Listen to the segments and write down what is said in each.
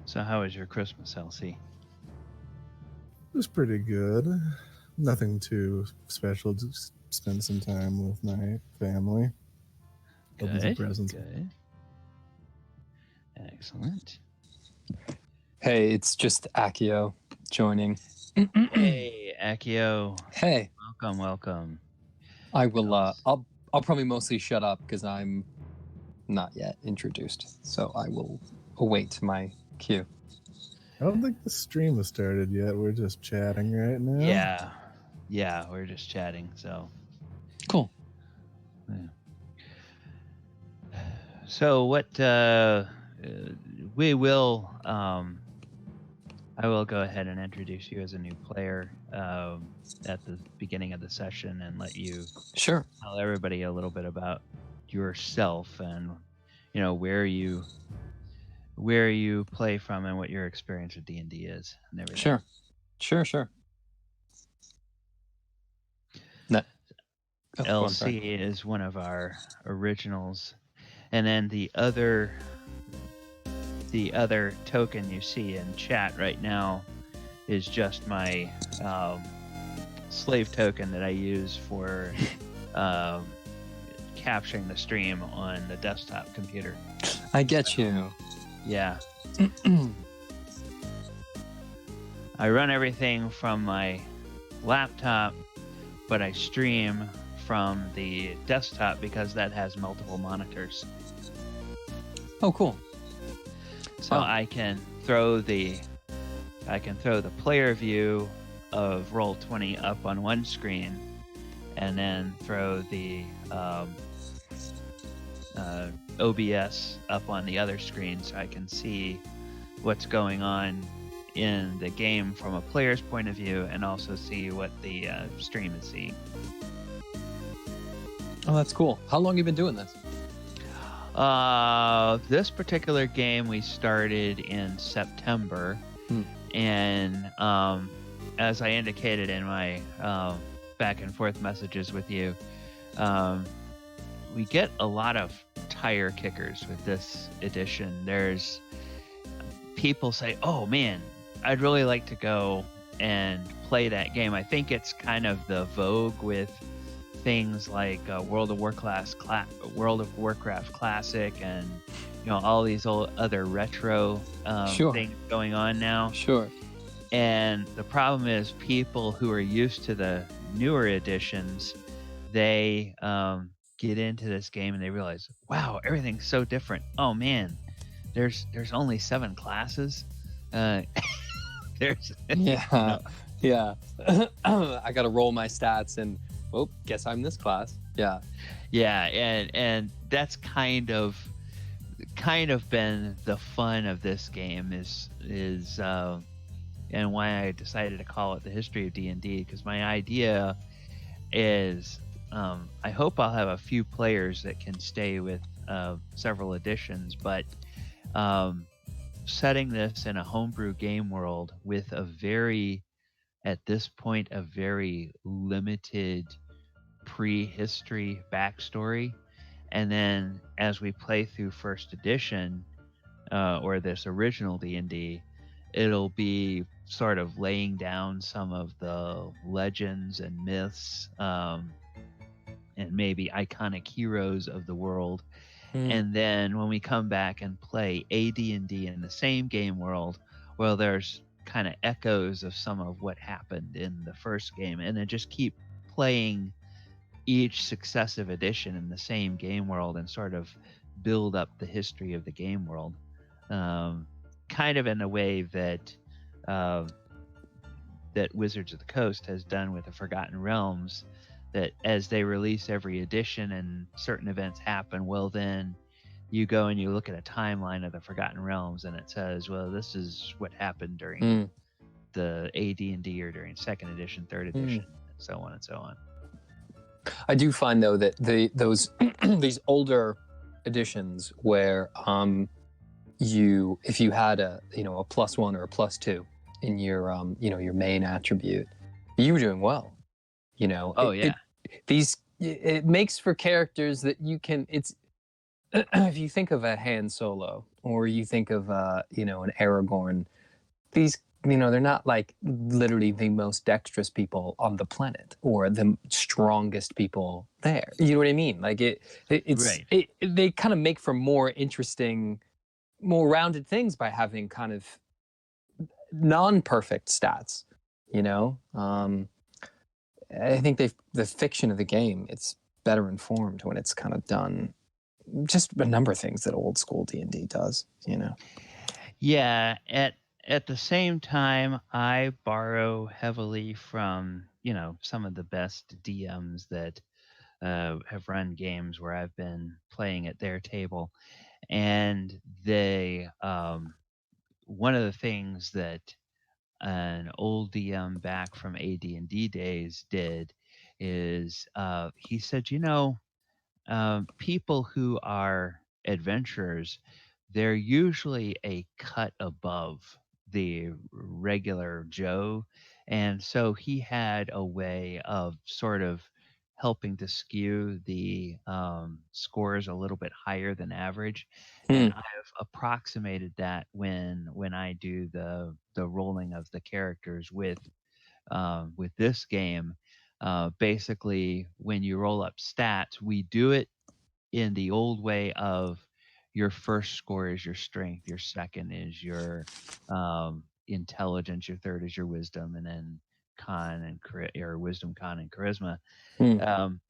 So how was your Christmas, LC? It was pretty good. Nothing too special. Just spend some time with my family. Open some presents. Good. Excellent. Hey, it's just Akio joining. Hey, Akio. Hey. Welcome. I will. I'll probably mostly shut up because I'm not yet introduced, so I will await my cue. I don't think the stream has started yet. We're just chatting right now. Yeah, we're just chatting. So cool. Yeah. So what we will I will go ahead and introduce you as a new player at the beginning of the session and let you tell everybody a little bit about yourself and where you play from and what your experience with D&D is and everything. Sure. No. LC is one of our originals, and then the other token you see in chat right now is just my slave token that I use for capturing the stream on the desktop computer. I get you. Yeah. I run everything from my laptop, but I stream from the desktop because that has multiple monitors. Oh, cool. So I can throw the player view of Roll20 up on one screen, and then throw the OBS up on the other screen, so I can see what's going on in the game from a player's point of view, and also see what the stream is seeing. Oh, that's cool. How long have you been doing this? This particular game we started in September, and as I indicated in my back and forth messages with you, we get a lot of tire kickers with this edition. There's people say, "Oh man, I'd really like to go and play that game." I think it's kind of the vogue with things like World of Warcraft Classic and all these old other retro things going on now. Sure. And the problem is people who are used to the newer editions, they get into this game and they realize, wow, everything's so different. Oh man, there's only 7 classes. There's yeah. I got to roll my stats and guess I'm this class. Yeah, and that's kind of been the fun of this game is and why I decided to call it the History of D&D, because my idea is I hope I'll have a few players that can stay with several editions, but setting this in a homebrew game world with at this point, a very limited prehistory backstory. And then as we play through first edition, or this original D&D, it'll be sort of laying down some of the legends and myths, and maybe iconic heroes of the world. And then when we come back and play AD&D in the same game world, well, there's kind of echoes of some of what happened in the first game, and then just keep playing each successive edition in the same game world and sort of build up the history of the game world, kind of in a way that Wizards of the Coast has done with the Forgotten Realms, that as they release every edition and certain events happen, well, then you go and you look at a timeline of the Forgotten Realms and it says, well, this is what happened during the AD&D or during 2nd edition, 3rd edition, and so on and so on. I do find though that those these older editions where if you had a +1 or a +2 in your your main attribute, you were doing well. It makes for characters that you can. It's if you think of a Han Solo, or you think of an Aragorn. These, they're not like literally the most dexterous people on the planet or the strongest people there. You know what I mean? Like Right. they kind of make for more interesting, more rounded things by having kind of non-perfect stats. I think the fiction of the game, it's better informed when it's kind of done. Just a number of things that old school D&D does. Yeah. At the same time, I borrow heavily from some of the best DMs that have run games where I've been playing at their table, and they one of the things that an old DM back from AD&D days did is he said, people who are adventurers, they're usually a cut above the regular Joe. And so he had a way of sort of helping to skew the scores a little bit higher than average. And Hmm. I've approximated that when I do the rolling of the characters with this game. Basically, when you roll up stats, we do it in the old way of your first score is your strength, your second is your intelligence, your third is your wisdom, and then con and or wisdom, con, and charisma. Hmm. Um,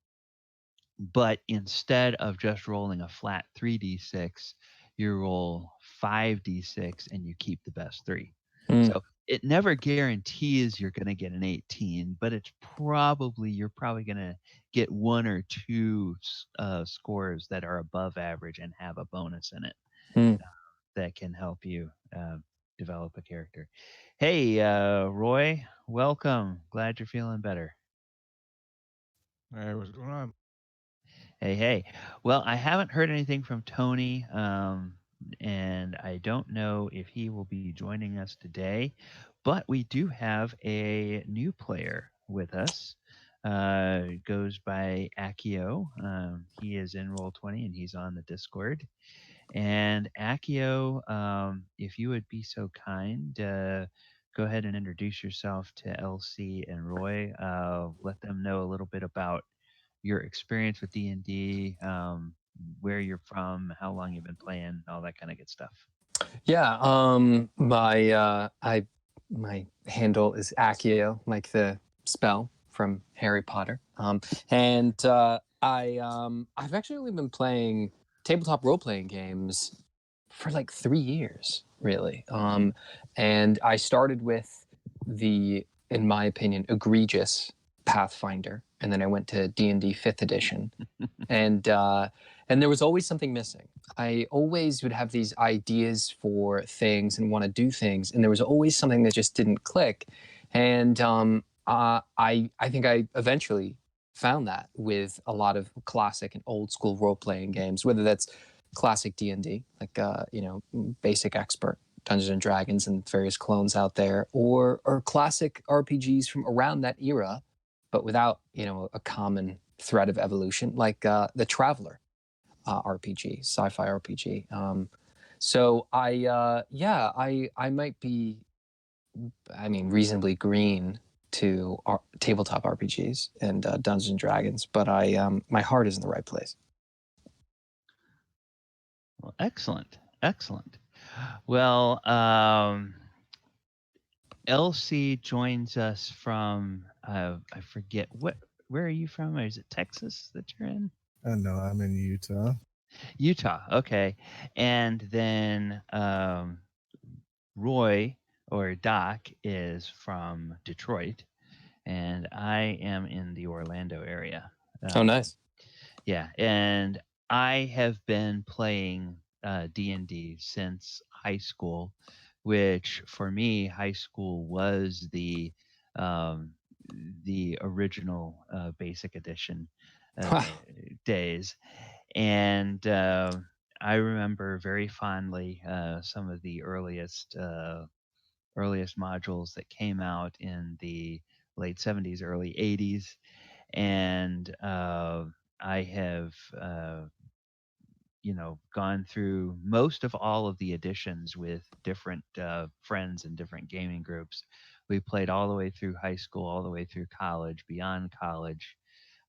but instead of just rolling a flat 3d6, you roll 5d6 and you keep the best three. Hmm. So it never guarantees you're going to get an 18, but you're probably going to get one or two scores that are above average and have a bonus in it Hmm. that can help you develop a character. Hey, Roy, welcome. Glad you're feeling better. Hey, what's going on? Hey. Well, I haven't heard anything from Tony, and I don't know if he will be joining us today, but we do have a new player with us. Goes by Akio. He is in Roll20 and he's on the Discord. And Akio, if you would be so kind, go ahead and introduce yourself to LC and Roy. Let them know a little bit about your experience with D&D, where you're from, how long you've been playing, all that kind of good stuff. Yeah. My handle is Accio, like the spell from Harry Potter. I've actually only been playing tabletop role playing games for like 3 years, really. And I started with in my opinion, egregious Pathfinder, and then I went to D&D 5th edition, and there was always something missing. I always would have these ideas for things and want to do things, and there was always something that just didn't click. And I think I eventually found that with a lot of classic and old school role playing games, whether that's classic D&D, like basic expert Dungeons and Dragons and various clones out there, or classic RPGs from around that era, but without a common thread of evolution, like the Traveler RPG, sci-fi RPG. So I might be, reasonably green to tabletop RPGs and Dungeons and Dragons, but my heart is in the right place. Well, excellent. Well, LC joins us from I forget where are you from? Is it Texas that you're in? No, I'm in Utah. Utah. Okay. And then Roy or Doc is from Detroit, and I am in the Orlando area. Oh, nice. Yeah, and I have been playing D&D since high school, which for me, high school was um, the original Basic Edition days, and I remember very fondly some of the earliest modules that came out in the late 70s, early 80s, and I have gone through most of all of the editions with different friends and different gaming groups. We played all the way through high school, all the way through college, beyond college.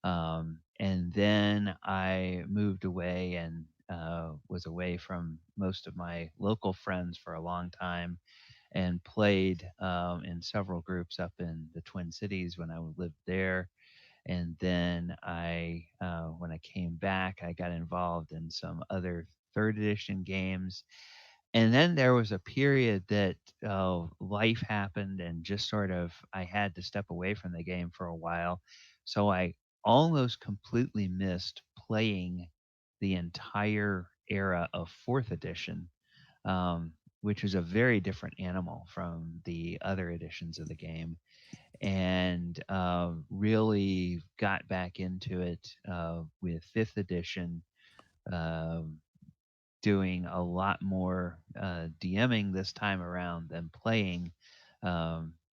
And then I moved away and was away from most of my local friends for a long time and played in several groups up in the Twin Cities when I lived there. And then when I came back, I got involved in some other third edition games. And then there was a period that life happened and just sort of I had to step away from the game for a while. So I almost completely missed playing the entire era of fourth edition, um, which is a very different animal from the other editions of the game, and really got back into it with fifth edition, um, doing a lot more DMing this time around than playing,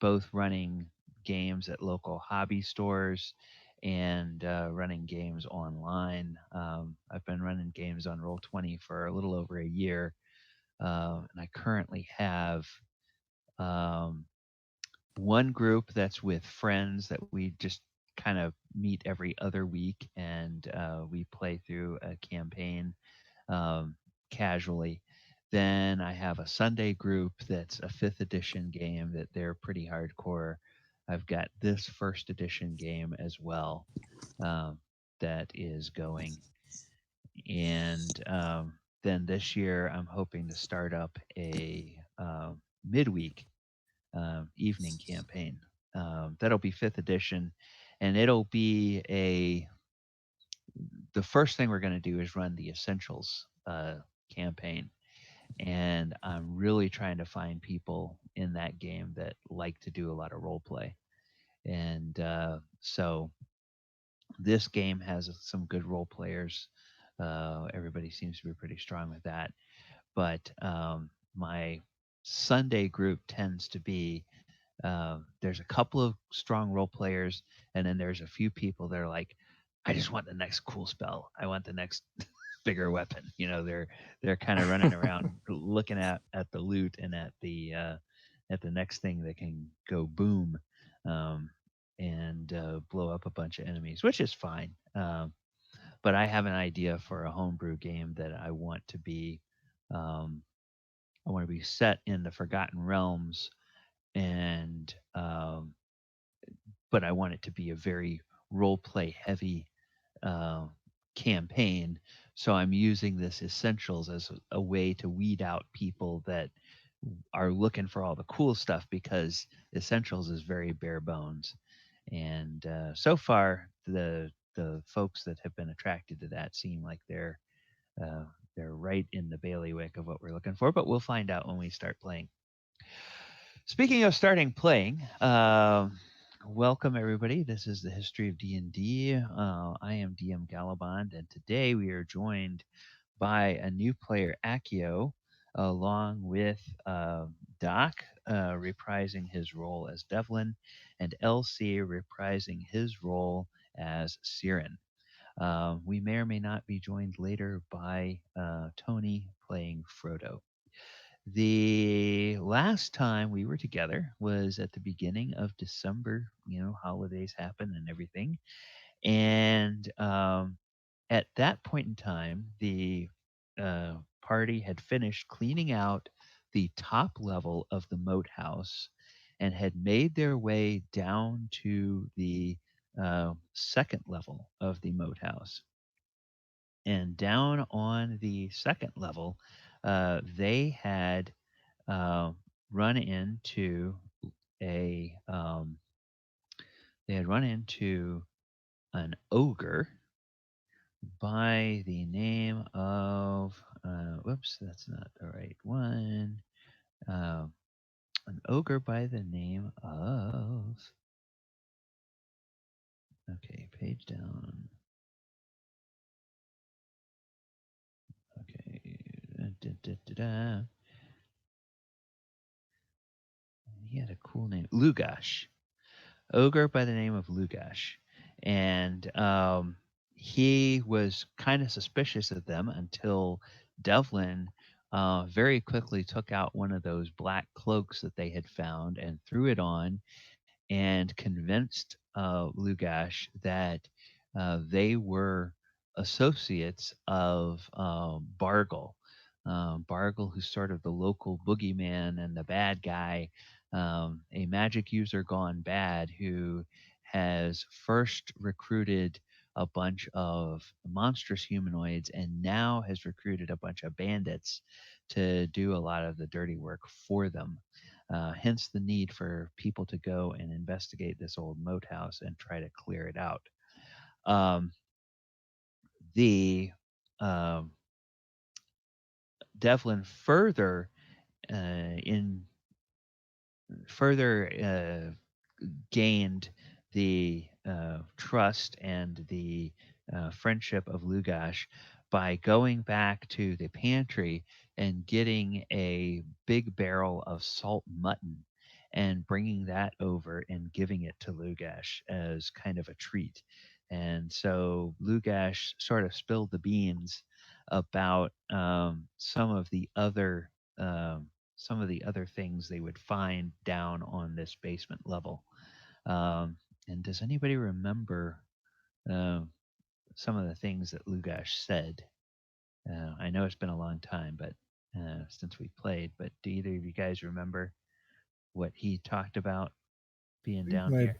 both running games at local hobby stores and running games online. I've been running games on Roll20 for a little over a year, and I currently have um, one group that's with friends that we just kind of meet every other week, and we play through a campaign um, casually. Then I have a Sunday group that's a fifth edition game that they're pretty hardcore. I've got this first edition game as well, um, that is going. And then this year, I'm hoping to start up a midweek evening campaign. That'll be fifth edition, and it'll be the first thing we're going to do is run the essentials campaign, and I'm really trying to find people in that game that like to do a lot of role play, and so this game has some good role players. Everybody seems to be pretty strong with that, but my Sunday group tends to be there's a couple of strong role players, and then there's a few people that are like, I just want the next cool spell. I want the next bigger weapon. They're kind of running around looking at the loot and at the next thing that can go boom, um, and blow up a bunch of enemies, which is fine. But I have an idea for a homebrew game that I want to be. Um, I want to be set in the Forgotten Realms, and but I want it to be a very role play heavy uh, campaign. So I'm using this essentials as a way to weed out people that are looking for all the cool stuff, because essentials is very bare bones. And so far, the folks that have been attracted to that seem like uh, they're right in the bailiwick of what we're looking for. But we'll find out when we start playing. Speaking of starting playing, welcome everybody. This is the History of D&D. I am DM Galabond, and today we are joined by a new player, Akio, along with Doc, reprising his role as Devlin, and LC reprising his role as Siren. We may or may not be joined later by Tony playing Frodo. The last time we were together was at the beginning of December. Holidays happen and everything. And at that point in time, the party had finished cleaning out the top level of the moat house and had made their way down to the second level of the moat house. And down on the second level, they had uh, run into a they had run into an ogre by the name of whoops, that's not the right one. Um, an ogre by the name of, okay, page down. Okay, da, da, da, da. He had a cool name, Lugash. Ogre by the name of Lugash. And he was kind of suspicious of them until Devlin very quickly took out one of those black cloaks that they had found and threw it on and convinced Lugash that they were associates of Bargle. Bargle, who's sort of the local boogeyman and the bad guy, a magic user gone bad who has first recruited a bunch of monstrous humanoids and now has recruited a bunch of bandits to do a lot of the dirty work for them. Hence the need for people to go and investigate this old moat house and try to clear it out. Um, the um, Devlin in further gained the trust and the friendship of Lugash by going back to the pantry and getting a big barrel of salt mutton and bringing that over and giving it to Lugash as kind of a treat. And so Lugash sort of spilled the beans about um, some of the other things they would find down on this basement level. Um, and does anybody remember um, some of the things that Lugash said? I know it's been a long time, but since we played, but do either of you guys remember what he talked about I being think down my here?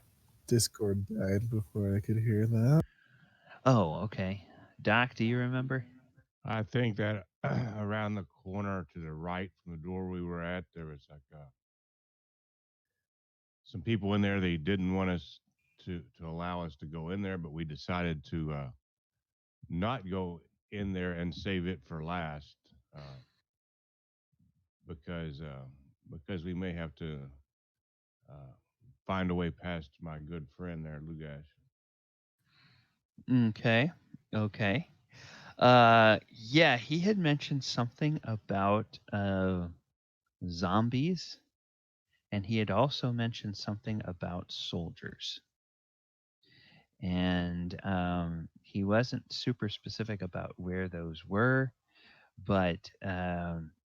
Discord died before I could hear that. Oh, okay. Doc, do you remember? I think that around the corner to the right from the door we were at, there was like some people in there. They didn't want us to allow us to go in there, but we decided to not go in there and save it for last uh, because because we may have to uh, find a way past my good friend there, Lugash. Okay. Okay. Yeah, he had mentioned something about zombies, and he had also mentioned something about soldiers. And he wasn't super specific about where those were, but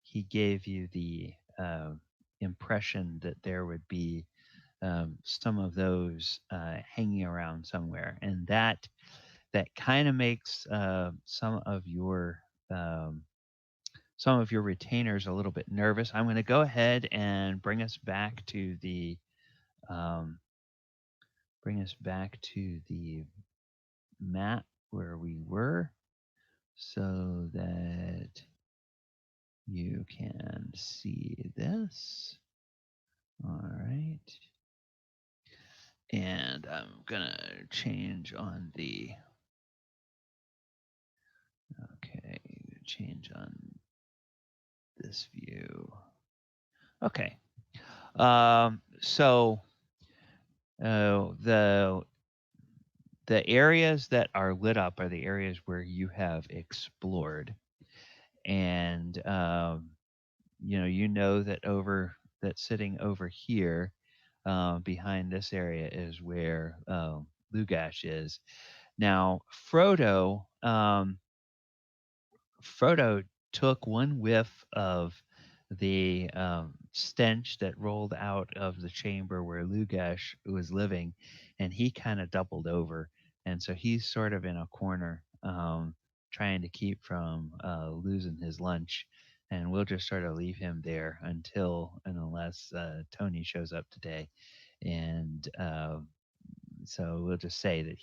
he gave you the impression that there would be some of those hanging around somewhere, and that kind of makes um, some of your retainers a little bit nervous. I'm going to go ahead and um, bring us back to the map where we were, so that you can see this. All right. And I'm going to change on the. Okay. Change on this view. Okay. So the areas that are lit up are the areas where you have explored, and you know that sitting over here behind this area is where Lugash is. Now, Frodo took one whiff of the stench that rolled out of the chamber where Lugash was living, and he kind of doubled over. And so he's sort of in a corner, trying to keep from losing his lunch. And we'll just sort of leave him there and unless Tony shows up today. And so we'll just say that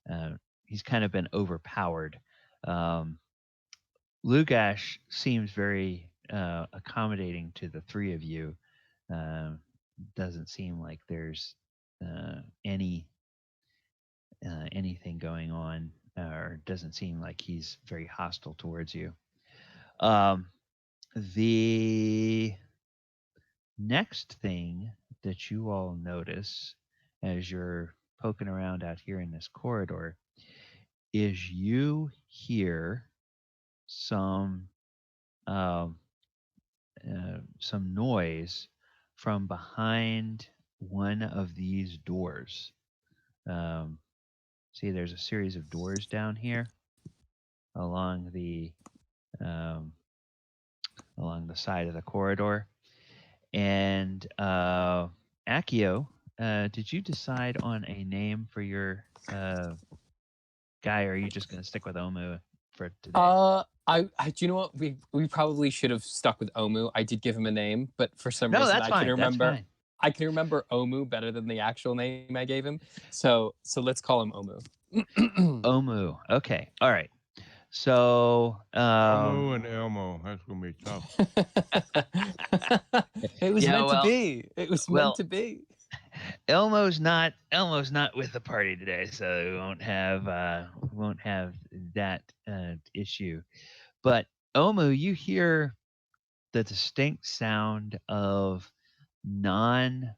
uh, he's kind of been overpowered. Um, Lugash seems very accommodating to the three of you. Uh, doesn't seem like there's uh, any anything going on, or doesn't seem like he's very hostile towards you. Um, the next thing that you all notice as you're poking around out here in this corridor is you hear some um, some noise from behind one of these doors. Um, see there's a series of doors down here along the um, side of the corridor. And Accio, did you decide on a name for your guy, or are you just going to stick with Omu for today? Do you know what? We probably should have stuck with Omu. I did give him a name, but for some No, reason that's fine. That's fine. I can remember Omu better than the actual name I gave him. So let's call him Omu. Omu. Okay. All right. So Elmo and Elmo. That's gonna be tough. It was Yeah, meant well- to be. It was well- meant to be. Elmo's not with the party today, so we won't have that issue. But Omu, you hear the distinct sound of non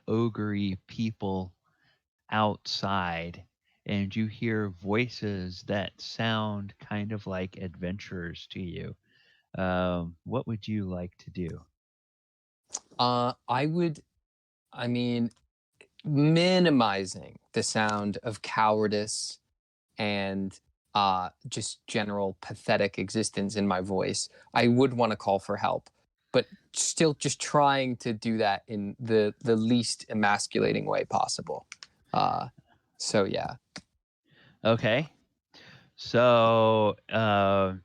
ogre people outside, and you hear voices that sound kind of like adventurers to you. What would you like to do? I mean, minimizing the sound of cowardice and just general pathetic existence in my voice, I would want to call for help, but still just trying to do that in the least emasculating way possible. So yeah. Okay. So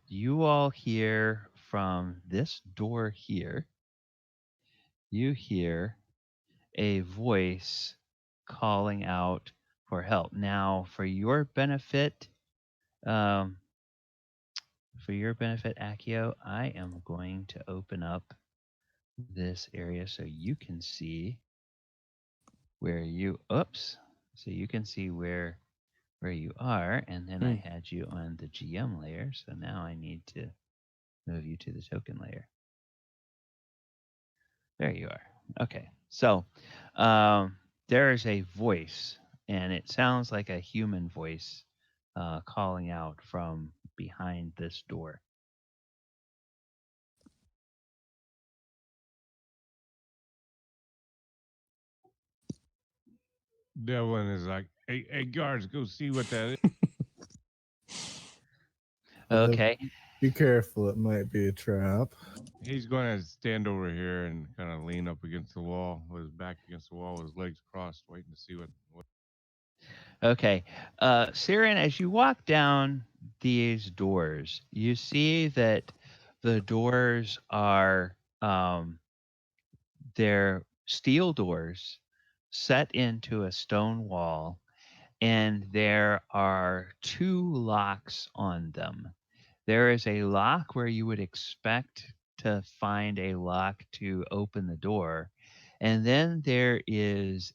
you all hear from this door here, you hear a voice calling out for help. Now, for your benefit, Accio, I am going to open up this area so you can see where you so you can see where you are, and then I had you on the GM layer, so now I need to move you to the token layer. There you are. Okay. So there is a voice, and it sounds like a human voice calling out from behind this door. Devlin is like, hey, guards, go see what that is. Okay. Be careful, it might be a trap. He's going to stand over here and kind of lean up against the wall with his back against the wall, with his legs crossed, waiting to see what. Okay. Siren, as you walk down these doors, you see that the doors are they're steel doors set into a stone wall, and there are 2 locks on them. There is a lock where you would expect to find a lock to open the door, and then there is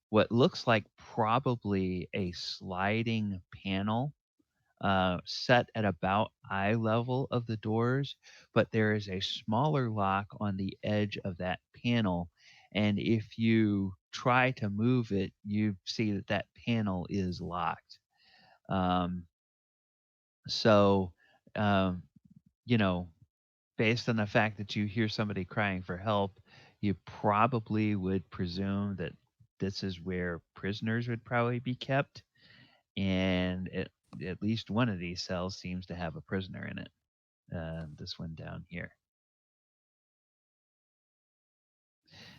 what looks like probably a sliding panel set at about eye level of the doors, but there is a smaller lock on the edge of that panel. And if you try to move it, you see that panel is locked. Um, so, um, you know, based on the fact that you hear somebody crying for help, you probably would presume that this is where prisoners would probably be kept. And at least one of these cells seems to have a prisoner in it. This one down here.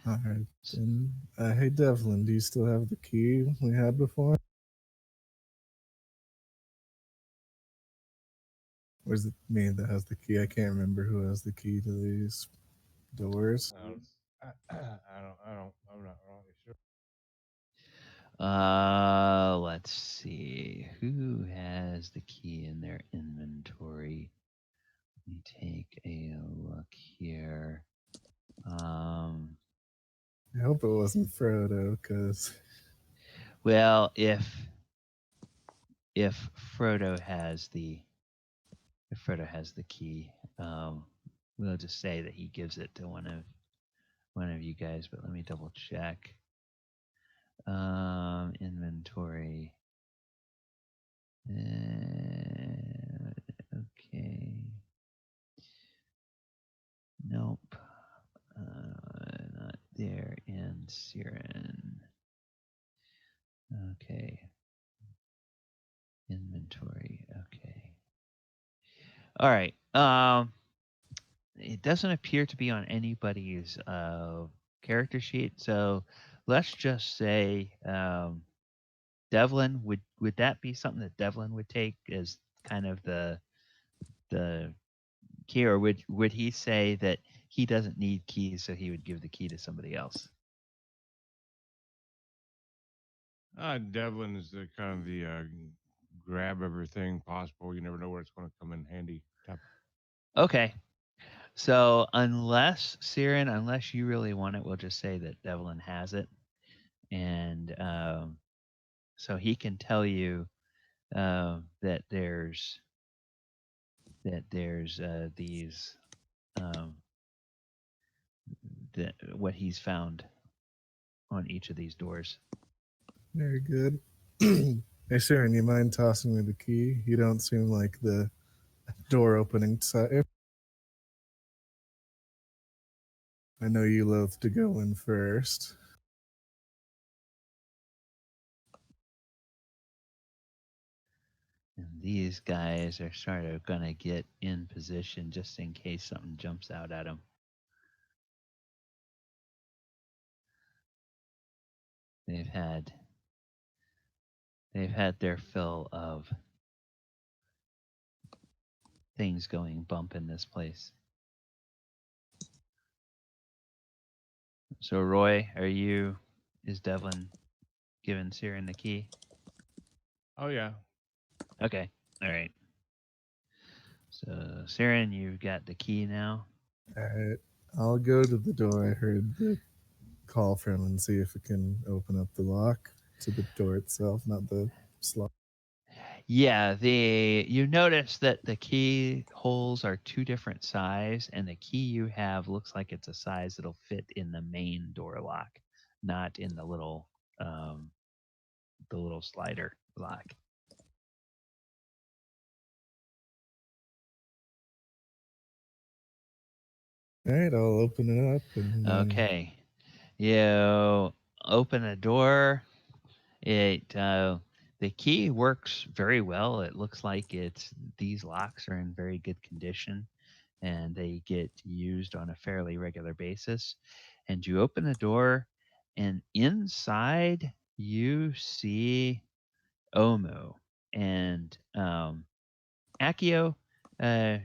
All right. Then, hey, Devlin, do you still have the key we had before? Or is it me that has the key? I can't remember who has the key to these doors. I'm not really sure. Let's see. Who has the key in their inventory? Let me take a look here. I hope it wasn't Frodo, because Well, if Frodo has the key, we'll just say that he gives it to one of you guys. But let me double check. Inventory. Okay. Nope. Not there. And Siren. Okay. Inventory. Okay. All right. It doesn't appear to be on anybody's character sheet, so let's just say Devlin. Would that be something that Devlin would take as kind of the key, or would he say that he doesn't need keys, so he would give the key to somebody else? Devlin is the kind of the grab everything possible. You never know where it's going to come in handy. Okay. So unless Siren, unless you really want it, we'll just say that Devlin has it, and so he can tell you that there's these what he's found on each of these doors. Very good. Hey, Sharon, you mind tossing me the key? You don't seem like the door opening type. I know you love to go in first. And these guys are sort of going to get in position just in case something jumps out at them. They've had their fill of things going bump in this place. So Roy, is Devlin giving Siren the key? Oh yeah. Okay. All right. So Siren, you've got the key now. All right. I'll go to the door I heard the call from and see if it can open up the lock to the door itself, not the slot. Yeah, you notice that the key holes are two different size, and the key you have looks like it's a size that'll fit in the main door lock, not in the little slider lock. All right, I'll open it up. And, Okay, you open a door. The key works very well. It looks like these locks are in very good condition, and they get used on a fairly regular basis. And you open the door, and inside you see Omu. And Akio, go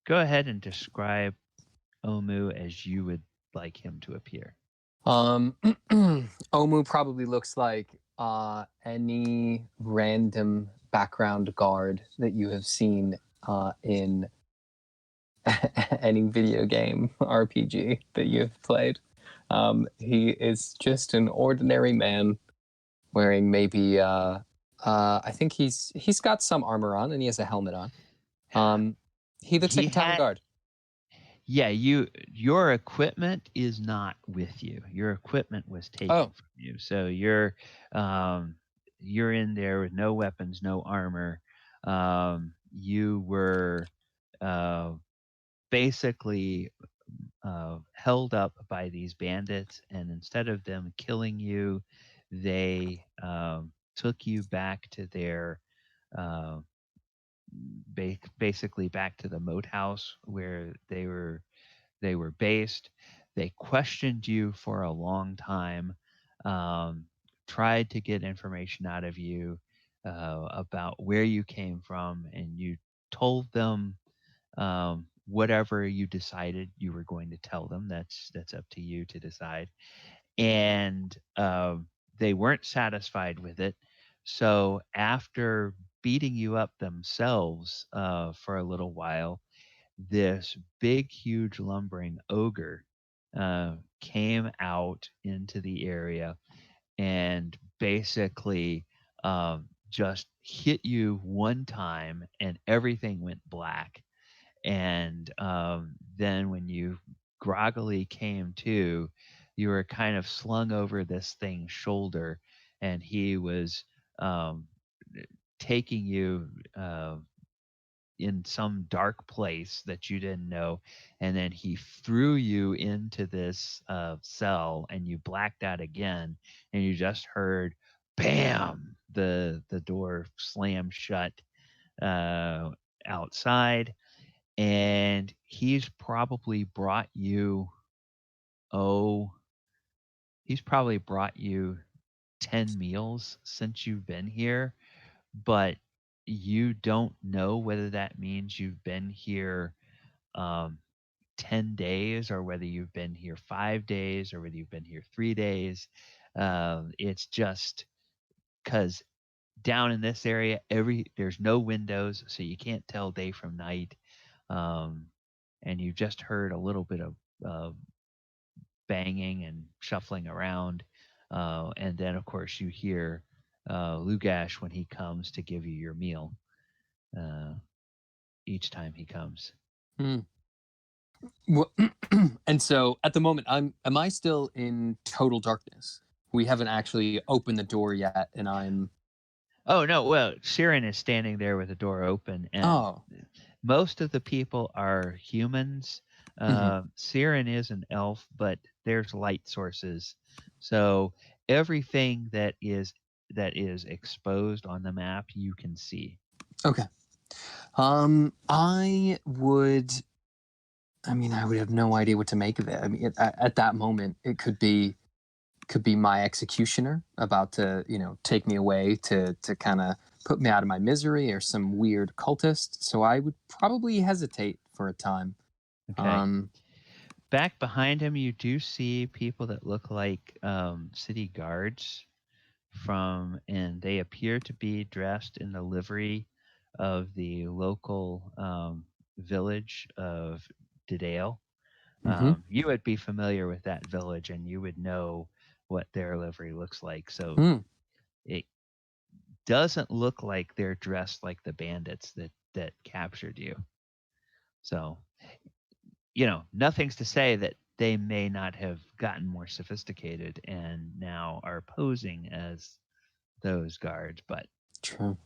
ahead and describe Omu as you would like him to appear. Omu probably looks like any random background guard that you have seen in any video game RPG that you've played. He is just an ordinary man wearing maybe I think he's got some armor on and he has a helmet on. He looks like a town guard. Yeah, your equipment is not with you. Your equipment was taken from you. So you're in there with no weapons, no armor. You were basically held up by these bandits, and instead of them killing you, they took you back to their basically back to the moat house where they were based. They questioned you for a long time, tried to get information out of you about where you came from, and you told them whatever you decided you were going to tell them. That's up to you to decide. And they weren't satisfied with it. So after beating you up themselves for a little while, this big, huge, lumbering ogre came out into the area and basically just hit you one time, and everything went black. And then when you groggily came to, you were kind of slung over this thing's shoulder, and he was taking you in some dark place that you didn't know, and then he threw you into this cell, and you blacked out again, and you just heard bam, the door slams shut outside, and he's probably brought you 10 meals since you've been here, but you don't know whether that means you've been here 10 days or whether you've been here 5 days or whether you've been here 3 days. It's just because down in this area, there's no windows, so you can't tell day from night. And you just heard a little bit of banging and shuffling around. And then, of course, you hear Lugash when he comes to give you your meal each time he comes. Well, and so at the moment, am I still in total darkness? We haven't actually opened the door yet, and I'm. Oh, no. Well, Siren is standing there with the door open, and most of the people are humans. Siren is an elf, but there's light sources. So everything that is exposed on the map, you can see. Okay. I would have no idea what to make of it. I mean, at that moment, it could be my executioner about to, take me away to kind of put me out of my misery, or some weird cultist. So I would probably hesitate for a time. Okay. Back behind him, you do see people that look like city guards and they appear to be dressed in the livery of the local village of Didale. You would be familiar with that village, and you would know what their livery looks like. So it doesn't look like they're dressed like the bandits that captured you. So, nothing's to say that they may not have gotten more sophisticated and now are posing as those guards, but true.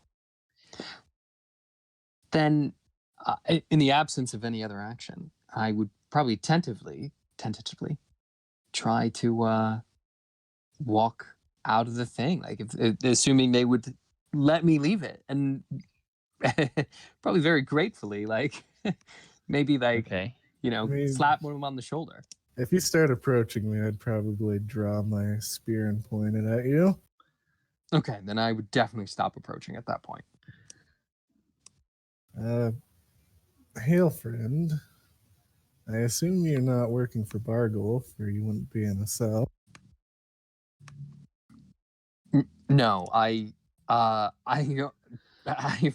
Then, in the absence of any other action, I would probably tentatively try to walk out of the thing. Like, if assuming they would let me leave it, and probably very gratefully, like maybe slap one of them on the shoulder. If you start approaching me, I'd probably draw my spear and point it at you. Okay, then I would definitely stop approaching at that point. Hail, friend. I assume you're not working for Bargolf, or you wouldn't be in a cell. No, I have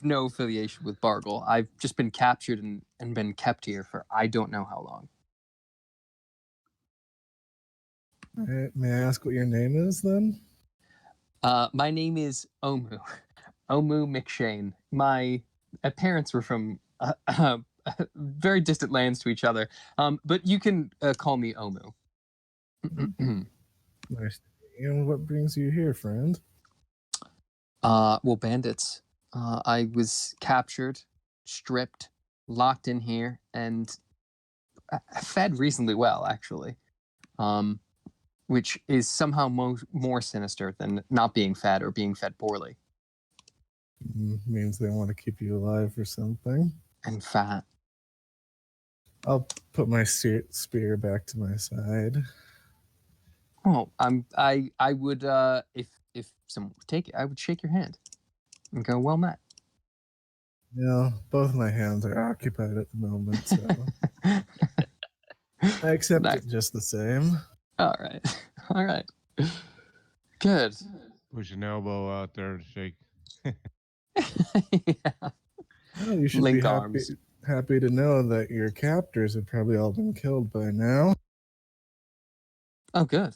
no affiliation with Bargle. I've just been captured and been kept here for I don't know how long. All right, may I ask what your name is then? My name is Omu. Omu McShane. My parents were from very distant lands to each other, but you can call me Omu. Nice. And what brings you here, friend? Well, bandits. I was captured, stripped, locked in here, and fed reasonably well, actually. Which is somehow more sinister than not being fed or being fed poorly. Means they want to keep you alive or something. And fat. I'll put my spear back to my side. Well, I would if someone would take it, I would shake your hand and go, well met. Yeah, both my hands are occupied at the moment, so I accept it just the same. All right. Good. Push an elbow out there to shake. Yeah. Oh, you should Link be arms. happy to know that your captors have probably all been killed by now. Oh, good.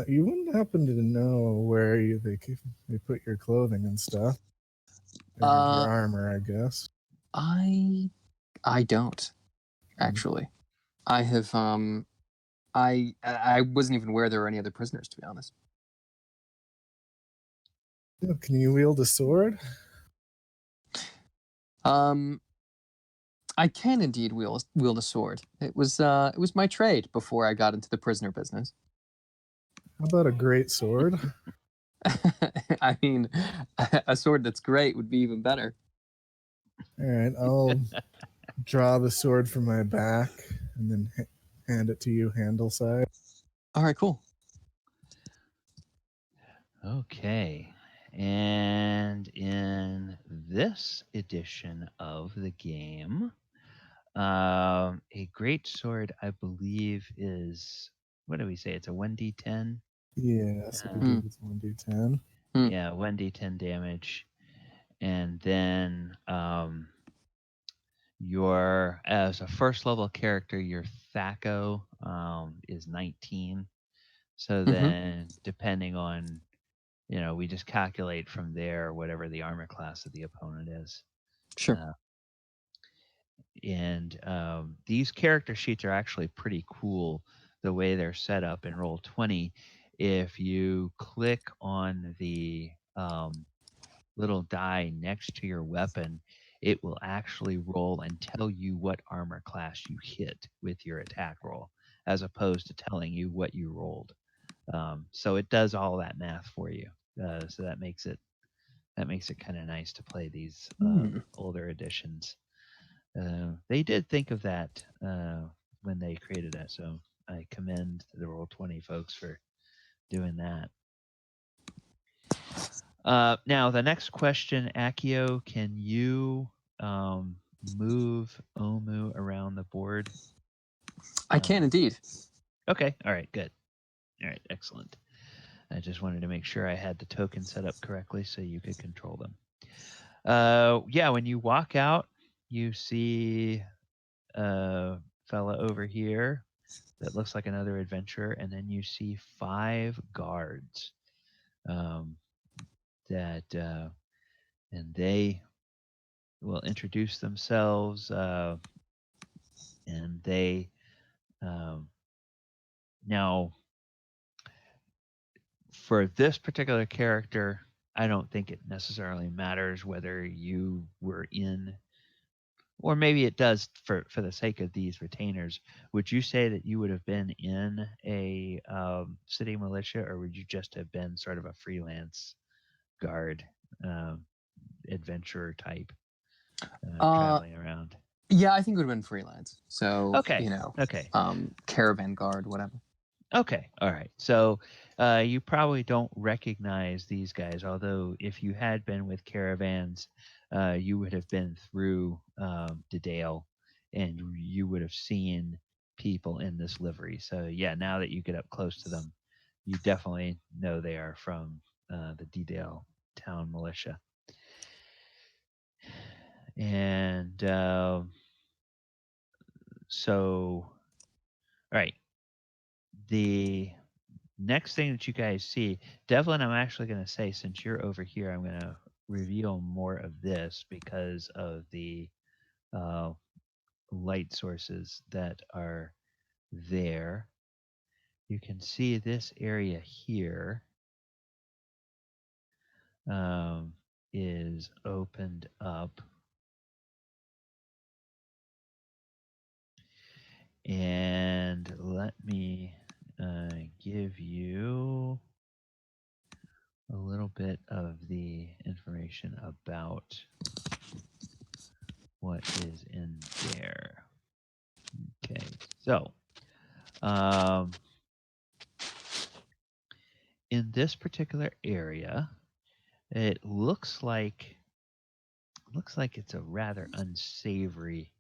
You wouldn't happen to know where they put your clothing and stuff? Or your armor, I guess. I don't actually. I have I wasn't even aware there were any other prisoners, to be honest. Can you wield a sword? I can indeed wield a sword. It was my trade before I got into the prisoner business. How about a great sword? I mean, a sword that's great would be even better. All right, I'll draw the sword from my back and then hand it to you, handle side. All right, cool. Okay. And in this edition of the game, a great sword, I believe, is, what do we say? It's a 1d10? Yes, I believe it's 1d10. Yeah, 1d10 damage. And then your, as a first level character, your THACO is 19. So then, depending on, we just calculate from there whatever the armor class of the opponent is. Sure. And these character sheets are actually pretty cool the way they're set up in Roll20. If you click on the little die next to your weapon, it will actually roll and tell you what armor class you hit with your attack roll, as opposed to telling you what you rolled. So it does all that math for you. So that makes it kind of nice to play these older editions. They did think of that when they created it, so I commend the Roll20 folks for doing that. Now, the next question, Akio, can you move Omu around the board? I can indeed. Okay, all right, good. All right, excellent. I just wanted to make sure I had the token set up correctly so you could control them. Yeah, when you walk out, you see a fella over here that looks like another adventurer, and then you see 5 guards and they will introduce themselves, and they now, for this particular character, I don't think it necessarily matters whether you were in, or maybe it does for the sake of these retainers. Would you say that you would have been in a city militia, or would you just have been sort of a freelance guard, adventurer type, traveling around? Yeah, I think it would have been freelance. So, Okay. caravan guard, whatever. Okay. All right. So you probably don't recognize these guys, although if you had been with caravans, you would have been through Dedale, and you would have seen people in this livery. So yeah, now that you get up close to them, you definitely know they are from the Dedale town militia. And so, all right. The next thing that you guys see, Devlin, I'm actually going to say, since you're over here, I'm going to reveal more of this because of the light sources that are there. You can see this area here is opened up. And let me give you a little bit of the information about what is in there. Okay, so in this particular area, it looks like it's a rather unsavory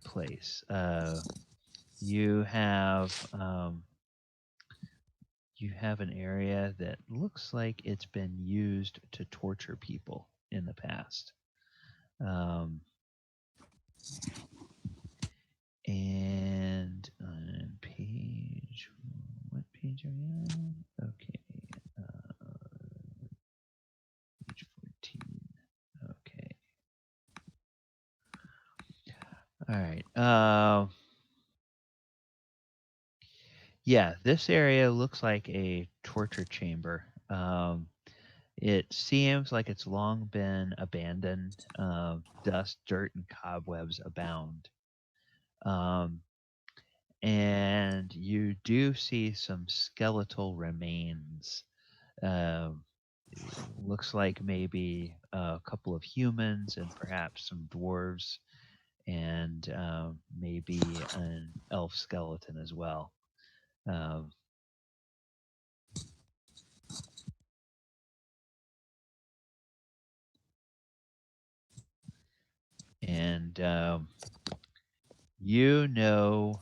place. You have an area that looks like it's been used to torture people in the past. And on page, what page are you on? Okay. Page 14. Okay. All right. Yeah, this area looks like a torture chamber. It seems like it's long been abandoned. Dust, dirt, and cobwebs abound. And do see some skeletal remains. Looks like maybe a couple of humans and perhaps some dwarves, and maybe an elf skeleton as well. Um, and you know,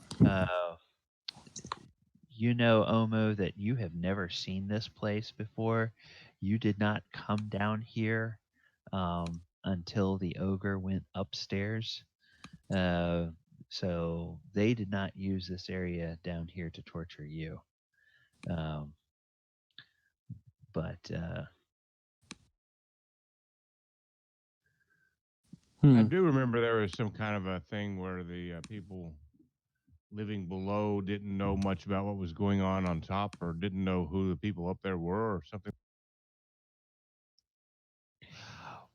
Omo, that you have never seen this place before. You did not come down here until the ogre went upstairs. So they did not use this area down here to torture you. But I do remember there was some kind of a thing where the people living below didn't know much about what was going on top, or didn't know who the people up there were, or something.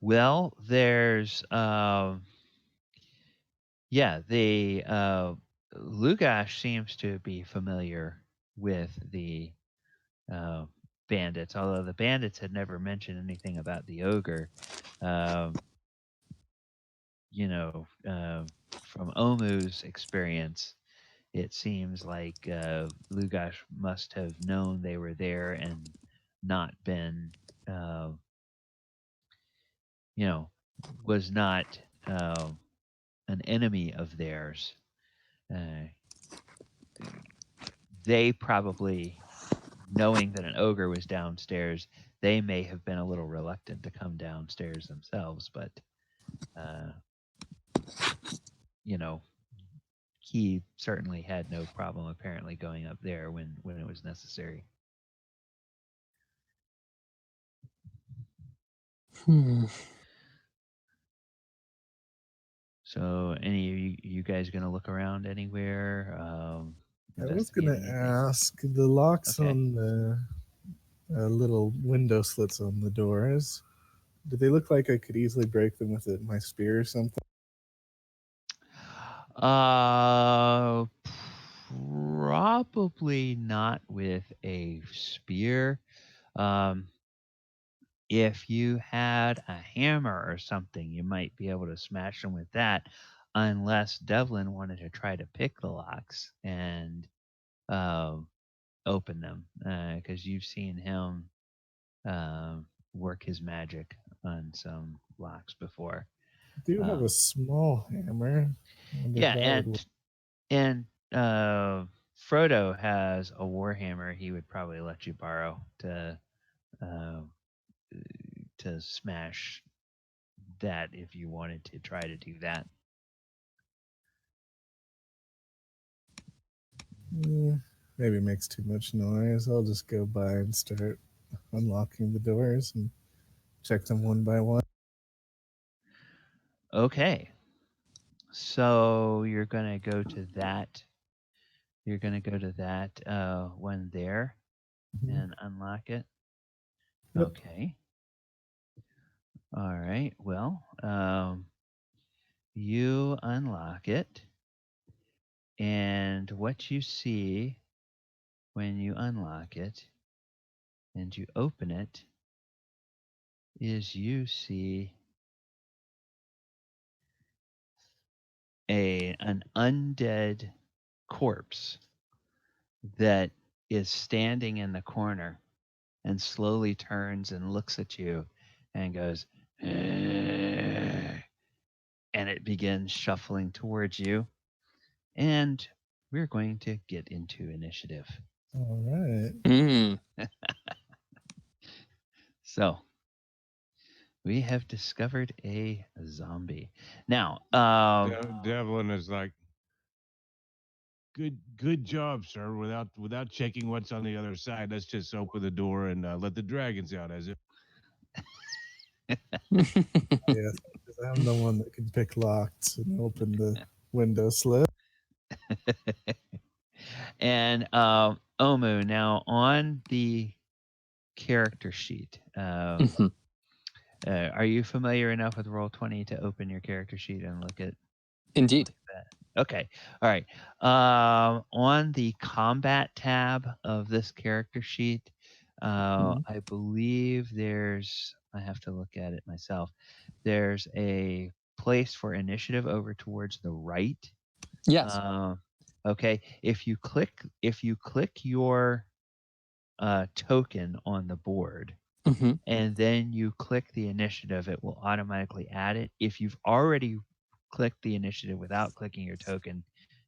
well, there's the Lugash seems to be familiar with the bandits, although the bandits had never mentioned anything about the ogre. From Omu's experience, it seems like Lugash must have known they were there and not been, was not an enemy of theirs. They probably, knowing that an ogre was downstairs, they may have been a little reluctant to come downstairs themselves, but he certainly had no problem apparently going up there when it was necessary. So, any of you guys gonna look around anywhere? I was going investigate to anything? ask the locks Okay. on the little window slits on the doors. Do they look like I could easily break them with my spear or something? Probably not with a spear. If you had a hammer or something, you might be able to smash them with that, unless Devlin wanted to try to pick the locks and open them, because you've seen him work his magic on some locks before. I do have a small hammer. I wonder if that would work. And Frodo has a warhammer he would probably let you borrow to smash that if you wanted to try to do that. Maybe it makes too much noise. I'll just go by and start unlocking the doors and check them one by one. Okay. So you're going to go to that. You're going to go to that one there and unlock it. Yep. Okay. All right. Well, you unlock it. And what you see when you unlock it and you open it is you see an undead corpse that is standing in the corner and slowly turns and looks at you and goes, and it begins shuffling towards you. And we're going to get into initiative. All right. So we have discovered a zombie. Now, Devlin is like, good job, sir. Without checking what's on the other side, let's just open the door and let the dragons out. As if. Yes, because I'm the one that can pick locks and open the window slit. And Omu, now on the character sheet, are you familiar enough with Roll20 to open your character sheet and look at? Indeed. Okay. All right. On the combat tab of this character sheet, I believe I have to look at it myself. There's a place for initiative over towards the right. Yes. Okay. If you click your token on the board, hmm and then you click the initiative, it will automatically add it. If you've already clicked the initiative without clicking your token,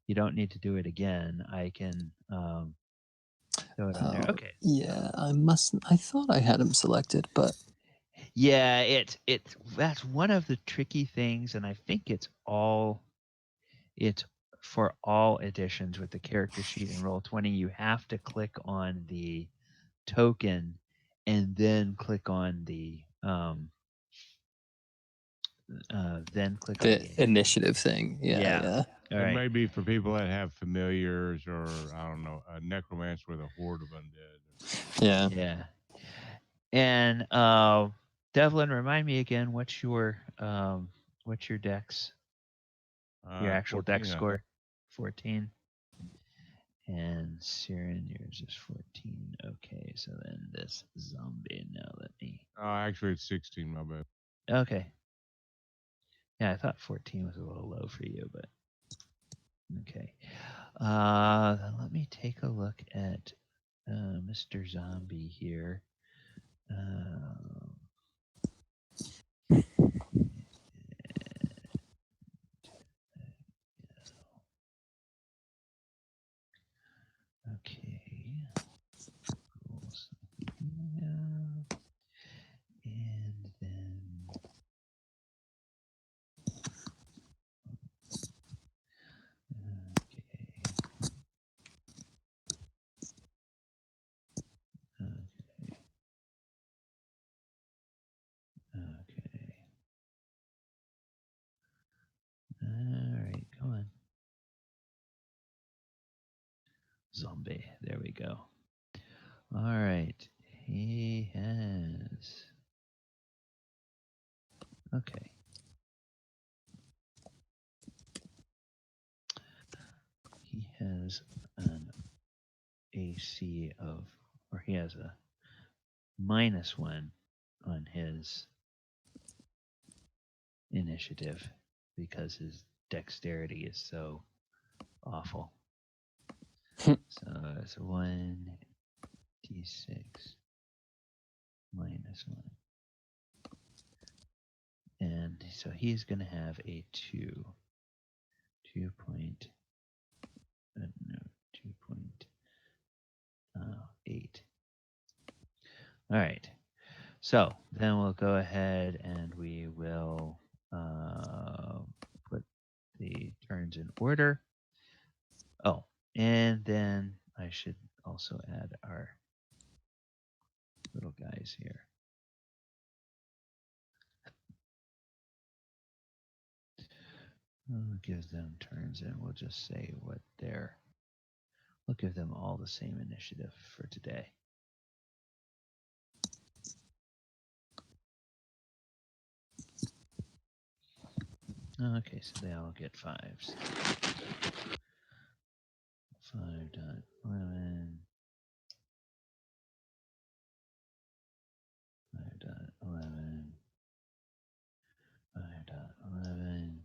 you don't need to do it again. I can throw it on there. Okay. Yeah, I thought I had him selected, but Yeah, that's one of the tricky things, and I think it's for all editions with the character sheet and Roll20. You have to click on the token and then click on the initiative thing. Yeah. All It right. may be for people that have familiars or, I don't know, a necromancer with a horde of undead. Yeah. Yeah. And Devlin, remind me again, what's your dex? Your actual 14, dex score? 14. And Siren, yours is 14. Okay, so then this zombie. Now let me. Actually, it's 16, my bad. Okay. Yeah, I thought 14 was a little low for you, but okay. Then let me take a look at Mr. Zombie here. Okay. And then okay. All right, come on. Zombie. There we go. All right. He has. Okay. He has an AC of, or he has a -1 on his initiative because his dexterity is so awful. So it's 1d6 -1. And so he's going to have a 2. 2.8. All right. So then we'll go ahead and we will put the turns in order. Oh, and then I should also add our little guys here. We'll give them turns and we'll just say what we'll give them all the same initiative for today. Okay, so they all get 5s. 5.11. 5.11. 5.11.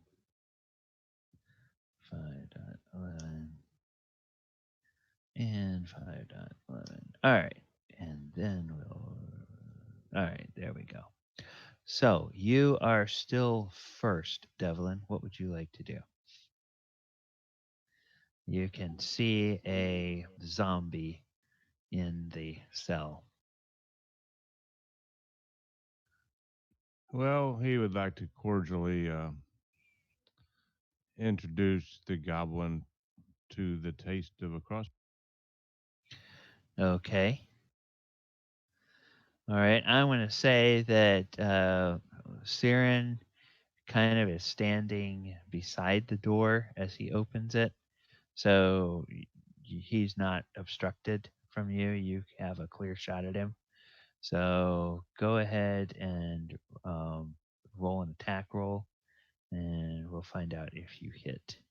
5.11. And 5.11. All right. And then we'll. All right, there we go. So you are still first, Devlin. What would you like to do? You can see a zombie in the cell. Well, he would like to cordially introduce the goblin to the taste of a cross. Okay. All right. I'm going to say that Siren kind of is standing beside the door as he opens it. So he's not obstructed from you. You have a clear shot at him. So go ahead and roll an attack roll, and we'll find out if you hit.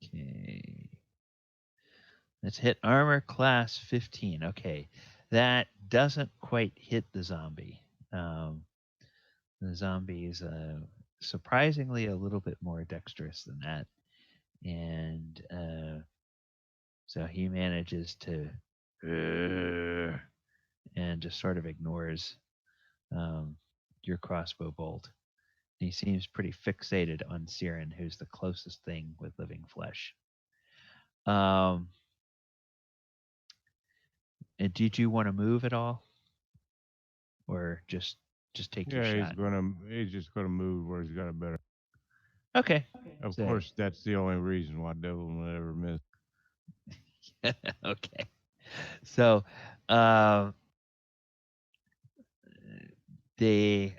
Okay. Let's hit armor class 15. Okay. That doesn't quite hit the zombie. The zombie is surprisingly a little bit more dexterous than that. And so he manages to and just sort of ignores your crossbow bolt. He seems pretty fixated on Siren, who's the closest thing with living flesh. And did you want to move at all, or just take your Yeah, shot? he's just gonna move where he's got a better. Okay. Of So- course, that's the only reason why Devlin would ever miss. Okay. So, the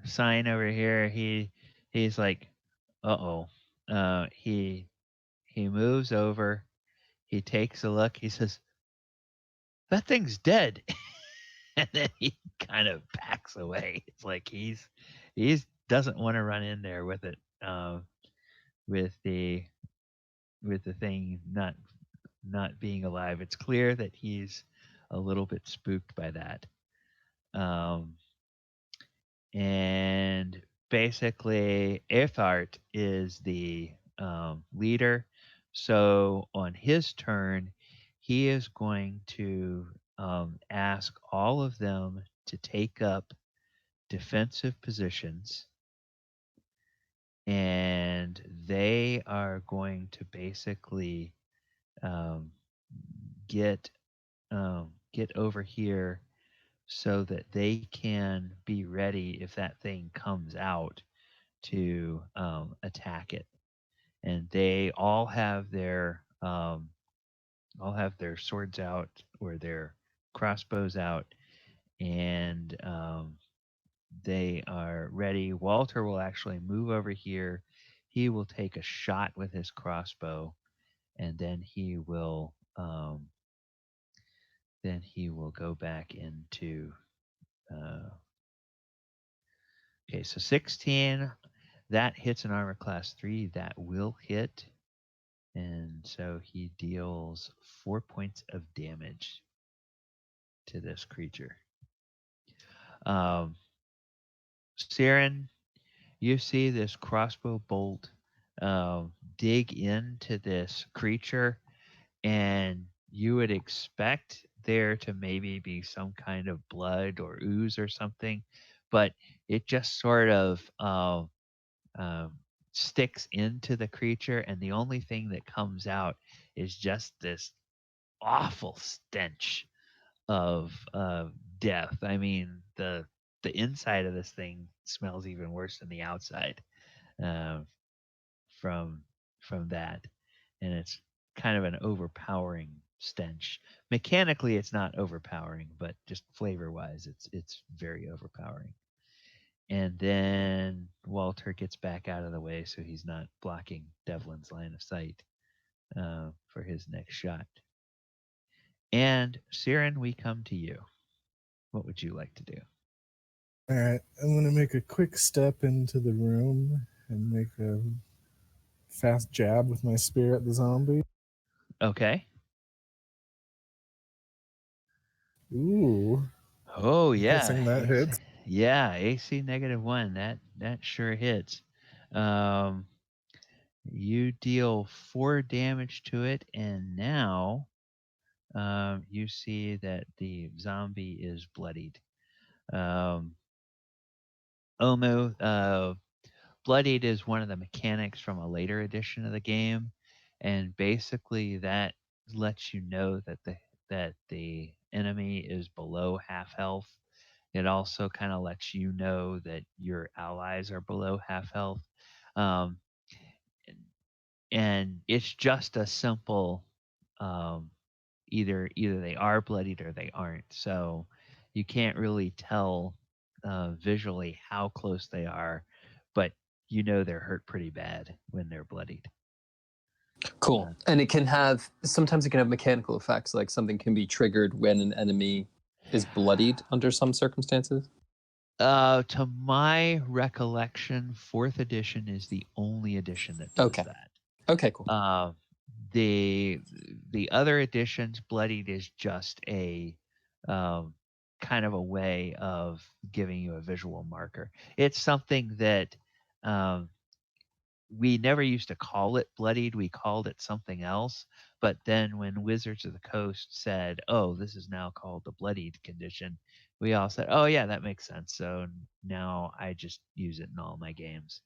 sign over here, he's like, uh-oh. He moves over. He takes a look. He says, "That thing's dead." And then he kind of backs away. It's like he's doesn't want to run in there with it, with the thing not being alive. It's clear that he's a little bit spooked by that. And basically, Earthart is the leader. So on his turn, he is going to ask all of them to take up defensive positions, and they are going to basically um, get over here so that they can be ready if that thing comes out to attack it. And they all have their swords out or their crossbows out, and they are ready. Walter will actually move over here. He will take a shot with his crossbow, and then he will go back into. Okay, so 16, that hits an armor class 3. That will hit. And so he deals 4 points of damage to this creature. Siren, you see this crossbow bolt dig into this creature, and you would expect there to maybe be some kind of blood or ooze or something, but it just sort of sticks into the creature, and the only thing that comes out is just this awful stench of death. I mean, the inside of this thing smells even worse than the outside uh, from that, and it's kind of an overpowering stench. Mechanically, it's not overpowering, but just flavor wise, it's very overpowering. And then Walter gets back out of the way so he's not blocking Devlin's line of sight for his next shot. And Siren, we come to you. What would you like to do? All right, I'm going to make a quick step into the room and make a fast jab with my spear at the zombie. Okay. Ooh. Oh I'm yeah. guessing that hits. Yeah, AC -1. That sure hits. You deal 4 damage to it, and now you see that the zombie is bloodied. Omu, bloodied is one of the mechanics from a later edition of the game, and basically that lets you know that the enemy is below half health. It also kind of lets you know that your allies are below half health. Um, and it's just a simple either they are bloodied or they aren't. So you can't really tell visually how close they are, but you know they're hurt pretty bad when they're bloodied. Cool. And it can have, sometimes it can have mechanical effects, like something can be triggered when an enemy is bloodied under some circumstances. To my recollection, 4th edition is the only edition that does that. Okay, cool. The other editions, Bloodied is just a kind of a way of giving you a visual marker. It's something that we never used to call it Bloodied. We called it something else. But then when Wizards of the Coast said, "Oh, this is now called the Bloodied condition," we all said, "Oh yeah, that makes sense." So now I just use it in all my games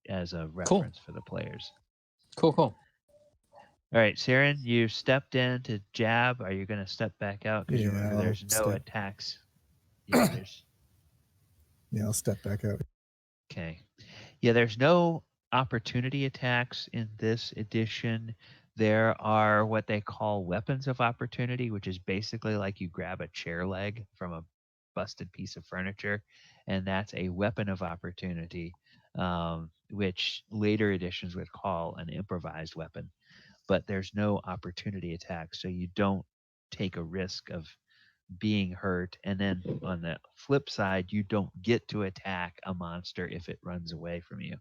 as a reference for the players. Cool. All right, Siren, you stepped in to jab. Are you going to step back out? Because remember, I'll there's no step. attacks. Yeah, I'll step back out. Okay. Yeah, there's no opportunity attacks in this edition. There are what they call weapons of opportunity, which is basically like you grab a chair leg from a busted piece of furniture, and that's a weapon of opportunity, which later editions would call an improvised weapon. But there's no opportunity attack, so you don't take a risk of being hurt. And then on the flip side, you don't get to attack a monster if it runs away from you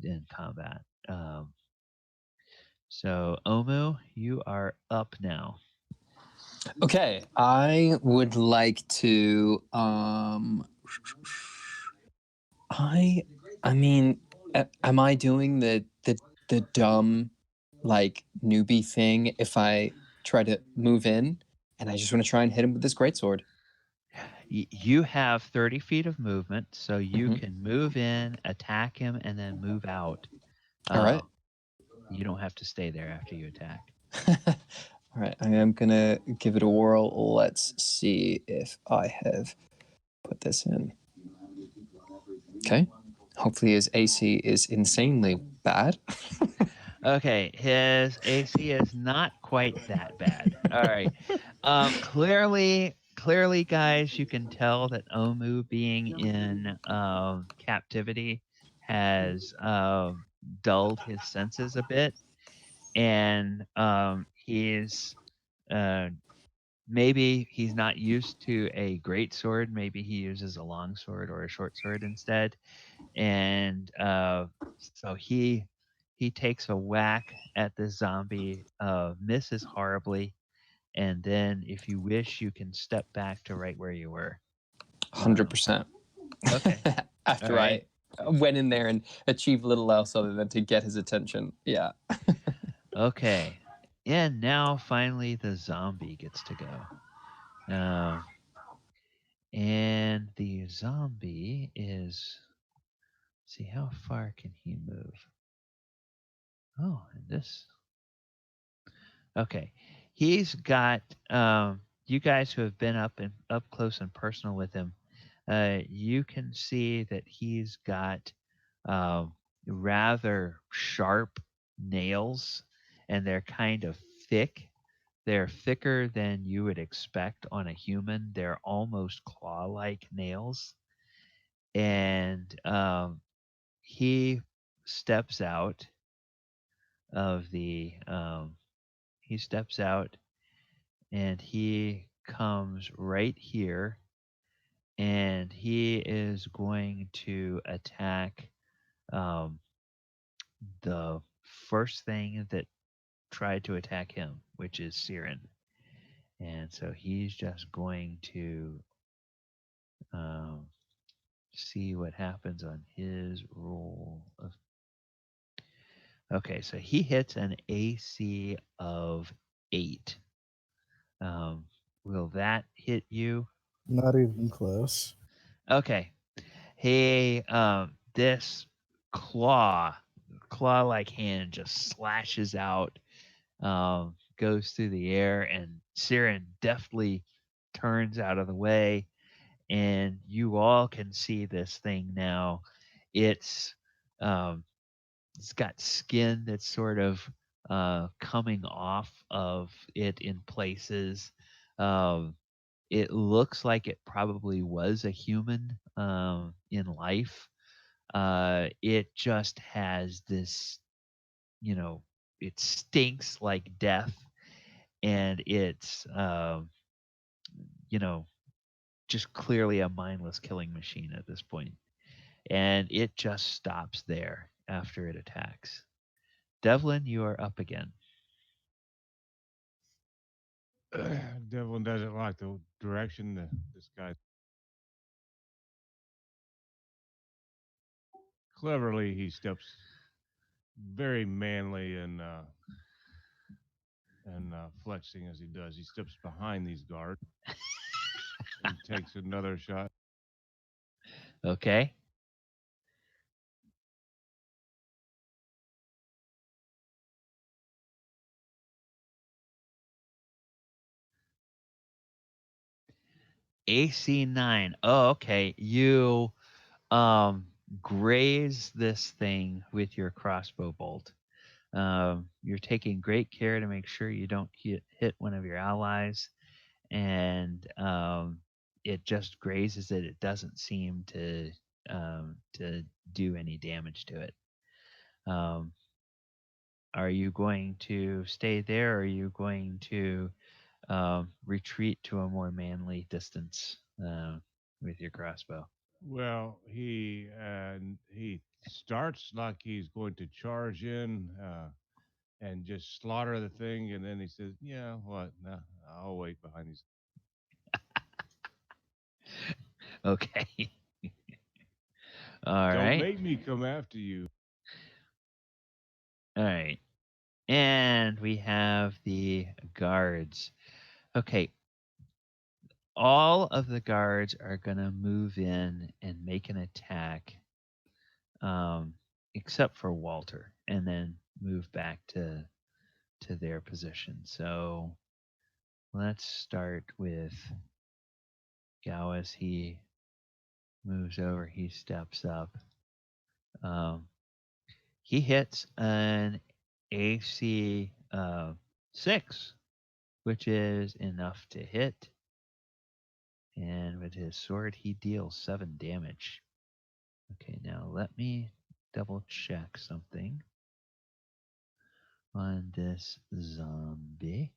in combat. So Omu, you are up now. Okay, I would like to. I mean, am I doing the dumb, like newbie thing if I try to move in and I just want to try and hit him with this greatsword? You have 30 feet of movement, so you Mhm. can move in, attack him, and then move out. All right. You don't have to stay there after you attack. All right, I am gonna give it a whirl. Let's see if I have put this in. Okay. Hopefully his AC is insanely bad. Okay, his AC is not quite that bad. All right. Clearly, guys, you can tell that Omu being in captivity has dulled his senses a bit, and he's maybe he's not used to a great sword. Maybe he uses a long sword or a short sword instead, and so he takes a whack at the zombie, misses horribly, and then if you wish, you can step back to right where you were. 100%. Okay. After right. I went in there and achieved little else other than to get his attention. Yeah. Okay. And now finally the zombie gets to go. And the zombie is, see, how far can he move? Oh, and this. Okay. He's got you guys who have been up close and personal with him, you can see that he's got rather sharp nails, and they're kind of thick. They're thicker than you would expect on a human. They're almost claw-like nails. And he steps out of the he steps out and he comes right here, and he is going to attack um, the first thing that tried to attack him, which is Siren. And so he's just going to um, see what happens on his roll of. Okay, so he hits an AC of 8. Will that hit you? Not even close. Okay. Hey, this claw-like hand just slashes out, goes through the air, and Siren deftly turns out of the way, and you all can see this thing now. It's it's got skin that's sort of coming off of it in places. Um, it looks like it probably was a human in life. It just has this, it stinks like death, and it's, you know, just clearly a mindless killing machine at this point. And it just stops there after it attacks. Devlin, you are up again. Devlin doesn't like the direction this guy. Cleverly, he steps very manly and flexing as he does. He steps behind these guards and takes another shot. Okay. AC 9. Oh, okay. You graze this thing with your crossbow bolt. You're taking great care to make sure you don't hit one of your allies, and it just grazes it. It doesn't seem to do any damage to it. Are you going to stay there, or are you going to retreat to a more manly distance with your crossbow? Well, he starts like he's going to charge in and just slaughter the thing, and then he says, "Yeah, what? Nah, I'll wait behind these." Okay. All Don't right. make me come after you. All right. And we have the guards. Okay. All of the guards are going to move in and make an attack, except for Walter, and then move back to their position. So let's start with Gowis. He moves over. He steps up. Um, he hits an AC 6, which is enough to hit. And with his sword, he deals 7 damage. Okay, now let me double check something on this zombie.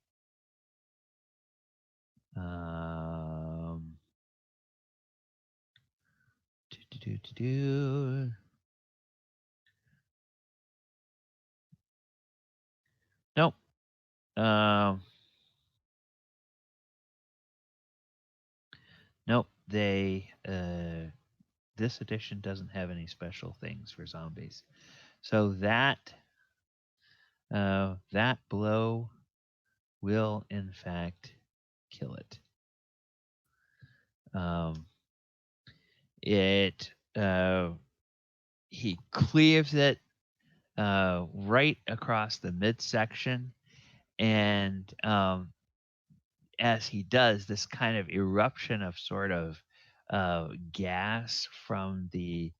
Nope. Nope. This edition doesn't have any special things for zombies. So that blow will in fact kill it. He cleaves it right across the midsection, and as he does, this kind of eruption of sort of gas from the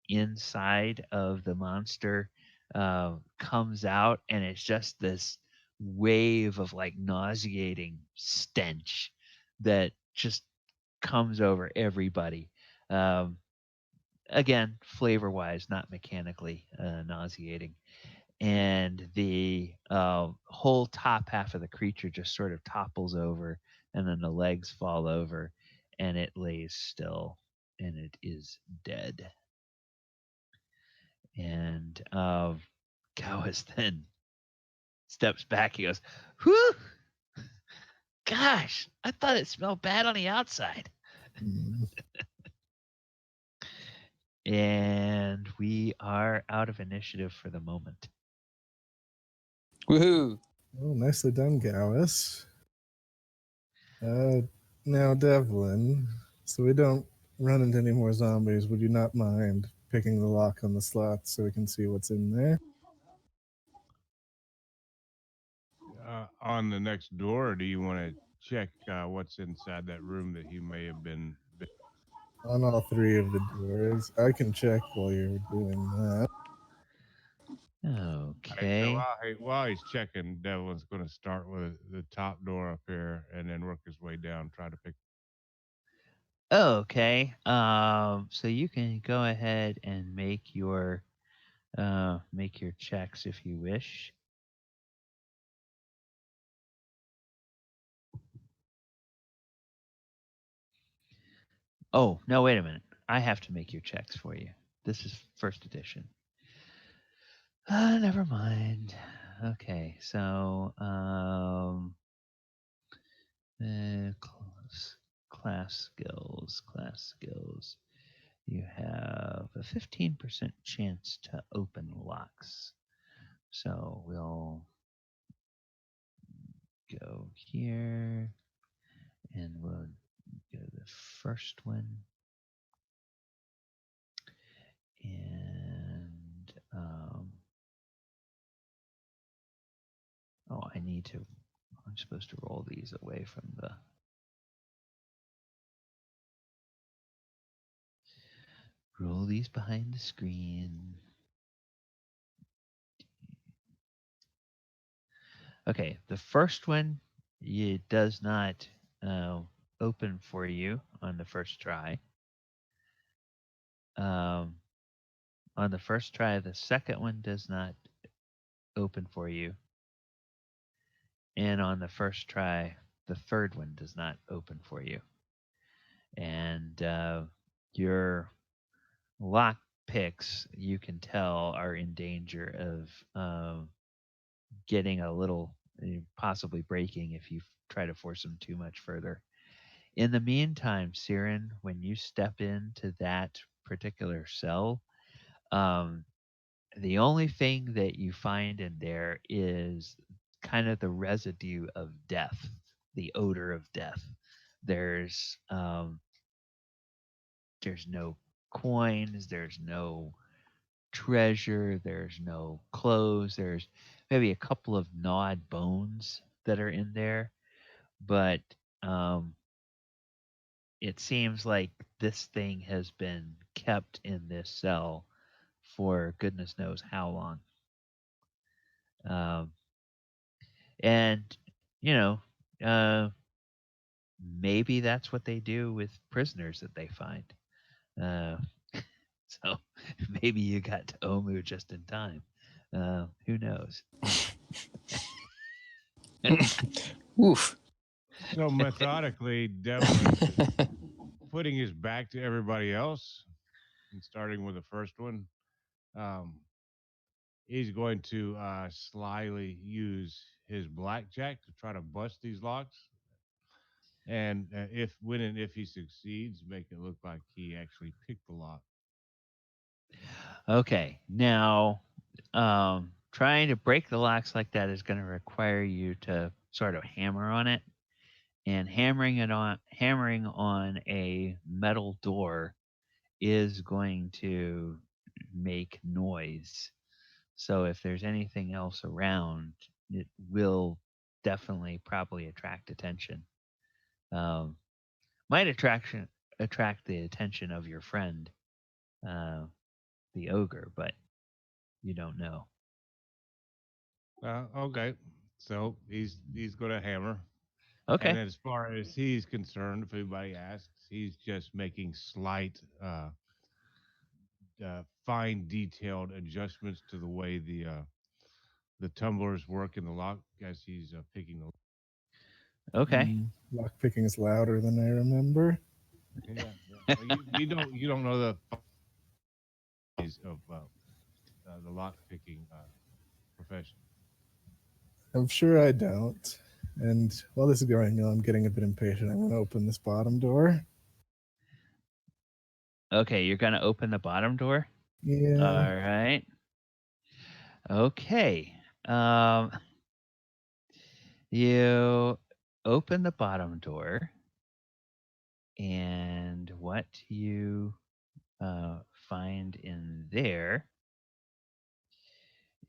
inside of the monster comes out, and it's just this wave of like nauseating stench that just comes over everybody. Again, flavor wise, not mechanically nauseating. And the whole top half of the creature just sort of topples over, and then the legs fall over, and it lays still, and it is dead. And Gowis then steps back. He goes, "Whew! Gosh, I thought it smelled bad on the outside." And we are out of initiative for the moment. Woohoo! Oh, nicely done, Gowis. Now, Devlin, so we don't run into any more zombies, would you not mind picking the lock on the slot so we can see what's in there? On the next door, or do you want to check what's inside that room that he may have been? On all 3 of the doors. I can check while you're doing that. Okay. So while he's checking, Devlin's going to start with the top door up here and then work his way down, try to pick. Okay. So you can go ahead and make your checks if you wish. Oh, no, wait a minute. I have to make your checks for you. This is first edition. Never mind. Okay, so class skills. You have a 15% chance to open locks. So we'll go here and we'll go to the first one. And oh, I'm supposed to roll these away from the roll these behind the screen. Okay, the first one, it does not open for you on the first try. On the first try, the second one does not open for you. And on the first try, the third one does not open for you. And your lock picks, you can tell, are in danger of getting a little, possibly breaking if you try to force them too much further. In the meantime, Siren, when you step into that particular cell, the only thing that you find in there is kind of the residue of death, the odor of death. There's no coins, there's no treasure, there's no clothes, there's maybe a couple of gnawed bones that are in there, but it seems like this thing has been kept in this cell for goodness knows how long. Um, and, you know, maybe that's what they do with prisoners that they find. Uh, so maybe you got to Omu just in time. Who knows? Oof. So methodically, Devlin is putting his back to everybody else and starting with the first one. Um, he's going to slyly use his blackjack to try to bust these locks. And if he succeeds, make it look like he actually picked the lock. Okay, now trying to break the locks like that is going to require you to sort of hammer on it, and hammering on a metal door is going to make noise. So if there's anything else around, it will definitely probably attract attention. Um, might attract the attention of your friend, uh, the ogre, but you don't know. Okay, so he's going to hammer. And Okay. as far as he's concerned, if anybody asks, he's just making slight, fine, detailed adjustments to the way the tumblers work in the lock as he's picking the. Okay. Lock picking is louder than I remember. Yeah, yeah. Well, you don't know the phase of the lock picking profession. I'm sure I don't. And while this is going on, I'm getting a bit impatient. I'm going to open this bottom door. Okay, you're going to open the bottom door? All Yeah. right. Okay. Um, you open the bottom door, and what you find in there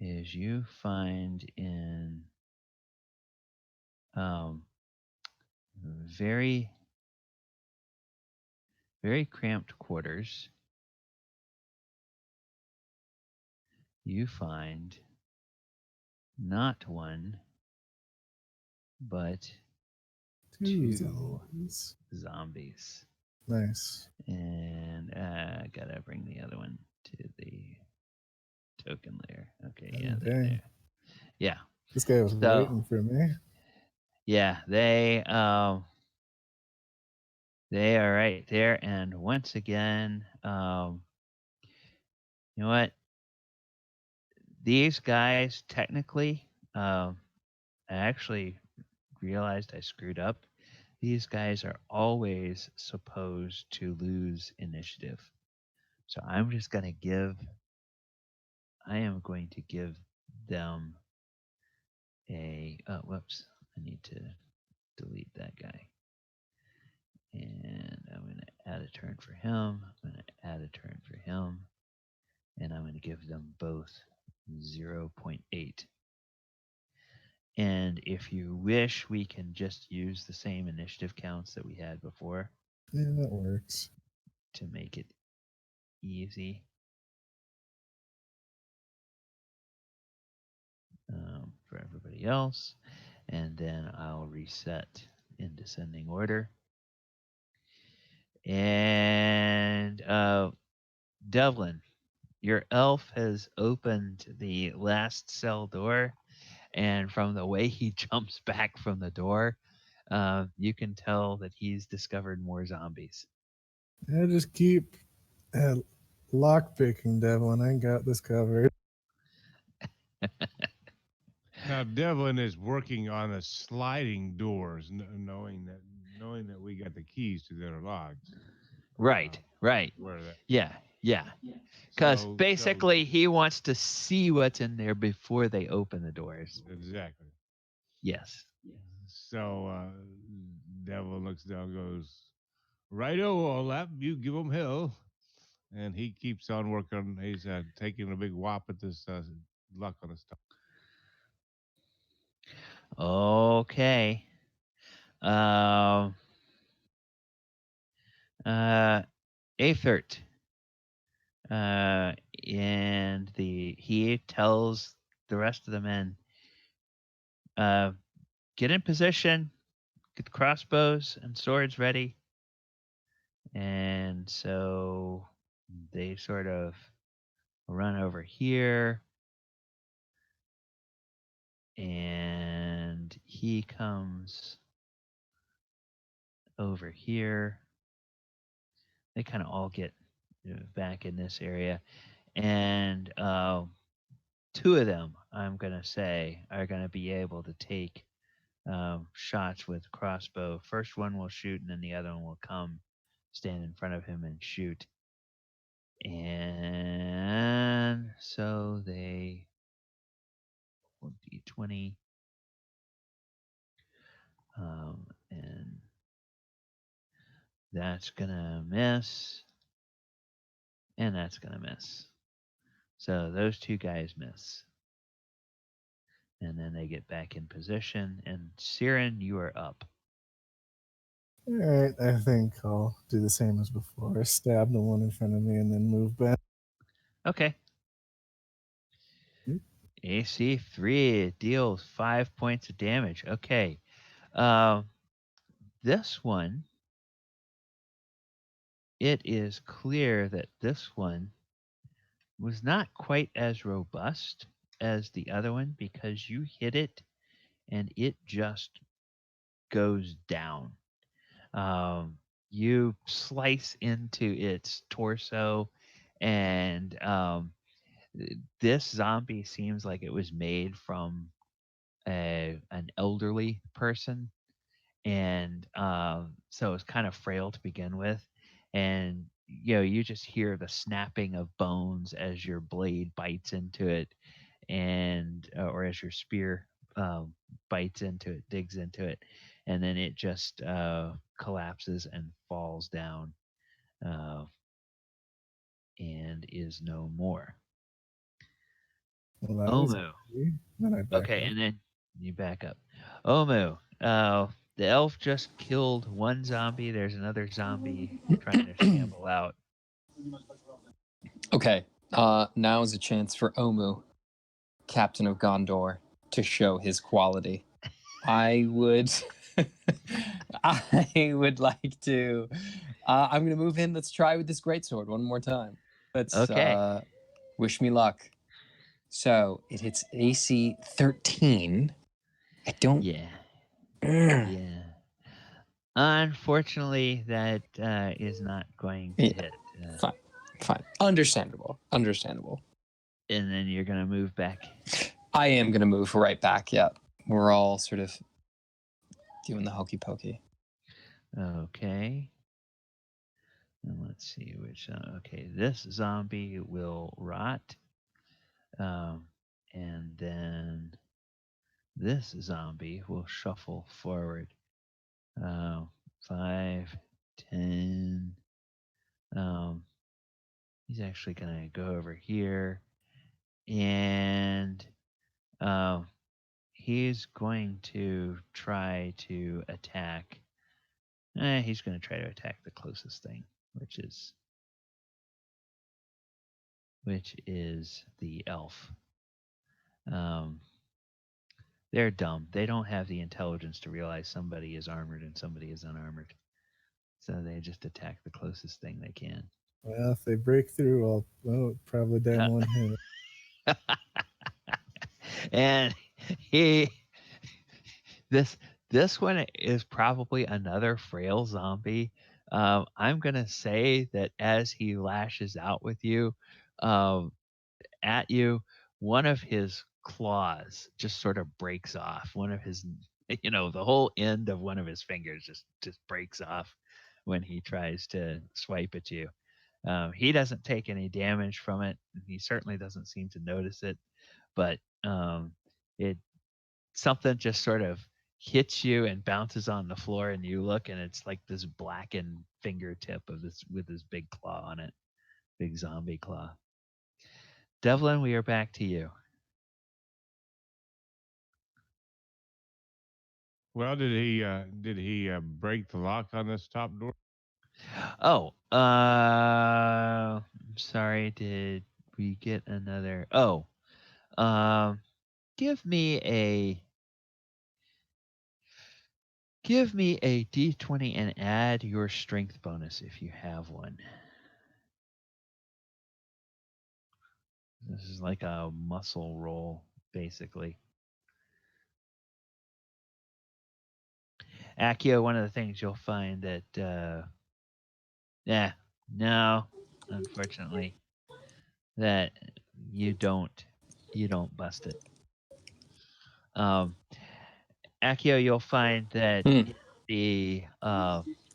is you find in um, very, very cramped quarters, you find not one, but Two two zombies. zombies. Nice. And I gotta bring the other one to the token layer. Okay, Oh, yeah, they're dang. there. Yeah. This guy was So waiting for me. yeah, they are right there. And once again, you know what? these guys technically, I actually realized I screwed up. These guys are always supposed to lose initiative. So I am going to give them whoops, I need to delete that guy. And I'm going to add a turn for him. I'm going to add a turn for him. And I'm going to give them both 0.8. And if you wish, we can just use the same initiative counts that we had before. Yeah, that works. To make it easy. For everybody else. And then I'll reset in descending order. And Devlin, your elf has opened the last cell door, and from the way he jumps back from the door, you can tell that he's discovered more zombies. Yeah, just keep lock picking, Devlin. I got this covered. Now Devlin is working on the sliding doors, knowing that we got the keys to their locks. Right. Where that? Yeah. Because So basically he wants to see what's in there before they open the doors. exactly. Yes. So Devlin looks down, and goes, "Righto, Olap, you give him hell," and he keeps on working. He's taking a big whop at this luck on his top. Okay. Aethert. And he tells the rest of the men, get in position, get the crossbows and swords ready. And so they sort of run over here, and he comes over here. They kind of all get back in this area, and two of them, I'm gonna say, are gonna be able to take shots with crossbow. First one will shoot, and then the other one will come, stand in front of him, and shoot. And so they will d20, and that's gonna miss, and that's gonna miss. So those two guys miss. And then they get back in position. And Siren, you are up. All right, I think I'll do the same as before. Stab the one in front of me and then move back. Okay. AC 3, it deals 5 points of damage. Okay. This one, it is clear that this one was not quite as robust as the other one because you hit it and it just goes down. You slice into its torso, and this zombie seems like it was made from an elderly person, and so it's kind of frail to begin with. And you just hear the snapping of bones as your blade bites into it, and or as your spear bites into it, digs into it, and then it just collapses and falls down, and is no more. Well, that was Omu. easy. Then I back Okay, up. and then you back up. Omu. The elf just killed one zombie. There's another zombie trying to shamble out. Okay, now is a chance for Omu, Captain of Gondor, to show his quality. I would like to. I'm gonna move in. Let's try with this greatsword one more time. Let's Okay. wish me luck. So it hits AC 13. I don't. Yeah. Yeah. Unfortunately, that is not going to hit. Fine. Understandable. And then you're gonna move back. I am going to move right back. Yeah. We're all sort of doing the hokey pokey. Okay. And let's see which. Okay, this zombie will rot. And then this zombie will shuffle forward. 5, 10. He's actually gonna go over here, and he's going to try to attack. He's going to try to attack the closest thing, which is the elf. They're dumb. They don't have the intelligence to realize somebody is armored and somebody is unarmored. So they just attack the closest thing they can. Well, if they break through, I'll probably die in one hit. And this one is probably another frail zombie. I'm gonna say that as he lashes out with you, at you, one of his claws just sort of breaks off. One of his, the whole end of one of his fingers just breaks off when he tries to swipe at you. He doesn't take any damage from it. He certainly doesn't seem to notice it, but it something just sort of hits you and bounces on the floor, and you look, and it's like this blackened fingertip of this with this big claw on it, big zombie claw. Devlin, we are back to you. Well, did he break the lock on this top door? Oh, sorry. Did we get another? Oh, give me a D20 and add your strength bonus if you have one. This is like a muscle roll, basically. Akio, one of the things you'll find that, no, unfortunately, that you don't bust it. Akio, you'll find that in the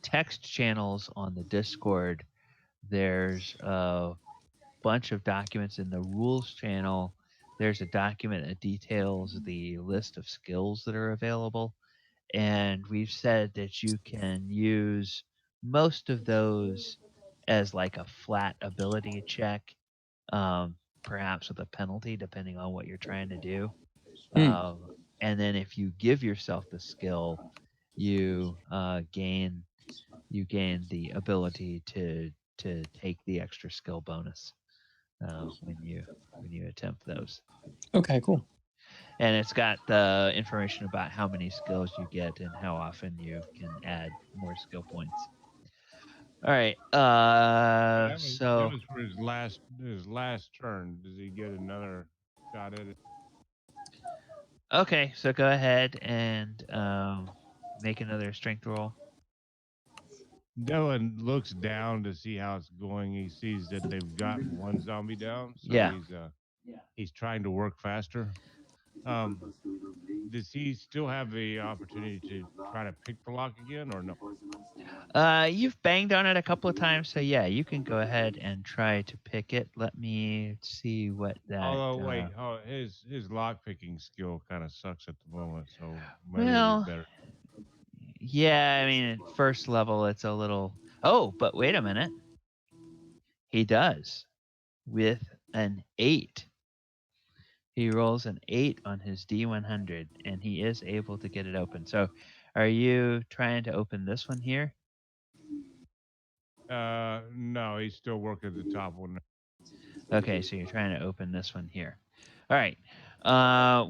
text channels on the Discord, there's a bunch of documents. In the rules channel, there's a document that details the list of skills that are available. And we've said that you can use most of those as like a flat ability check, perhaps with a penalty, depending on what you're trying to do. And then if you give yourself the skill, you gain the ability to take the extra skill bonus when you attempt those. Okay, cool. And it's got the information about how many skills you get and how often you can add more skill points. All right. That So was for his last turn. Does he get another shot at it? okay, so go ahead and make another strength roll. Dylan looks down to see how it's going. He sees that they've got one zombie down, so Yeah. he's trying to work faster. Does he still have the opportunity to try to pick the lock again, or no? You've banged on it a couple of times, so yeah, you can go ahead and try to pick it. Let me see what that. Although wait, his lock picking skill kind of sucks at the moment, so maybe Well, it'd be better. Yeah, I mean, at first level, it's a little. Oh, but wait a minute. He does with an 8. He rolls an 8 on his D100, and he is able to get it open. So, are you trying to open this one here? No, he's still working the top one. Okay, so you're trying to open this one here. All right.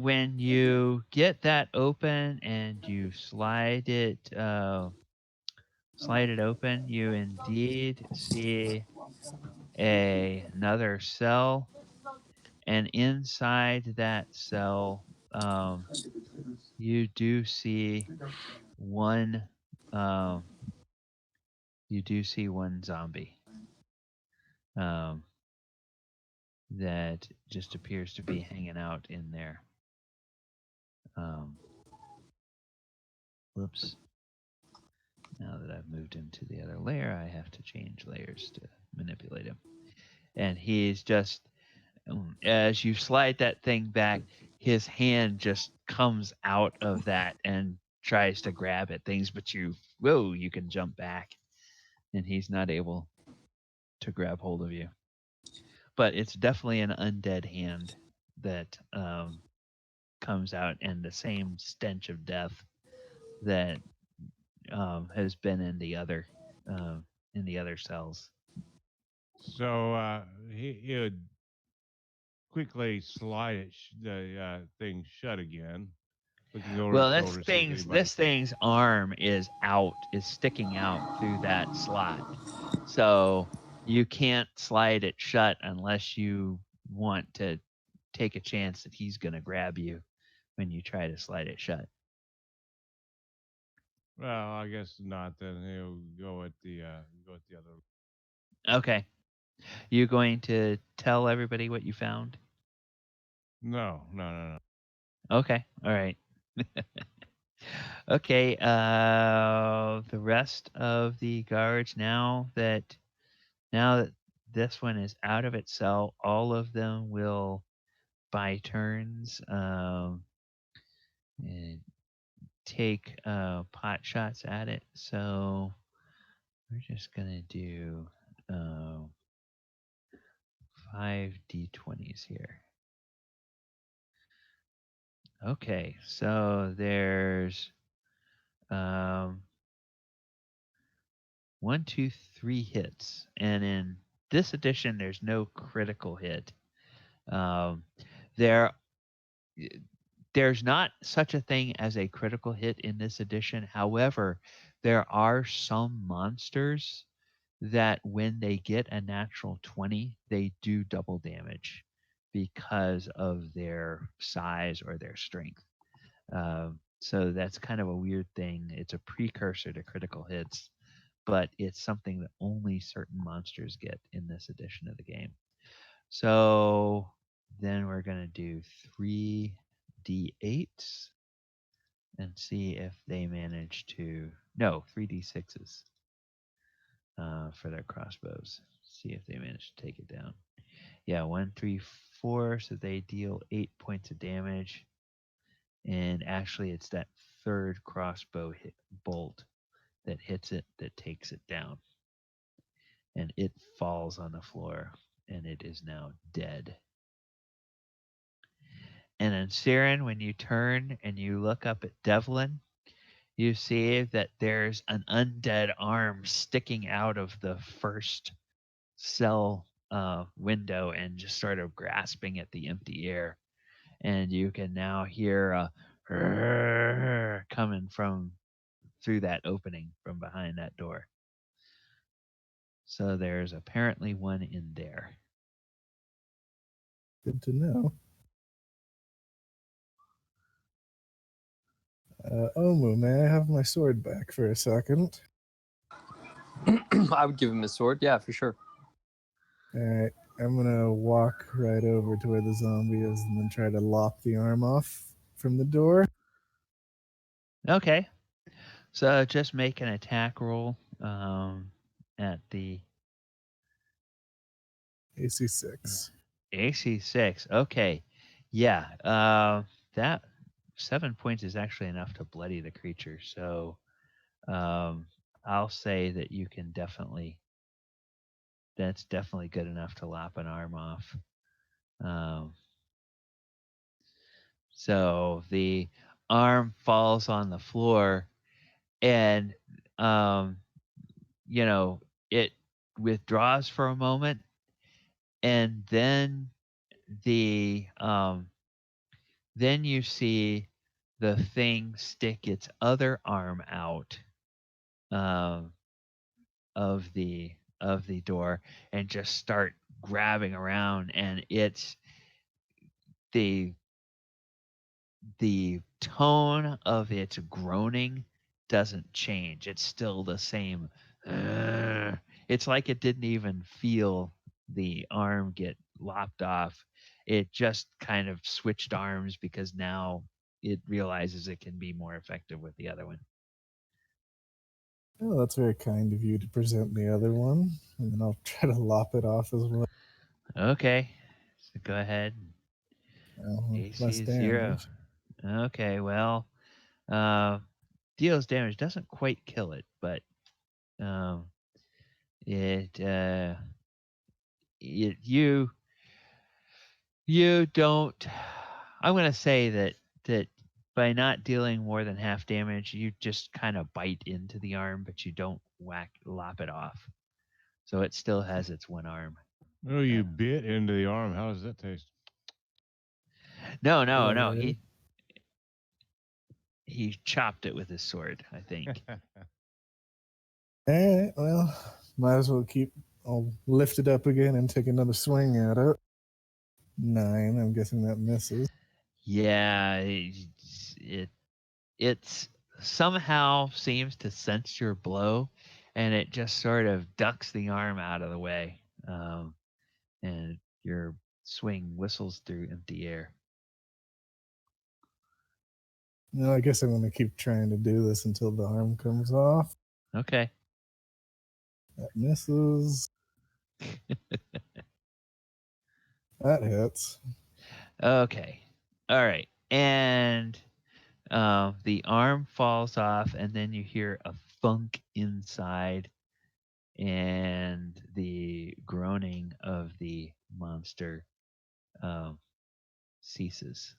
When you get that open and you slide it open, you indeed see another cell, and inside that cell, you do see one. You do see one zombie. that just appears to be hanging out in there. Whoops. Now that I've moved him to the other layer, I have to change layers to manipulate him. And he's just, as you slide that thing back, his hand just comes out of that and tries to grab at things, but you can jump back, and he's not able to grab hold of you. But it's definitely an undead hand that comes out, and the same stench of death that has been in the other cells. So he would quickly slide the thing shut again, looking over Well, his shoulder, see if anybody. this thing's arm is sticking out through that slot, so you can't slide it shut unless you want to take a chance that he's going to grab you when you try to slide it shut. Well, I guess not. Then he'll go at the other. Okay, you going to tell everybody what you found? No. Okay, all right. Okay, the rest of the guards, now that this one is out of its cell, all of them will, by turns, and take pot shots at it. So we're just gonna do 5 d20s here. Okay, so there's 1, 2, 3 hits, and in this edition, there's no critical hit. There's not such a thing as a critical hit in this edition. However, there are some monsters that when they get a natural 20, they do double damage because of their size or their strength. So that's kind of a weird thing. It's a precursor to critical hits, but it's something that only certain monsters get in this edition of the game. So then we're going to do 3d8s and see if they manage to. No, 3d6s for their crossbows. See if they manage to take it down. Yeah, 1, 3, 4. So they deal 8 points of damage. And actually, it's that third crossbow bolt that hits it that takes it down. And it falls on the floor, and it is now dead. And then, Siren, when you turn and you look up at Devlin, you see that there's an undead arm sticking out of the first cell window and just sort of grasping at the empty air. And you can now hear a coming from through that opening from behind that door. So there's apparently one in there. Good to know. Omu, may I have my sword back for a second? I would give him his sword. Yeah, for sure. All right, I'm gonna walk right over to where the zombie is and then try to lop the arm off from the door. Okay. So just make an attack roll at the AC 6. AC 6. Okay. Yeah. That 7 points is actually enough to bloody the creature. So I'll say that you can definitely. That's definitely good enough to lop an arm off. So the arm falls on the floor, and it withdraws for a moment, and then then you see the thing stick its other arm out of the door and just start grabbing around, and it's the tone of its groaning doesn't change. It's still the same. It's like it didn't even feel the arm get lopped off. It just kind of switched arms because now it realizes it can be more effective with the other one. Oh, that's very kind of you to present the other one, and then I'll try to lop it off as well. Okay, so go ahead. Less AC is 0. damage. Okay, well, uh, deals damage, doesn't quite kill it, but um, it you don't. I'm gonna say that by not dealing more than half damage, you just kind of bite into the arm, but you don't lop it off. So it still has its one arm. Oh, you bit into the arm. How does that taste? No. Right. He chopped it with his sword, I think. Alright, well, might as well I'll lift it up again and take another swing at it. 9, I'm guessing that misses. Yeah, it's somehow seems to sense your blow, and it just sort of ducks the arm out of the way, and your swing whistles through empty air. No, I guess I'm going to keep trying to do this until the arm comes off. Okay. That misses. That hits. Okay. All right. And the arm falls off, and then you hear a thunk inside, and the groaning of the monster ceases.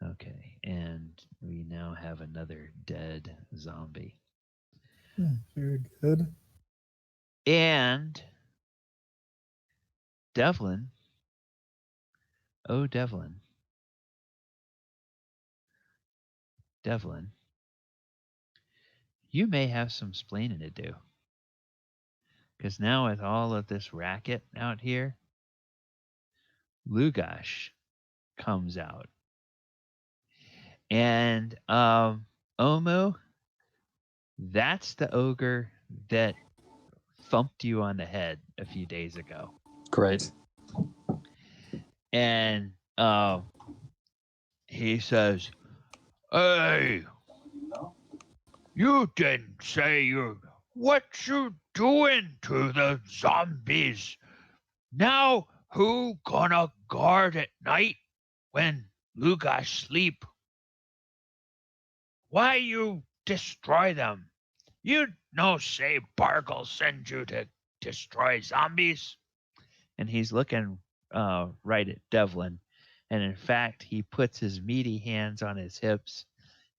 Okay, and we now have another dead zombie. Very good. And Devlin. Oh, Devlin. Devlin. You may have some splaining to do. Because now with all of this racket out here, Lugash comes out. And Omu, that's the ogre that thumped you on the head a few days ago. Great. And he says, "Hey, you didn't say what you doing to the zombies? Now who gonna guard at night when Lugash sleep? Why you destroy them? You no say Bargle send you to destroy zombies." And he's looking right at Devlin. And in fact, he puts his meaty hands on his hips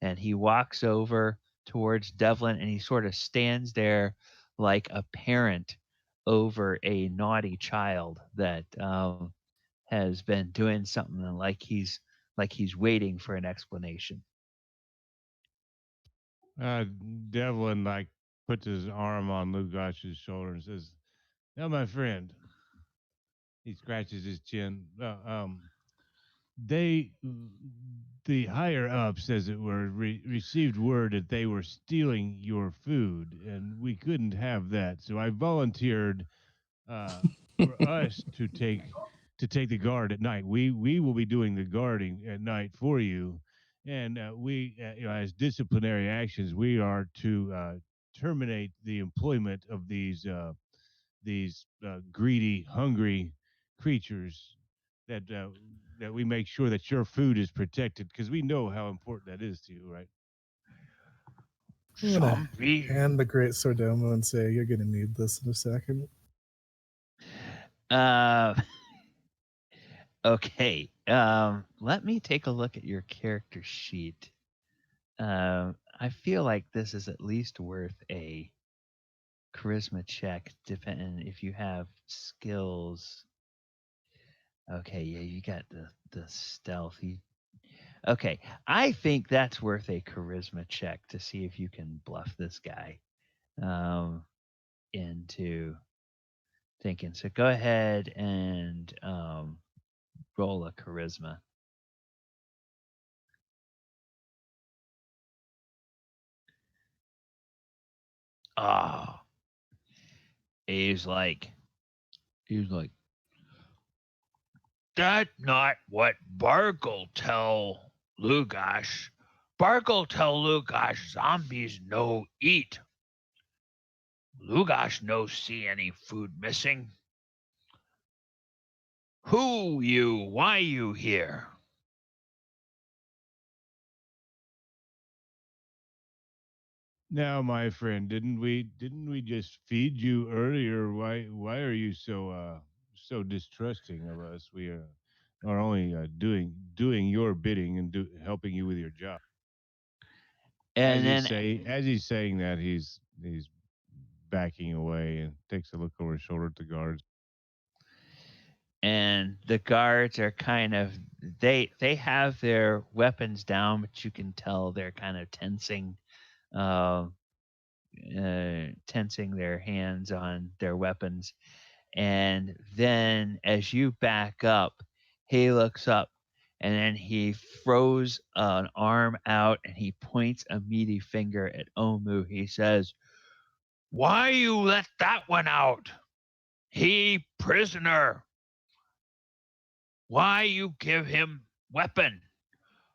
and he walks over towards Devlin and he sort of stands there like a parent over a naughty child that has been doing something like he's waiting for an explanation. Devlin puts his arm on Lugash's shoulder and says, "Now, my friend," he scratches his chin. They, the higher ups, as it were, received word that they were stealing your food, and we couldn't have that. So I volunteered for us to take the guard at night. We will be doing the guarding at night for you, and as disciplinary actions, we are to terminate the employment of these greedy, hungry creatures. That we make sure that your food is protected because we know how important that is to you, right? I'm going to hand the Great Sordomo and say, you're going to need this in a second. Okay. Let me take a look at your character sheet. I feel like this is at least worth a charisma check, depending if you have skills. Okay, yeah, you got the stealth. Okay, I think that's worth a charisma check to see if you can bluff this guy into thinking. So go ahead and roll a charisma. Ah. He's like, that's not what Bark'll tell Lugash. Bark'll tell Lugash zombies no eat. Lugash no see any food missing. Who you? Why you here? Now, my friend, didn't we just feed you earlier? Why are you so distrusting of us? We are only doing your bidding and helping you with your job. And then As he's saying that, he's backing away and takes a look over his shoulder at the guards. and the guards are kind of they have their weapons down, but you can tell they're kind of tensing tensing their hands on their weapons. And then as you back up, he looks up and then he throws an arm out and he points a meaty finger at Omu. He says, "Why you let that one out? He prisoner. Why you give him weapon?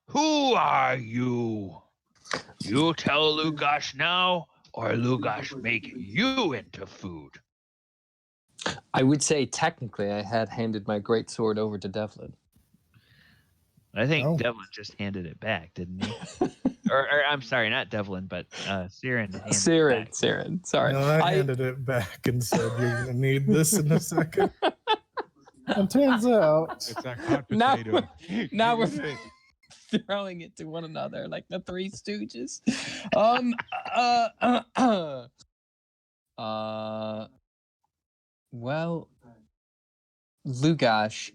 Who are you? You tell Lugash now, or Lugash make you into food." I would say technically I had handed my great sword over to Devlin. I think Oh. Devlin just handed it back, didn't he? or I'm sorry, not Devlin, but Siren handed it back. Siren. Sorry. No, I handed it back and said, "You're going to need this in a second." And turns out, It's that hot Now potato. now we're throwing it to one another like the Three Stooges. Well, Lugash,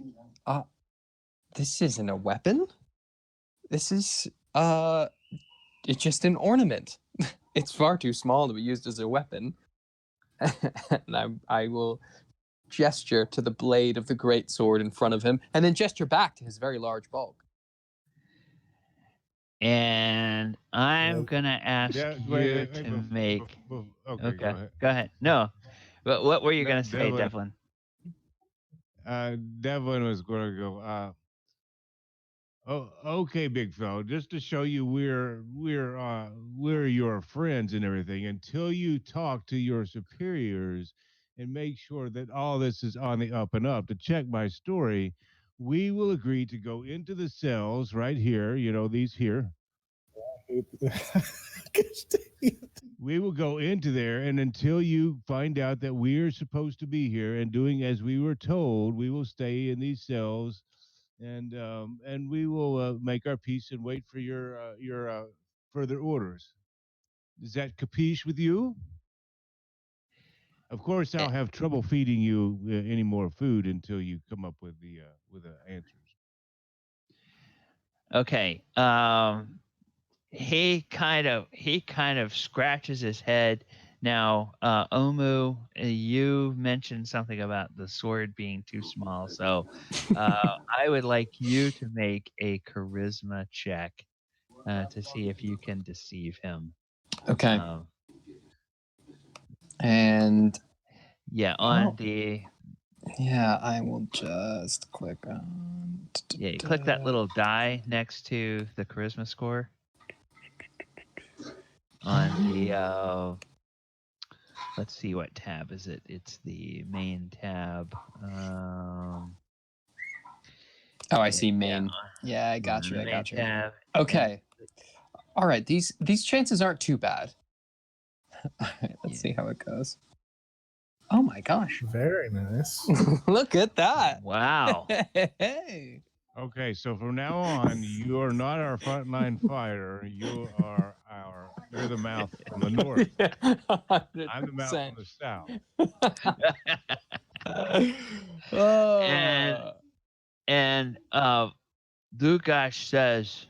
this isn't a weapon. This is it's just an ornament. It's far too small to be used as a weapon. And I will gesture to the blade of the great sword in front of him, and then gesture back to his very large bulk. And I'm Well, gonna ask you to make. Okay, Okay, go ahead. No, but what were you gonna say, Devlin. Devlin? Devlin was going to go. Oh, okay, big fella. Just to show you we're your friends and everything. Until you talk to your superiors and make sure that all this is on the up and up. To check my story, we will agree to go into the cells right here. You know these here. We will go into there, and until you find out that we are supposed to be here and doing as we were told, we will stay in these cells, and we will make our peace and wait for your further orders. Is that capiche with you? Of course, I'll have trouble feeding you any more food until you come up with the answers. Okay. He kind of scratches his head. Now, Omu, you mentioned something about the sword being too small, so I would like you to make a charisma check to see if you can deceive him. Okay. And yeah, on the yeah, I will just click on. Yeah, you click that little die next to the charisma score on the let's see, what tab is it? It's the main tab. Oh, I see main. Yeah, I got you. Tab. Okay. All right. These chances aren't too bad. All right, let's see how it goes. Oh my gosh. Very nice. Look at that. Wow. Hey. Okay, so from now on, you are not our frontline fighter. You are you're the mouth from the north. 100%. I'm the mouth from the south. And Lugash says,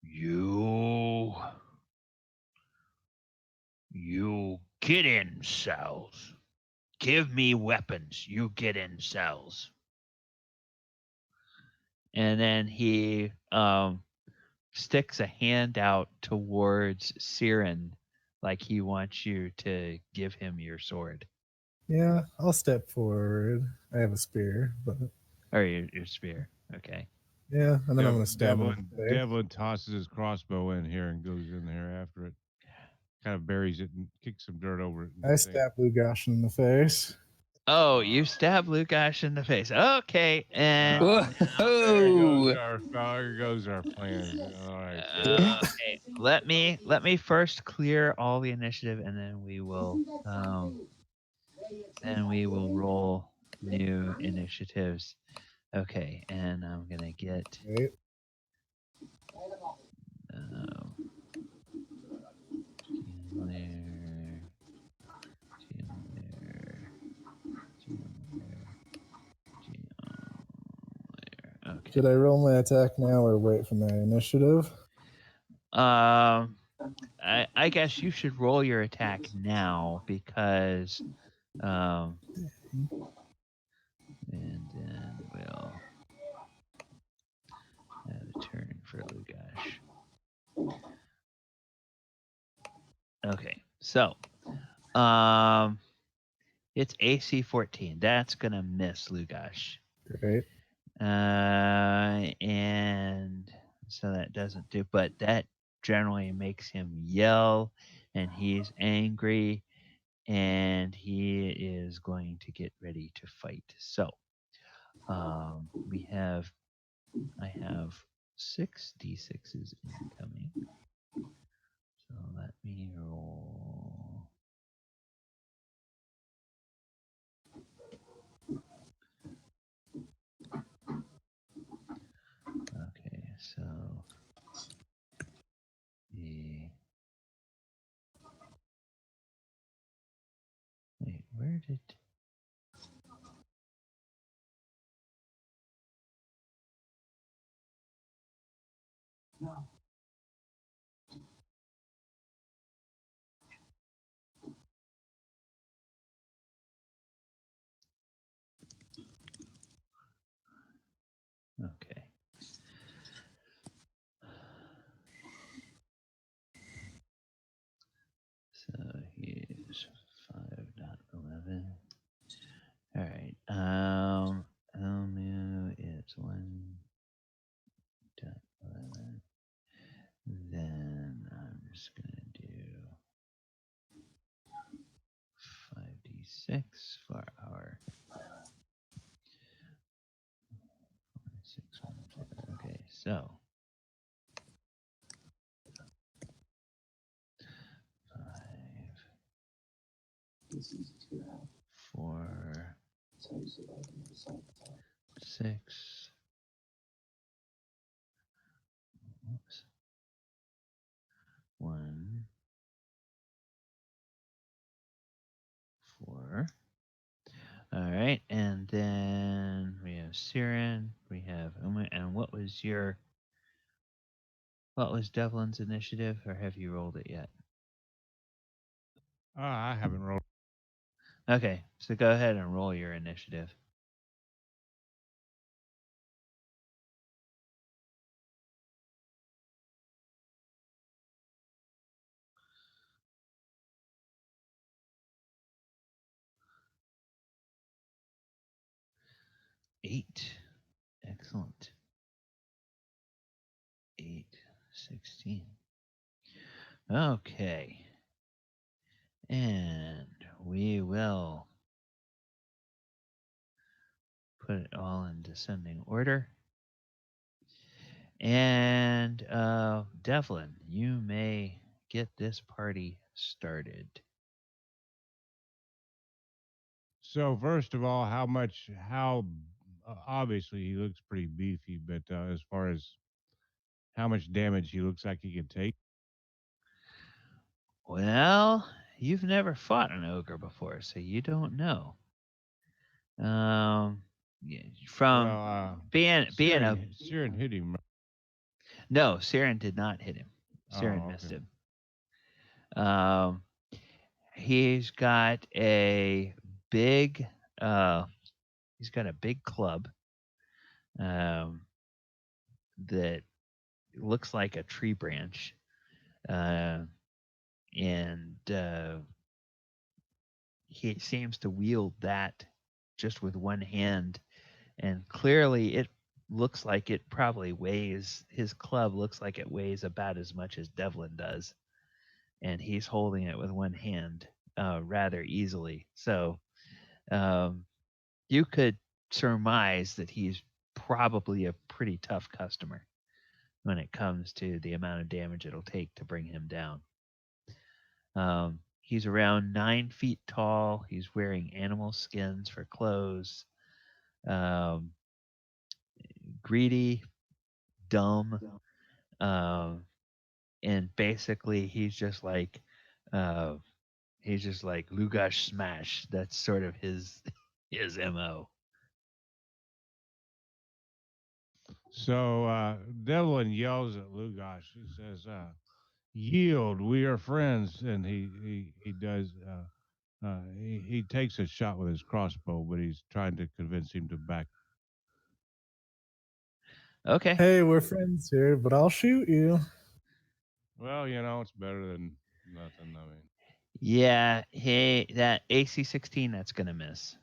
you get in cells. Give me weapons. You get in cells. And then he sticks a hand out towards Siren, like he wants you to give him your sword Yeah, I'll step forward. I have a spear, but or your spear. Okay. yeah, and then I'm gonna stab him. Devlin tosses his crossbow in here and goes in there after it. Kind of buries it and kicks some dirt over it. I stab Lugash in the face. Oh, you stab Lugash in the face. Okay, and There goes our plans. All right. okay. Let me first clear all the initiative, and then we will roll new initiatives. Okay, and I'm gonna get. Right. Okay. Should I roll my attack now or wait for my initiative? I guess you should roll your attack now because and then we'll have a turn for Lugash. Okay, so it's AC 14. That's gonna miss Lugash. Great. And so that doesn't do, but that generally makes him yell, and he's angry, and he is going to get ready to fight. So I have 6 d6s incoming. So let me roll. Okay, so wait, where did okay. So he's 5.11. All right. Omu is 1.11. Then I'm just gonna do 5d6 for our 610. Okay, so 4, 6. Oops. 1, 4. All right, and then we have Siren, we have Uma, and what was Devlin's initiative, or have you rolled it yet? I haven't rolled. Okay, so go ahead and roll your initiative. Eight. Excellent. 8, 16. Okay. And we will put it all in descending order. And Devlin, you may get this party started. So first of all, obviously he looks pretty beefy, but as far as how much damage he looks like he can take. Well, you've never fought an ogre before, so you don't know. From being Siren hit him. No, Siren did not hit him. Siren missed him. He's got a big club that looks like a tree branch, and he seems to wield that just with one hand, and clearly it looks like it probably weighs, his club looks like it weighs about as much as Devlin does, and he's holding it with one hand rather easily. So um, you could surmise that he's probably a pretty tough customer when it comes to the amount of damage it'll take to bring him down. He's around 9 feet tall. He's wearing animal skins for clothes. Um, Greedy, dumb, um, and basically uh, he's just like Lugash smash. That's sort of his mo. So Devlin yells at Lugosh. He says, "Yield, we are friends." And he does. He takes a shot with his crossbow, but he's trying to convince him to back. Okay. Hey, we're friends here, but I'll shoot you. Well, it's better than nothing. I mean, Yeah. Hey, that AC 16, that's gonna miss.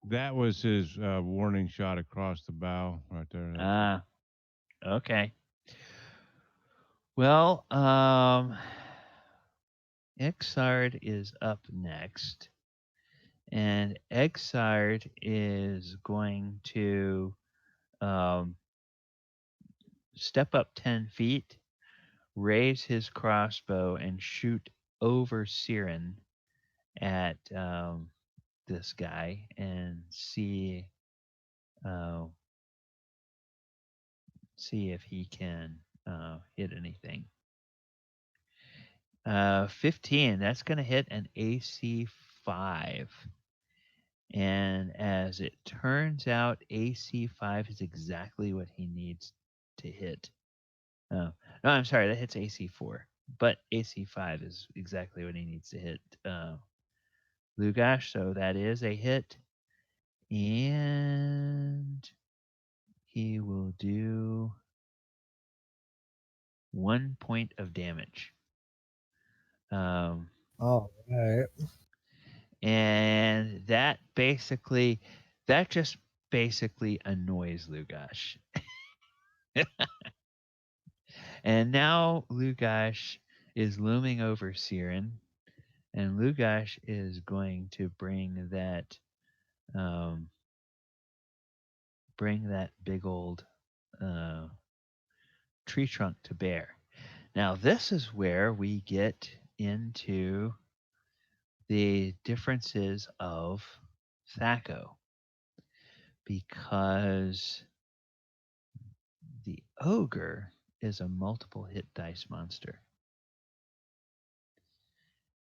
that was his warning shot across the bow right there. Ah. Okay. Well, Exard is up next, and Exard is going to um, step up 10 feet, raise his crossbow, and shoot over Siren at this guy and uh, see if he can hit anything. 15, that's going to hit an AC 5. And as it turns out, AC 5 is exactly what he needs to hit. No, I'm sorry, that hits AC 4. But AC 5 is exactly what he needs to hit Lugash. So that is a hit. And he will do 1 point of damage. All right. And that just basically annoys Lugash. And now Lugash is looming over Siren, and Lugash is going to bring that big old tree trunk to bear. Now this is where we get into the differences of Thaco, because the ogre is a multiple hit dice monster.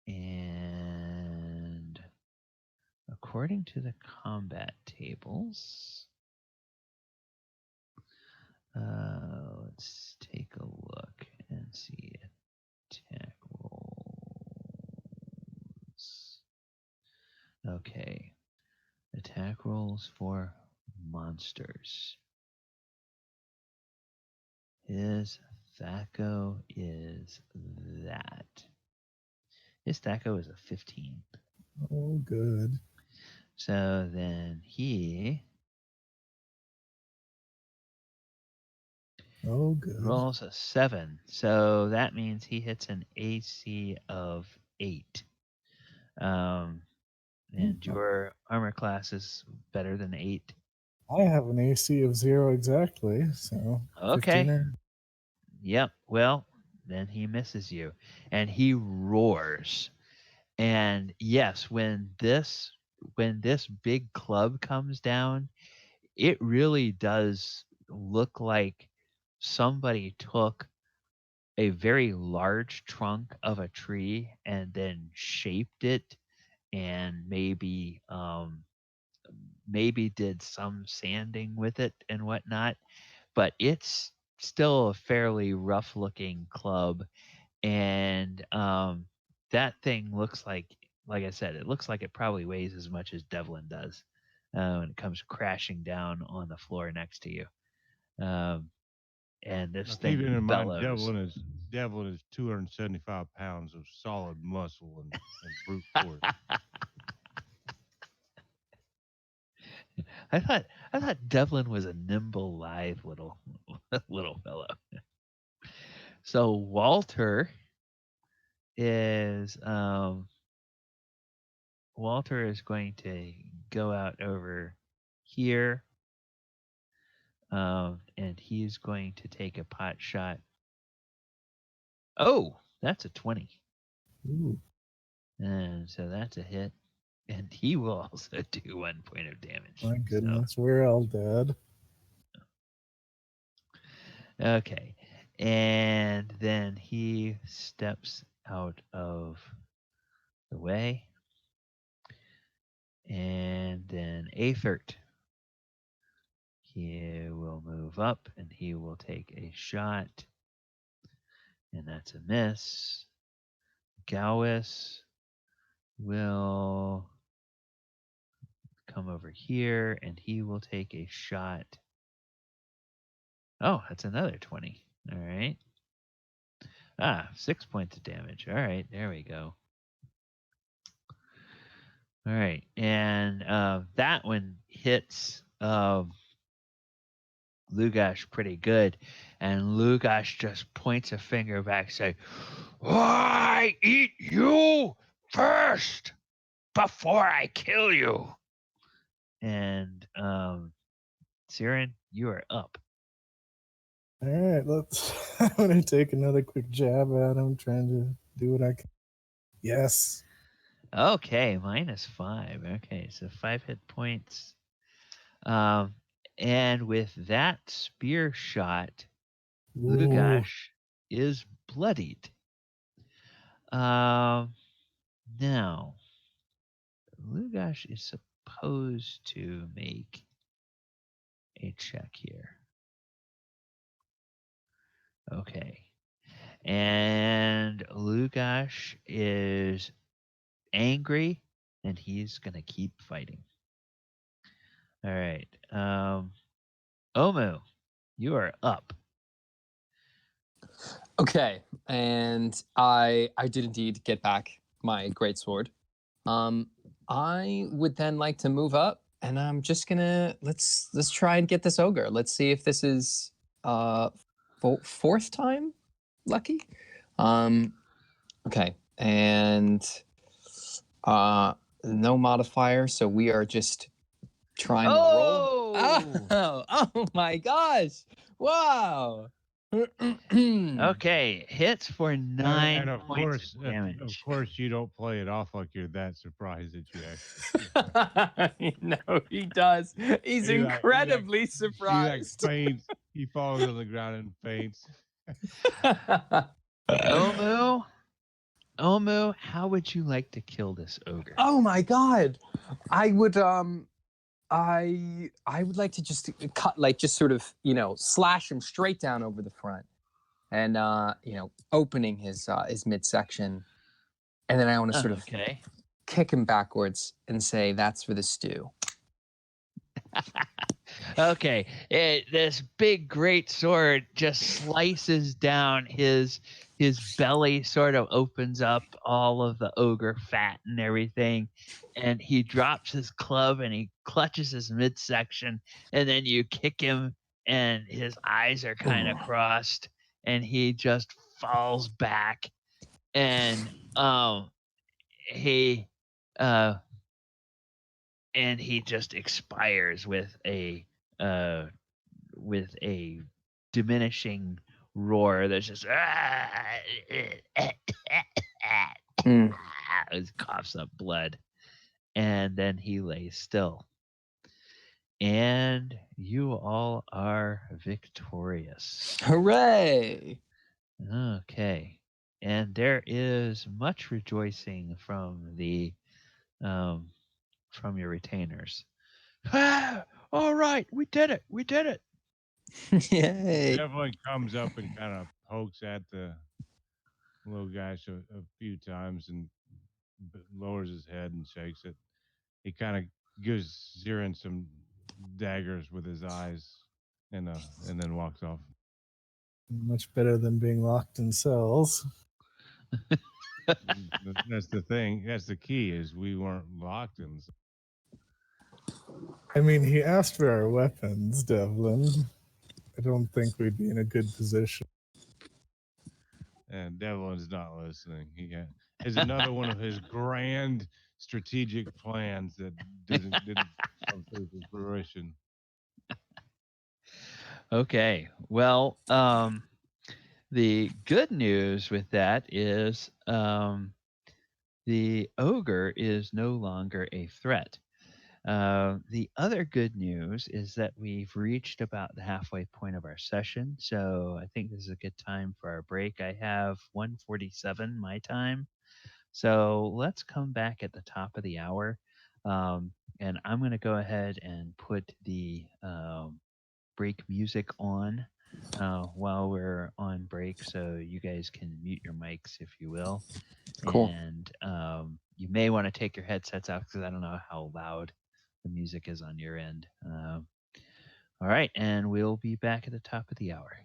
And according to the combat tables, let's take a look and see attack rolls. Okay, attack rolls for monsters. His Thaco is that. His Thaco is a 15. Oh, good. So then he Oh, good. rolls a 7. So that means he hits an AC of 8. And your armor class is better than 8. I have an AC of 0 exactly, so Okay. 15. Yep. Well, then he misses you, and he roars. And yes, when this big club comes down, it really does look like somebody took a very large trunk of a tree and then shaped it, and maybe did some sanding with it and whatnot. But it's still a fairly rough looking club, and that thing looks like I said, it looks like it probably weighs as much as Devlin does when it comes crashing down on the floor next to you. Um, and this Now, thing keeping in mind, bellows. Devlin is 275 pounds of solid muscle and brute force. I thought Devlin was a nimble, lithe little fellow. So Walter is going to go out over here, and he's going to take a pot shot. Oh, that's a 20, Ooh, and so that's a hit, and he will also do 1 point of damage. my goodness, we're all dead. Okay, and then he steps out of the way, and then Aethert. He will move up and he will take a shot, and that's a miss. Gowis will come over here and he will take a shot. Oh, that's another 20. All right. 6 points of damage. All right, there we go. All right, and that one hits Lugash pretty good, and Lugash just points a finger back, saying, "I eat you first before I kill you." And Siren, you are up. All right, I'm gonna take another quick jab at him, trying to do what I can. Yes. Okay, -5. Okay, so 5 hit points. And with that spear shot, Ooh. Lugash is bloodied. Now, Lugash is supposed to make a check here. Okay. And Lugash is angry, and he's going to keep fighting. All right. Omu, you are up. Okay, and I did indeed get back my greatsword. I would then like to move up, and I'm just gonna let's try and get this ogre. Let's see if this is fourth time lucky. Okay, and no modifier, so we are just trying to roll. Oh my gosh! Wow. Okay, hits for 9 And of points of damage. of course, you don't play it off like you're that surprised that you actually. No, he does. He's incredibly surprised. He faints. He falls on the ground and faints. Omu, how would you like to kill this ogre? Oh my god. I would I would like to just cut, like, just sort of, slash him straight down over the front, and opening his midsection, and then I want to sort of kick him backwards and say, "That's for the stew." Okay, this big great sword just slices down his belly, sort of opens up all of the ogre fat and everything, and he drops his club and he clutches his midsection, and then you kick him and his eyes are kind of crossed and he just falls back, and he just expires with a diminishing roar that's just it coughs up blood, and then he lays still, and you all are victorious. Hooray! Okay, and there is much rejoicing from your retainers. All right, we did it. Yay! Devlin comes up and kind of pokes at the little guy a few times and lowers his head and shakes it. He kind of gives Zirin some daggers with his eyes and then walks off. Much better than being locked in cells. That's the thing. That's the key. Is we weren't locked in. I mean, he asked for our weapons, Devlin. I don't think we'd be in a good position. And Devlin's not listening. Is another one of his grand strategic plans that didn't come to fruition. Okay. Well, the good news with that is the ogre is no longer a threat. The other good news is that we've reached about the halfway point of our session, so I think this is a good time for our break. I have 1:47 my time, so let's come back at the top of the hour, and I'm going to go ahead and put the break music on while we're on break, so you guys can mute your mics if you will. Cool. And you may want to take your headsets out because I don't know how loud the music is on your end. All right, and we'll be back at the top of the hour.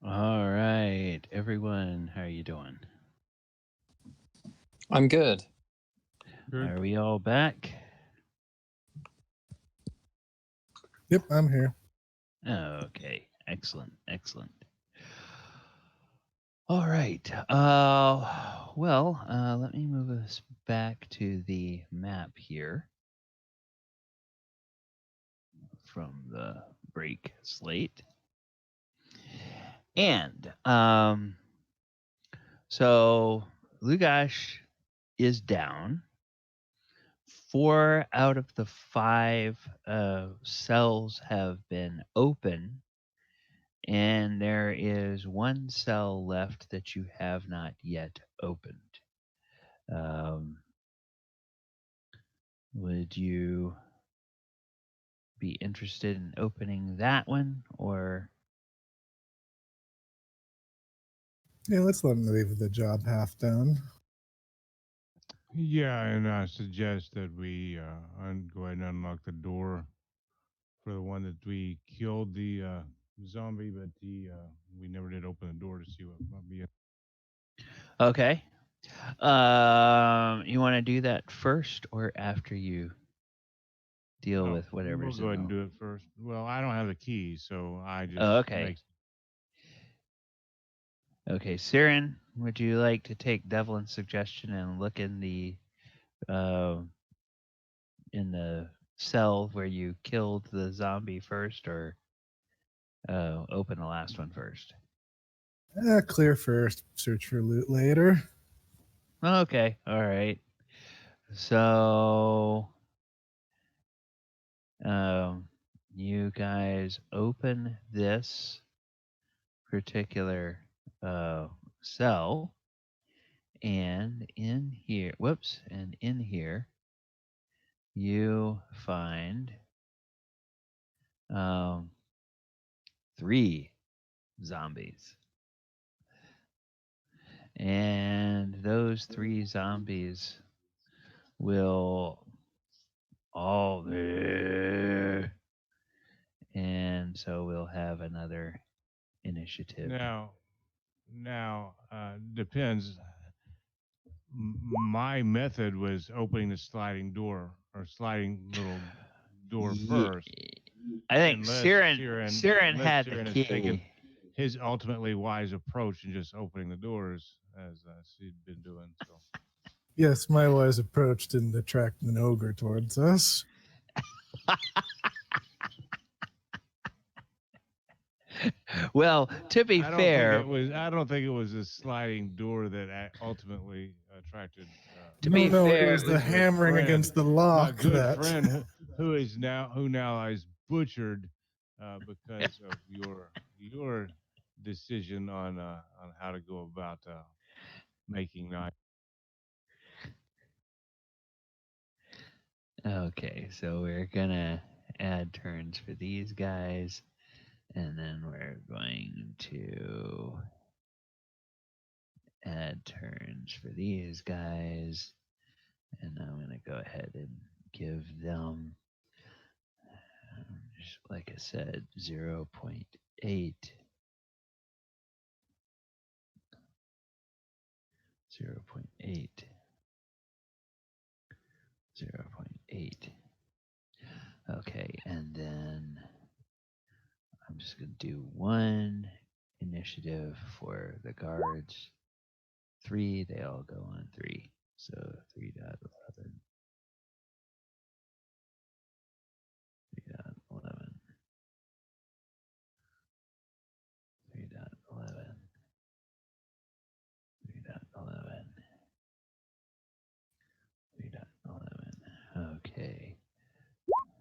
All right, everyone, how are you doing? I'm good. Good. Are we all back? Yep, I'm here. Okay, excellent, excellent. All right. Well, let me move us back to the map here from the break slate. And so Lugash is down. 4 out of the 5 cells have been open, and there is 1 cell left that you have not yet opened. Would you be interested in opening that one, or Yeah, let's let him leave the job half done. Yeah, and I suggest that we go ahead and unlock the door for the one that we killed the zombie, but we never did open the door to see what might be in. okay? You want to do that first or after you deal with whatever's We'll go ahead in and the... do it first. Well, I don't have the key, so I just Oh, okay. make. Okay, Siren, would you like to take Devlin's suggestion and look in the cell where you killed the zombie first, or open the last one first? Clear first, search for loot later. Okay, all right. So, you guys open this particular cell, and in here, you find 3 zombies. And those 3 zombies will all there. And so we'll have another initiative. Now, depends. My method was opening the sliding door or sliding little door first. I think Unless Siren had the has key. taken his ultimately wise approach in just opening the doors as she'd been doing. So Yes, my wise approach didn't attract an ogre towards us. Well, to be fair, I don't think it was a sliding door that ultimately attracted. To be It fair, was the Elizabeth's hammering friend, against the my lock good that friend, who now is butchered because of your decision on how to go about making knives. Okay, so we're gonna add turns for these guys, and then we're going to add turns for these guys, and I'm gonna go ahead and give them, just like I said, 0.8. 0.8. 0.8. Okay, and then I'm just going to do 1 initiative for the guards. 3, they all go on 3. So 3.11. 3.11. 3.11. 3.11. 3.11. Okay.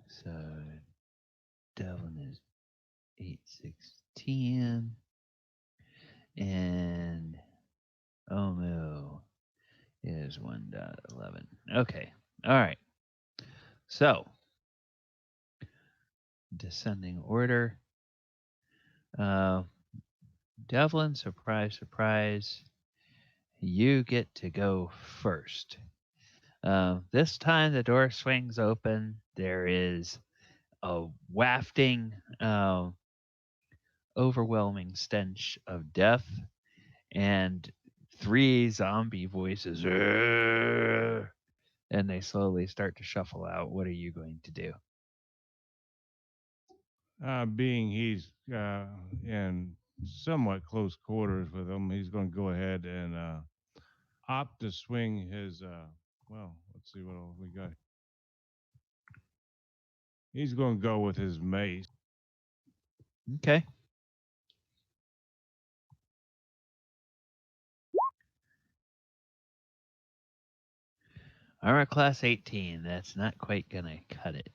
So Devlin is 8.16. And Omu is 1.11. Okay. All right. So, descending order. Devlin, surprise, surprise. You get to go first. This time the door swings open. There is a wafting, overwhelming stench of death, and 3 zombie voices. And they slowly start to shuffle out. What are you going to do? Being he's in somewhat close quarters with him, he's going to go ahead and opt to swing his. Well, let's see what else we got. He's going to go with his mace. Okay. Armor class 18. That's not quite going to cut it.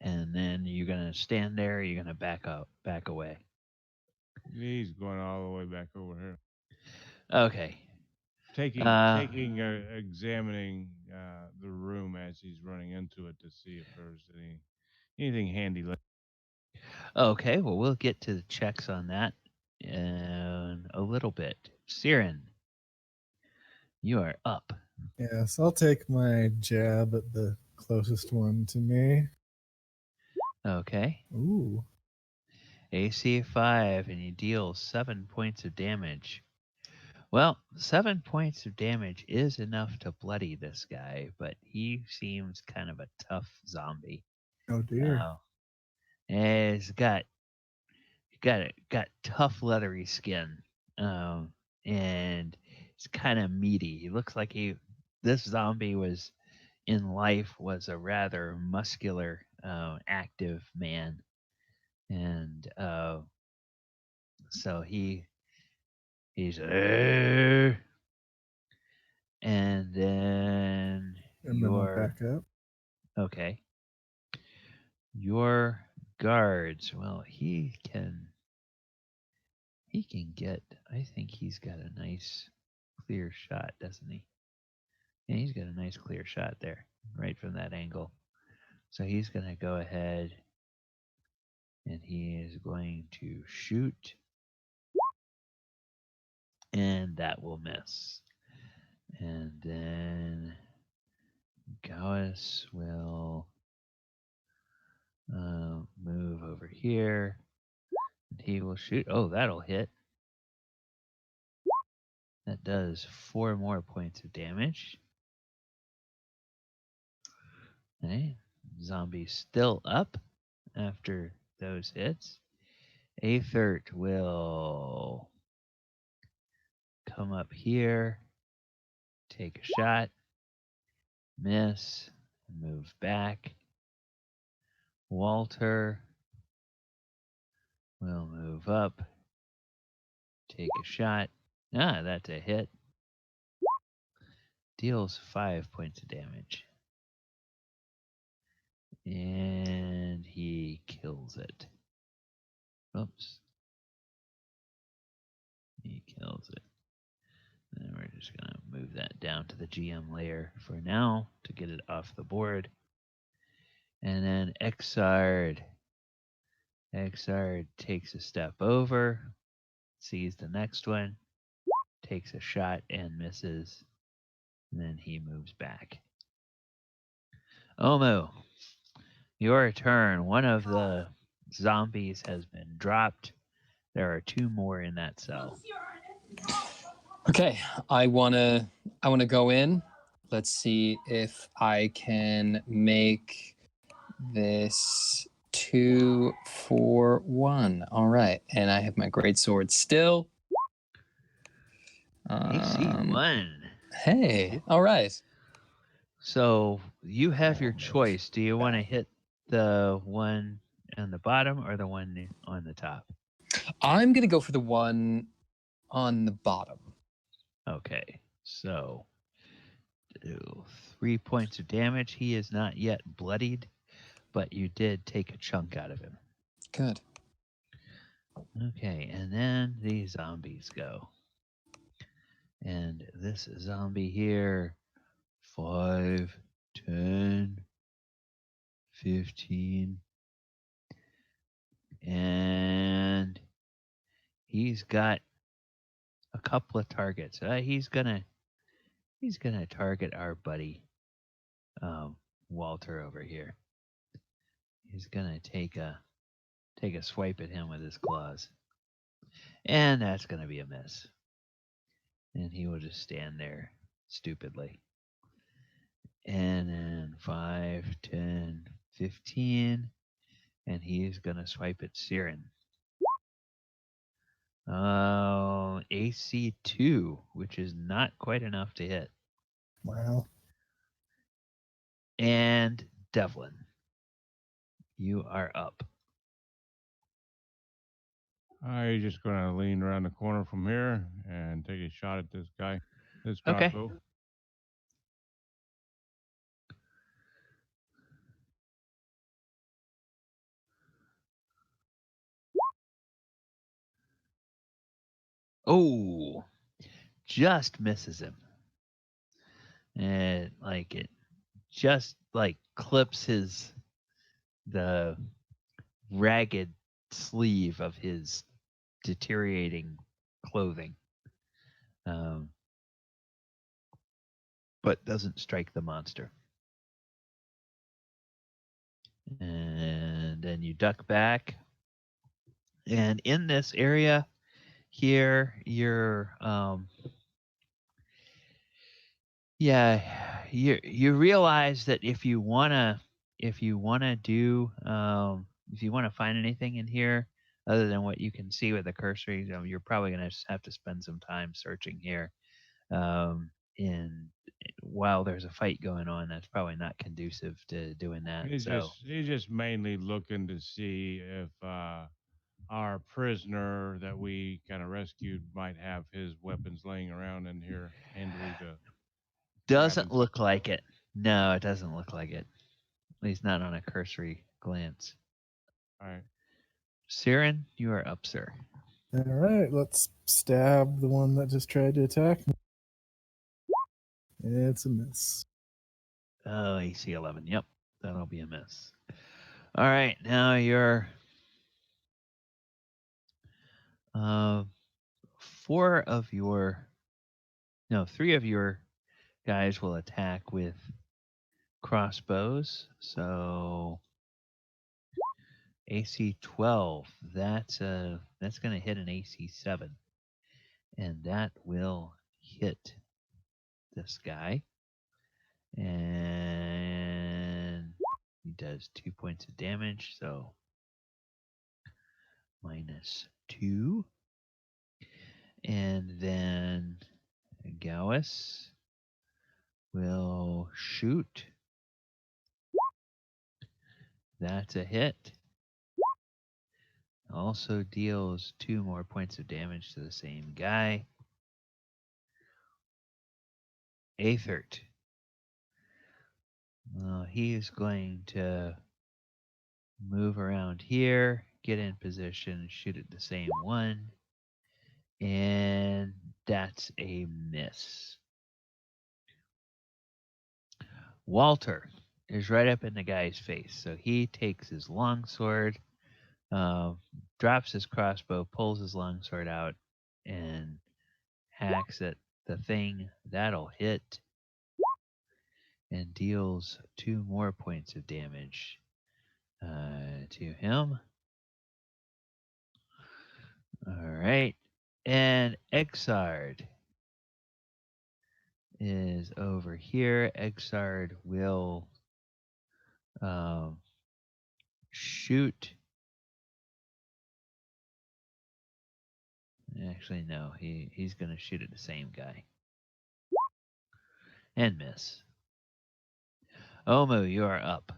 And then you're going to stand there, or you're going to back away. He's going all the way back over here. Okay. Examining the room as he's running into it to see if there's anything handy left. Okay, well, we'll get to the checks on that in a little bit. Siren, you are up. Yes, I'll take my jab at the closest one to me. Okay. Ooh. AC 5, and you deal 7 points of damage. Well, 7 points of damage is enough to bloody this guy, but he seems kind of a tough zombie. Oh dear. And he's got tough leathery skin, and it's kind of meaty. He looks like this zombie was in life was a rather muscular, active man, and so he's and then And then I'll back up. okay. Your guards. Well, he can get. I think he's got a nice clear shot, doesn't he? Yeah, he's got a nice clear shot there, right from that angle. So he's going to go ahead and he is going to shoot, and that will miss. And then Gauss will move over here. And he will shoot. Oh, that'll hit. That does 4 more points of damage. Okay. Zombie's still up after those hits. Aethert will come up here, take a shot, miss, move back. Walter will move up, take a shot. Ah, that's a hit. Deals 5 points of damage. And he he kills it. Oops. He kills it. And we're just going to move that down to the GM layer for now to get it off the board. And then Exard takes a step over, sees the next one, takes a shot and misses. And then he moves back. Omu, your turn. One of the zombies has been dropped. There are 2 more in that cell. Okay, I wanna go in. Let's see if I can make this 2 for 1. All right, and I have my great sword still. AC 1. Hey, all right. So you have your choice. Do you want to hit the one on the bottom or the one on the top? I'm gonna go for the one on the bottom. Okay, so 3 points of damage. He is not yet bloodied, but you did take a chunk out of him. Good. Okay, and then these zombies go. And this zombie here, 5, 10, 15, and he's got a couple of targets. He's gonna target our buddy Walter over here. He's gonna take a swipe at him with his claws, and that's gonna be a miss. And he will just stand there stupidly. And then 5, 10, 15, and he's gonna swipe at Siren. AC 2, which is not quite enough to hit. Wow. And Devlin, you are up. I'm just going to lean around the corner from here and take a shot at this guy. This Okay. crossbow. Oh, just misses him. And it just clips the ragged sleeve of his deteriorating clothing. But doesn't strike the monster. And then you duck back. And in this area here, you're you realize that if you wanna find anything in here other than what you can see with the cursor, you're probably gonna have to spend some time searching here. And while there's a fight going on, that's probably not conducive to doing that. He's just mainly looking to see if our prisoner that we kind of rescued might have his weapons laying around in here handily to doesn't grab and look like it. No, it doesn't look like it. At least not on a cursory glance. All right. Siren, you are up, sir. All right, let's stab the one that just tried to attack me. It's a miss. Oh, AC 11. Yep, that'll be a miss. All right, now you're 3 of your guys will attack with crossbows. So AC 12. That's going to hit an AC 7, and that will hit this guy. And he does 2 points of damage, so -2. And then Gauss will shoot. That's a hit. Also deals 2 more points of damage to the same guy. Aethert. He is going to move around here, get in position, shoot at the same one. And that's a miss. Walter is right up in the guy's face. So he takes his longsword, drops his crossbow, pulls his longsword out, and hacks at the thing. That'll hit and deals 2 more points of damage to him. All right. And Exard is over here. Exard will shoot. Actually, no. He's going to shoot at the same guy. And miss. Omu, you are up.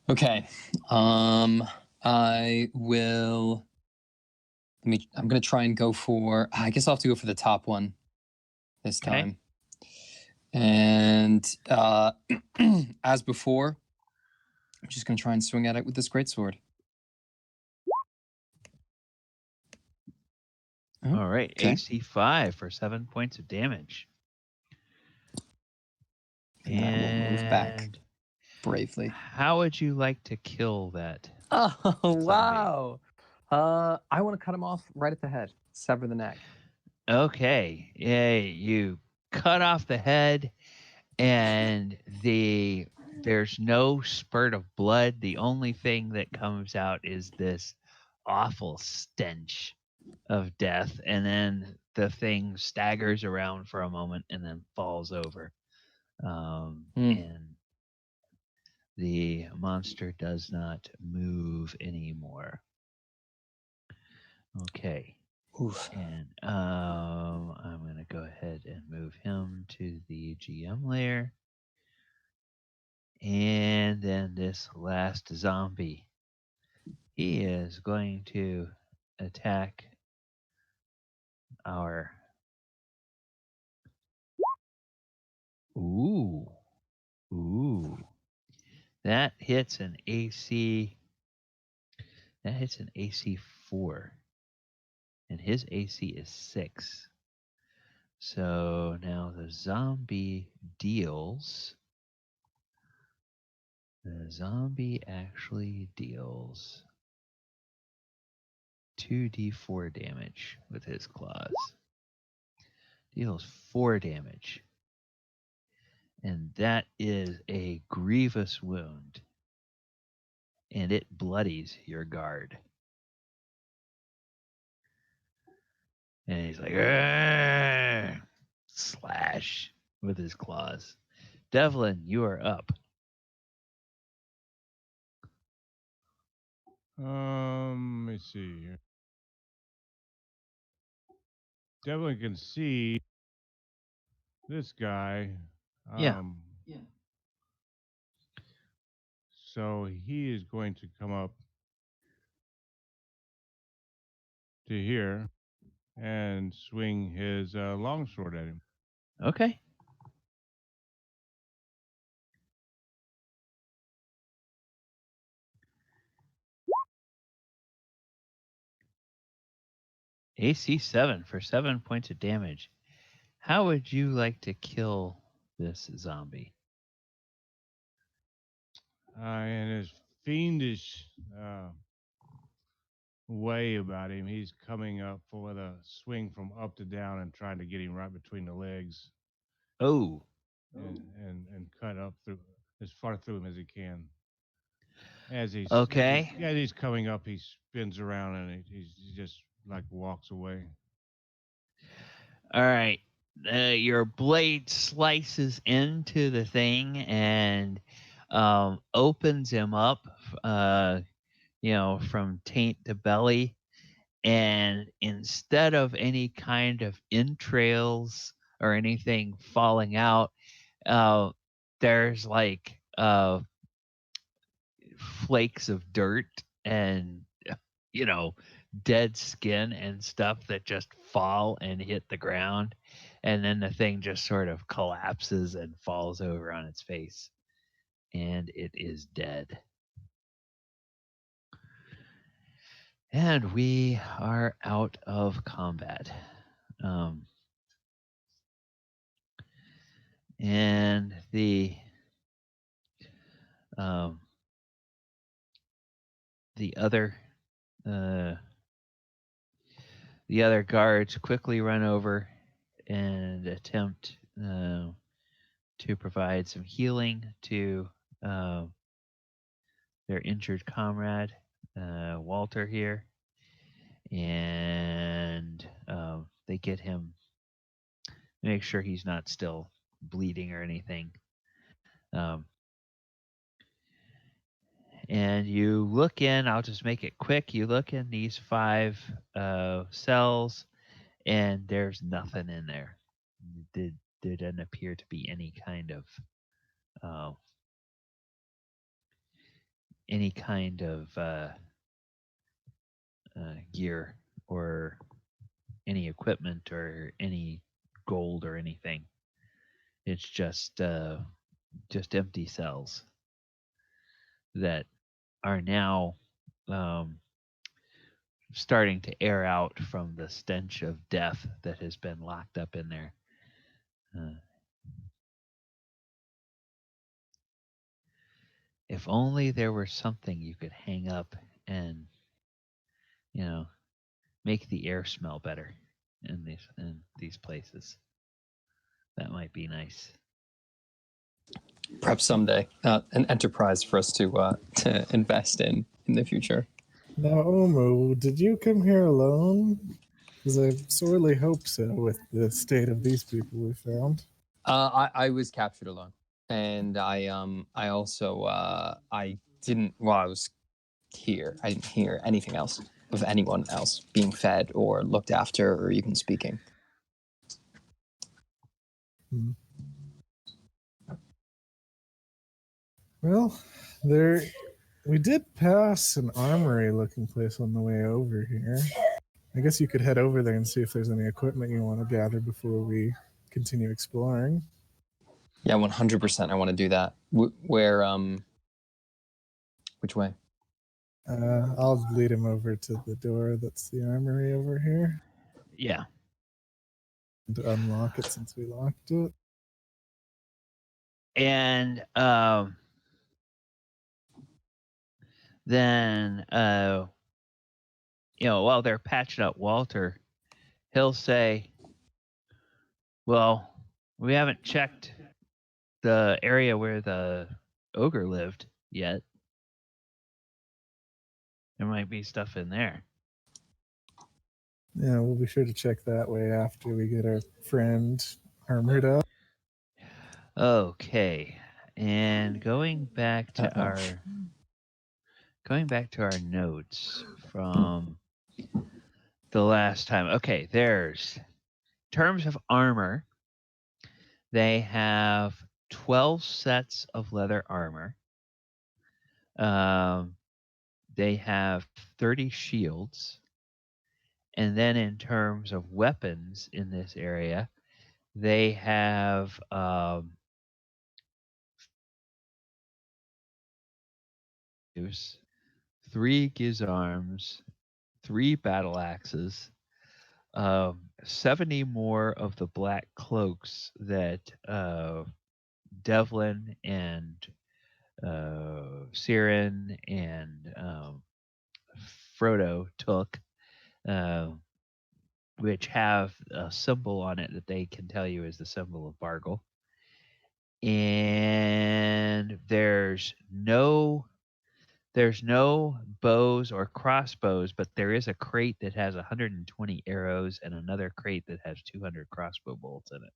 Okay. I will. I'm gonna try and go for. I guess I'll have to go for the top one this Okay. time. And as before, I'm just gonna try and swing at it with this greatsword. Oh, All right. okay. AC 5 for 7 points of damage. And then I will move back And bravely. how would you like to kill that? Oh zombie? wow! I want to cut him off right at the head, sever the neck. Okay. Yeah, you cut off the head, and there's no spurt of blood. The only thing that comes out is this awful stench of death, and then the thing staggers around for a moment and then falls over. And the monster does not move anymore. Okay. Oof. And I'm going to go ahead and move him to the GM layer. And then this last zombie. He is going to attack our... Ooh. That hits an AC... That hits an AC 4. And his AC is 6. So now the zombie deals... The zombie actually deals 2d4 damage with his claws. Deals 4 damage. And that is a grievous wound. And it bloodies your guard. And he's like, "Argh!" Slash with his claws. Devlin, you are up. Let me see here. Devlin can see this guy. Yeah. So he is going to come up to here and swing his longsword at him. Okay. AC 7 for 7 points of damage. How would you like to kill this zombie? And his fiendish way about him, he's coming up with a swing from up to down and trying to get him right between the legs. Oh. And cut up through as far through him as he can. As he's coming up, he spins around and he just like walks away. All right. Your blade slices into the thing and opens him up, from taint to belly. And instead of any kind of entrails or anything falling out, there's like flakes of dirt and dead skin and stuff that just fall and hit the ground, and then the thing just sort of collapses and falls over on its face, and it is dead. And we are out of combat. And the other guards quickly run over and attempt to provide some healing to their injured comrade, Walter here, and they get him, make sure he's not still bleeding or anything. And you look in, I'll just make it quick. You look in these 5 cells, and there's nothing in there. There doesn't appear to be any kind of gear or any equipment or any gold or anything. It's just empty cells that are now starting to air out from the stench of death that has been locked up in there. If only there were something you could hang up and, make the air smell better in these places. That might be nice. Perhaps someday, an enterprise for us to invest in the future. Now, Omu, did you come here alone? Because I sorely hope so with the state of these people we found. I was captured alone, and I also I didn't, while I was here, I didn't hear anything else of anyone else being fed or looked after or even speaking. Well, we did pass an armory-looking place on the way over here. I guess you could head over there and see if there's any equipment you want to gather before we continue exploring. Yeah, 100%. I want to do that. Which way? I'll lead him over to the door that's the armory over here. Yeah. And unlock it since we locked it. And then while they're patching up Walter, he'll say, well, we haven't checked the area where the ogre lived yet. There might be stuff in there. Yeah, we'll be sure to check that way after we get our friend armored up. Okay. And going back to our notes from the last time. Okay, there's terms of armor. They have 12 sets of leather armor. They have 30 shields. And then in terms of weapons in this area, they have 3 gizarms, 3 battle axes, 70 more of the black cloaks that Devlin and Siren and Frodo took, which have a symbol on it that they can tell you is the symbol of Bargle. And there's no bows or crossbows, but there is a crate that has 120 arrows and another crate that has 200 crossbow bolts in it.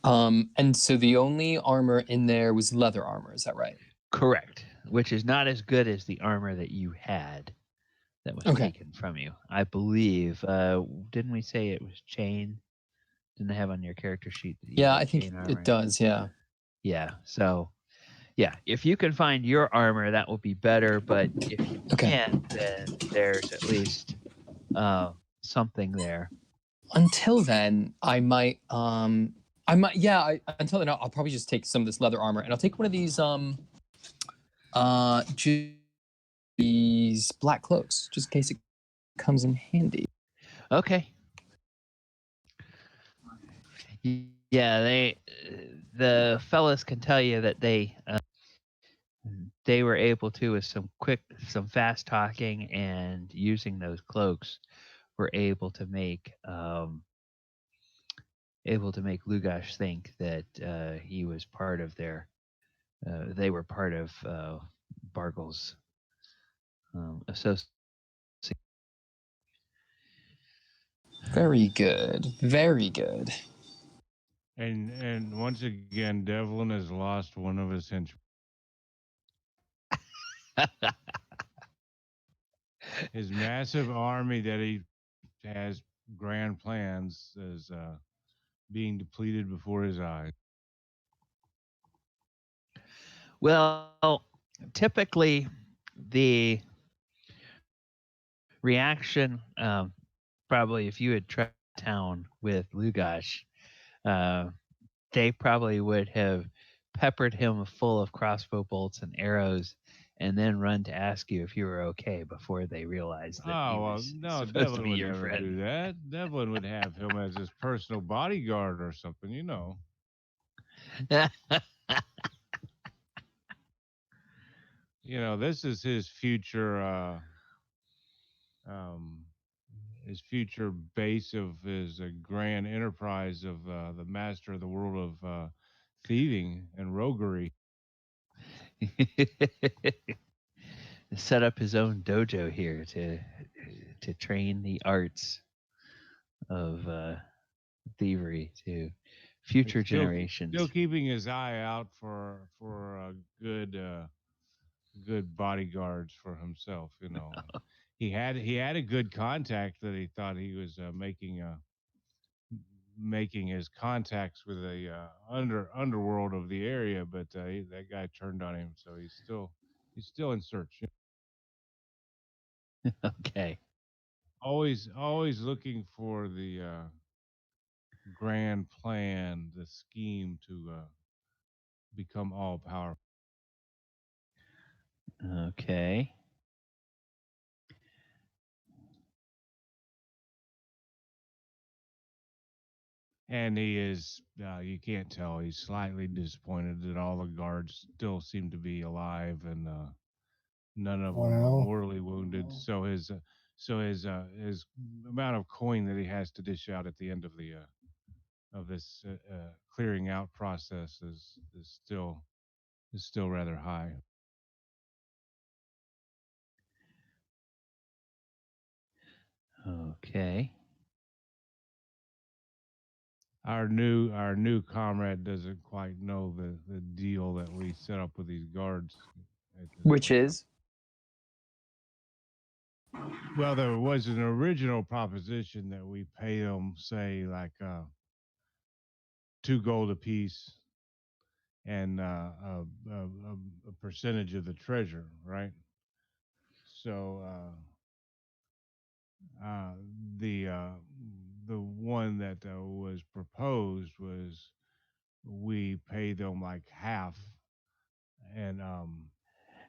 And so the only armor in there was leather armor, is that right? Correct, which is not as good as the armor that you had that was taken from you. I believe, didn't we say it was chain? Didn't I have on your character sheet that you I think it does, yeah. Yeah, so, yeah, if you can find your armor, that will be better, but if you can't, then there's at least something there. Until then, until then, I'll probably just take some of this leather armor, and I'll take one of these, These black cloaks, just in case it comes in handy. Okay. Yeah, the fellas can tell you that they were able to, with some fast talking and using those cloaks, were able to make Lugash think that he was part of their. They were part of Bargle's association. Very good. Very good. And once again, Devlin has lost one of his henchmen. His massive army that he has grand plans is being depleted before his eyes. Well, typically the reaction, probably if you had tried town with Lugash, they probably would have peppered him full of crossbow bolts and arrows, and then run to ask you if you were okay before they realized that he was No, supposed Devlin to be would your never friend. do that. Devlin would have him as his personal bodyguard or something, you know. You know, this is his future base of his grand enterprise of the master of the world of thieving and roguery. Set up his own dojo here to train the arts of thievery to future He's generations. still keeping his eye out for good good bodyguards for himself. You know, he had a good contact that he thought he was making his contacts with the underworld of the area, but that guy turned on him, so he's still in search. Okay. Always looking for the grand plan, the scheme to become all powerful. Okay. And he is, you can't tell, he's slightly disappointed that all the guards still seem to be alive and none of them Wow. mortally wounded. So his amount of coin that he has to dish out at the end of the of this clearing out process is still rather high. Okay. Our new comrade doesn't quite know the deal that we set up with these guards. Which is? Well, there was an original proposition that we pay them, say, like 2 gold apiece and a percentage of the treasure, right? So uh, the uh, the one that was proposed was we pay them like half, and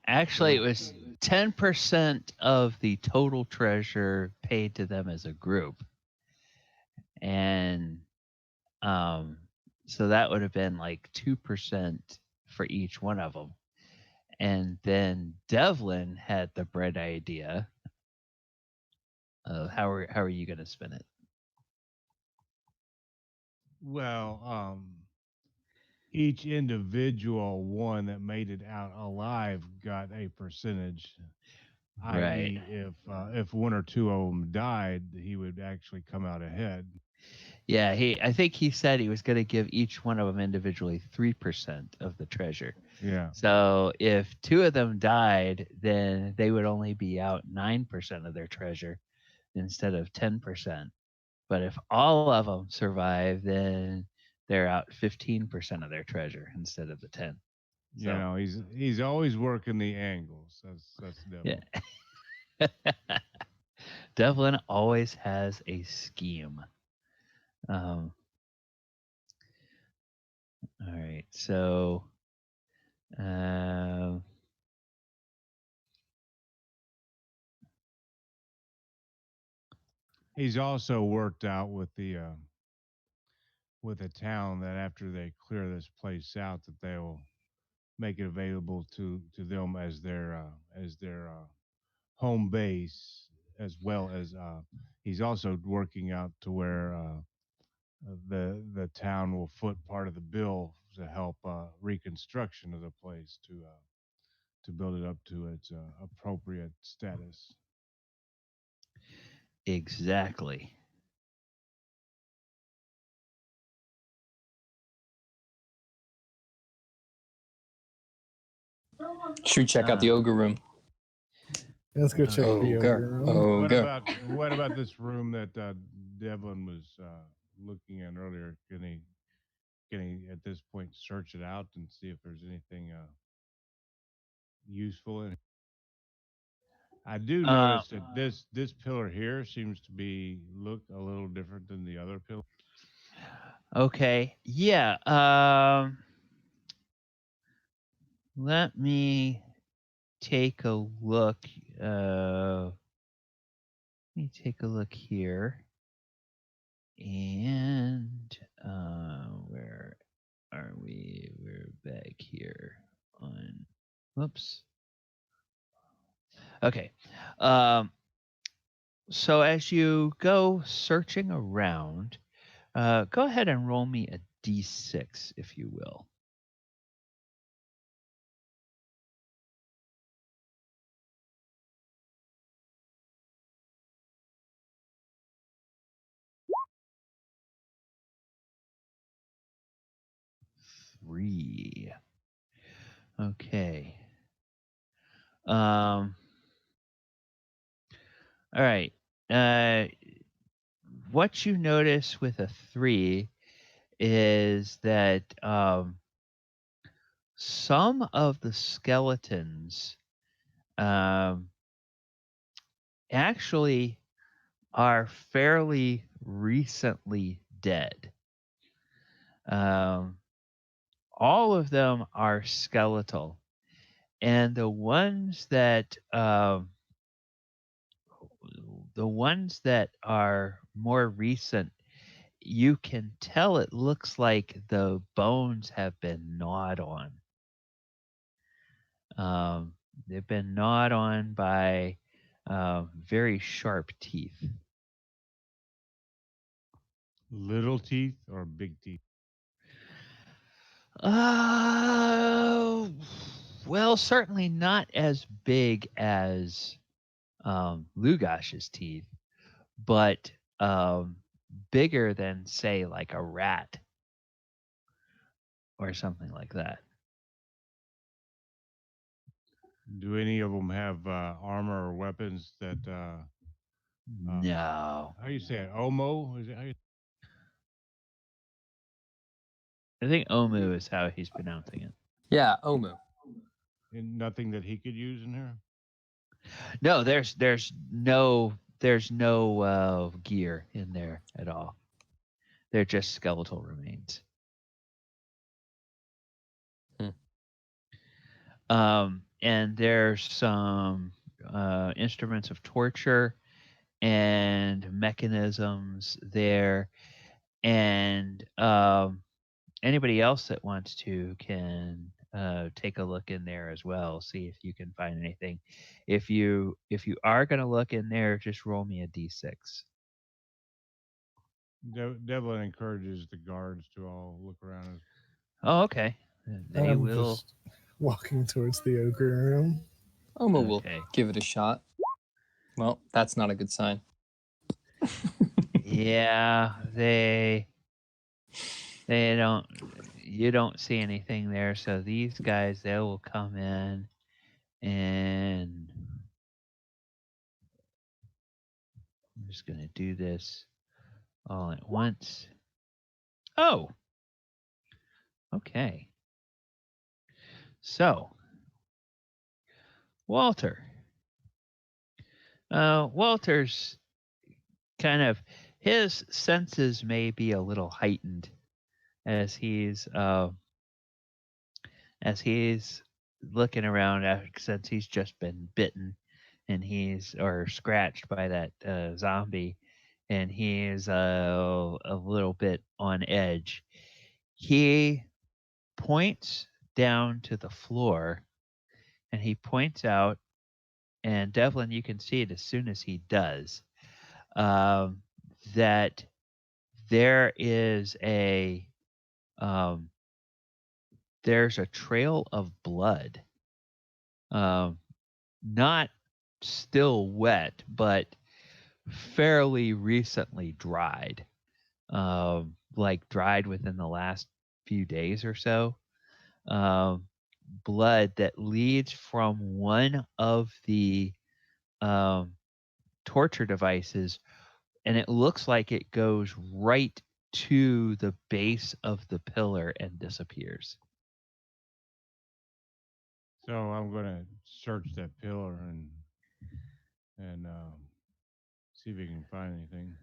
Actually, it was 10% of the total treasure paid to them as a group. And so that would have been like 2% for each one of them. And then Devlin had the bright idea of how are you going to spin it? well, each individual one that made it out alive got a percentage. Right. I.e., if one or two of them died, he would actually come out ahead. Yeah, I think he said he was going to give each one of them individually 3% of the treasure. Yeah. So if 2 of them died, then they would only be out 9% of their treasure instead of 10%. But if all of them survive, then they're out 15% of their treasure instead of the 10. You know, he's always working the angles. That's Devil. Yeah. Devlin always has a scheme. All right, so He's also worked out with the town that after they clear this place out, that they will make it available to them as their home base, as well as he's also working out to where the town will foot part of the bill to help reconstruction of the place to build it up to its appropriate status. Exactly. Should we check out the ogre room? Let's go check the ogre room. Ogre. What about this room that Devlin was looking at earlier? Can he at this point search it out and see if there's anything useful in it? I do notice that this pillar here seems to look a little different than the other pillar. Okay. Yeah. Let me take a look. Let me take a look here. And where are we? We're back here on. Whoops. Okay. So as you go searching around, go ahead and roll me a d6, if you will. Three. Okay. All right. What you notice with a 3 is that some of the skeletons actually are fairly recently dead. All of them are skeletal, and the ones that are more recent, you can tell it looks like the bones have been gnawed on. They've been gnawed on by very sharp teeth. Little teeth or big teeth? Well, certainly not as big as Lugash's teeth, but bigger than, say, like a rat or something like that. Do any of them have armor or weapons that? No. How you say it? Omo? Is it? How you... I think Omu is how he's pronouncing it. Yeah, Omu. And nothing that he could use in here. No, there's no gear in there at all. They're just skeletal remains. And there's some instruments of torture and mechanisms there, and anybody else that wants to can take a look in there as well, see if you can find anything. If you are going to look in there, just roll me a d6. Devlin encourages the guards to all look around. Oh, okay. They I'm will. just walking towards the ogre room. Omu will Okay. give it a shot. Well, that's not a good sign. Yeah, they don't. You don't see anything there. So these guys, they will come in and I'm just going to do this all at once. Oh, okay. So, Walter. Walter's kind of, his senses may be a little heightened as he's looking around since he's just been bitten and or scratched by that zombie, and he is a little bit on edge. He points down to the floor, and he points out, and Devlin, you can see it as soon as he does, um, that there is um, there's a trail of blood, um, not still wet, but fairly recently dried, like dried within the last few days or so. Um, Blood that leads from one of the um, torture devices, and it looks like it goes right to the base of the pillar and disappears. So I'm gonna search that pillar and see if we can find anything.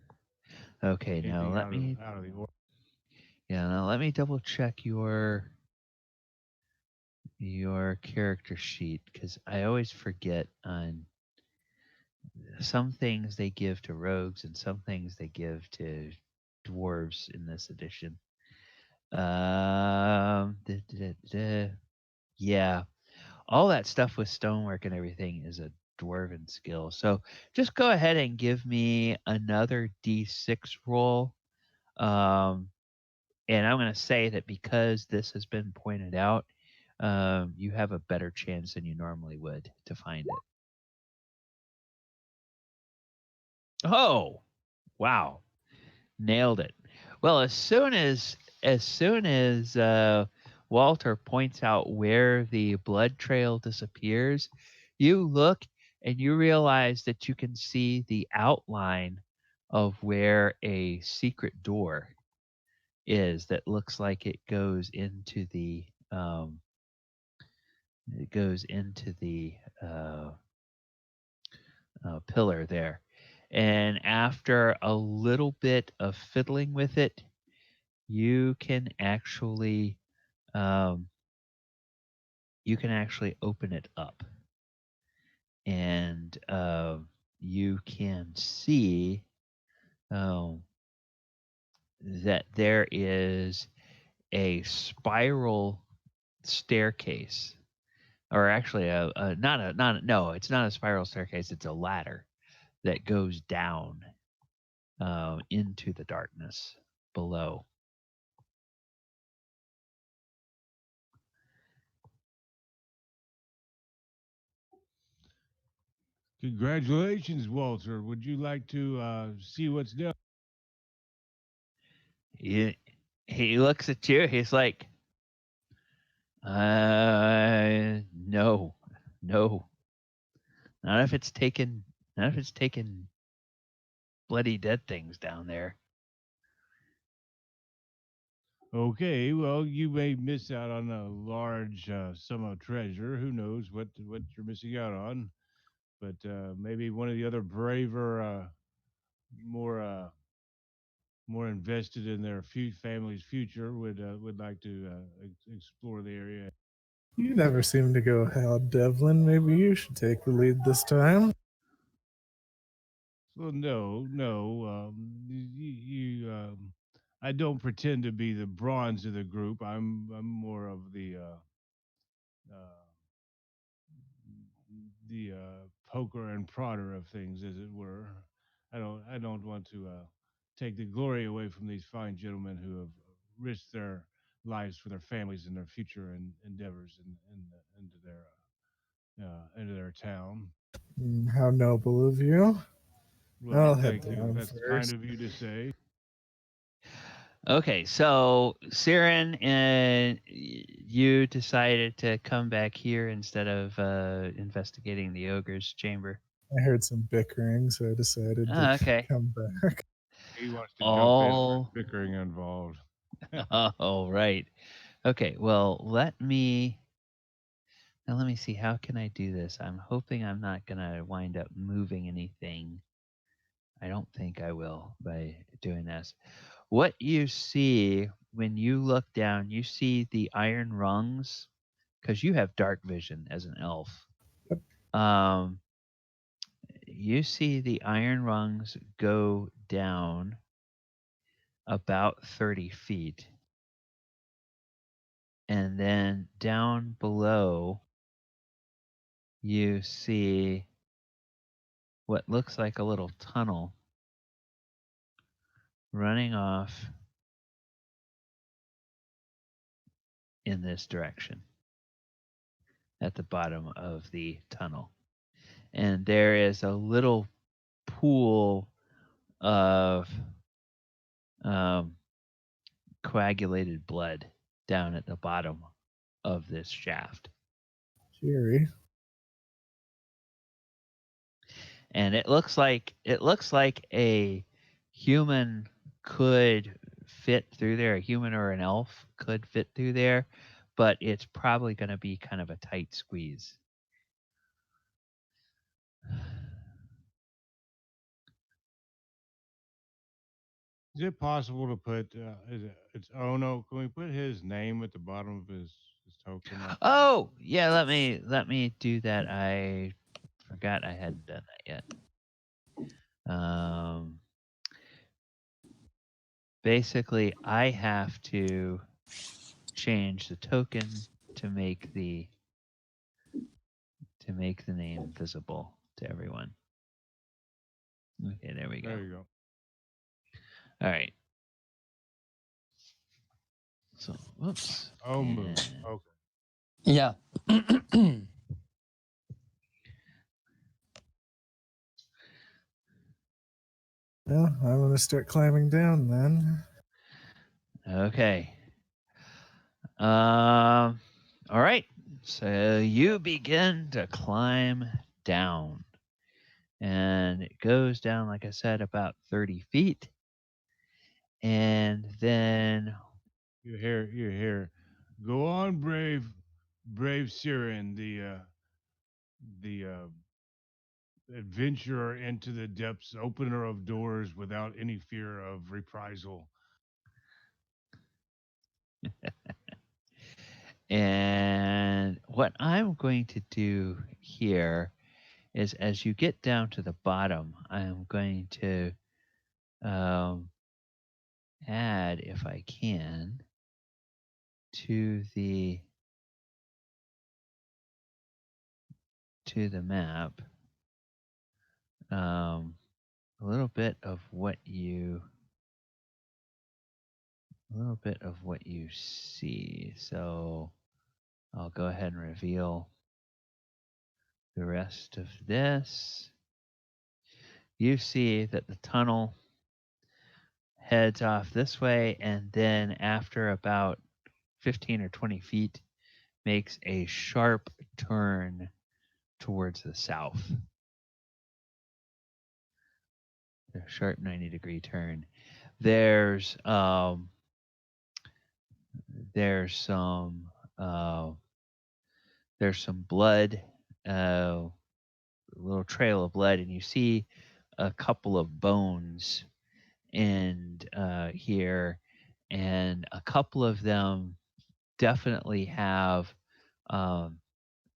Okay, now Anything let me out of the order. now let me double check your character sheet, because I always forget on some things they give to rogues and some things they give to dwarves in this edition. Da, da, da, da. Yeah, all that stuff with stonework and everything is a dwarven skill. So just go ahead and give me another d6 roll. Um, and I'm going to say that because this has been pointed out, you have a better chance than you normally would to find it. Oh, wow. Nailed it. Well, as soon as Walter points out where the blood trail disappears, you look and you realize that you can see the outline of where a secret door is that looks like it goes into the it goes into the pillar there. And after a little bit of fiddling with it, you can actually um, open it up, and you can see um, that there is a spiral staircase, or actually a not no, it's not a spiral staircase. It's a ladder that goes down into the darkness below. Congratulations, Walter. Would you like to see what's down? He looks at you. He's like, no, no, not if it's taken, not if it's taken bloody dead things down there. Okay, well, you may miss out on a large sum of treasure. Who knows what you're missing out on? But maybe one of the other braver, more more invested in their family's future would like to explore the area. You never seem to go ahead, Devlin. Maybe you should take the lead this time. Well, no, no. I don't pretend to be the bronze of the group. I'm more of uh, poker and prodder of things, as it were. I don't want to take the glory away from these fine gentlemen who have risked their lives for their families and their future endeavors into their town. How noble of you. Well, I'll head thank you. down That's kind first. of you to say. Okay, so Siren and you decided to come back here instead of investigating the ogre's chamber. I heard some bickering, so I decided to Okay. come back. He wants to jump in when All there's bickering involved. oh, right. Okay, well, let me see, how can I do this? I'm hoping I'm not going to wind up moving anything. I don't think I will by doing this. What you see when you look down, you see the iron rungs, because you have dark vision as an elf. Um, you see the iron rungs go down about 30 feet. And then down below, you see what looks like a little tunnel running off in this direction at the bottom of the tunnel. And there is a little pool of coagulated blood down at the bottom of this shaft. Jerry. And it looks like a human could fit through there. A human or an elf could fit through there, but it's probably going to be kind of a tight squeeze. Is it possible to put? It's Ono. Can we put his name at the bottom of his token? Oh, yeah. Let me do that. I forgot I hadn't done that yet. Basically, I have to change the token to make the name visible to everyone. Okay, there we go. There you go. All right. So, whoops. Omu. And- Okay. Yeah. Well, I'm going to start climbing down then. Okay. All right. So you begin to climb down, and it goes down, like I said, about 30 feet, and then You hear. Go on, brave Siren, the adventurer into the depths, opener of doors without any fear of reprisal. and what I'm going to do here is, as you get down to the bottom, I'm going to add, if I can, to the map a little bit of what you see. So I'll go ahead and reveal the rest of this. You see that the tunnel heads off this way, and then after about 15 or 20 feet, makes a sharp turn towards the south. A sharp 90-degree turn. There's some blood, a little trail of blood, and you see a couple of bones and here, and a couple of them definitely have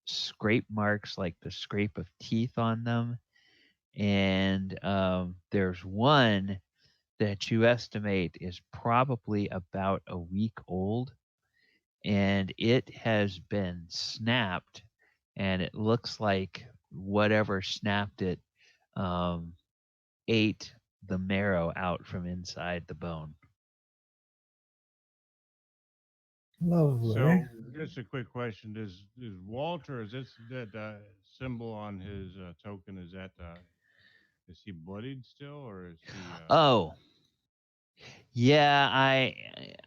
scrape marks, like the scrape of teeth on them. And there's one that you estimate is probably about a week old, and it has been snapped, and it looks like whatever snapped it ate the marrow out from inside the bone. Lovely. So, just a quick question: Is Walter? Is this that symbol on his token? Is that is he bloodied still, or is he? Oh, yeah.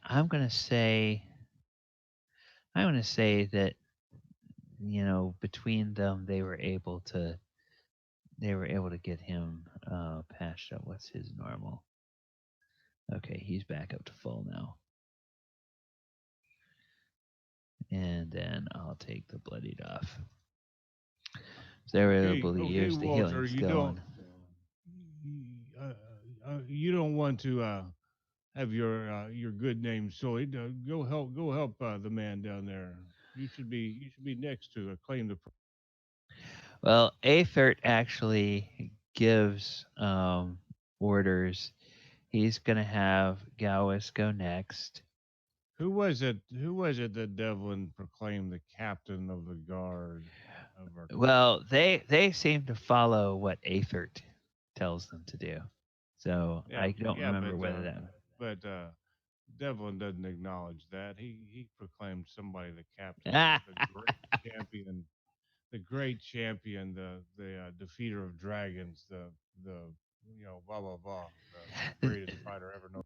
I'm gonna say that, between them they were able to get him patched up. What's his normal? Okay, he's back up to full now. And then I'll take the bloodied off. So they were able to use the Walter, healing skill. You don't want to have your good name sullied. Go help the man down there. You should be next to claim the. Well, Aethert actually gives orders. He's gonna have Gowis go next. Who was it? Who was it that Devlin proclaimed the captain of the guard of our? Well, they seem to follow what Aethert tells them to do. So I don't Yeah, remember whether that. but Devlin doesn't acknowledge that. He proclaimed somebody the captain, the great champion, the great champion, the defeater of dragons, the blah blah blah, the greatest fighter ever known.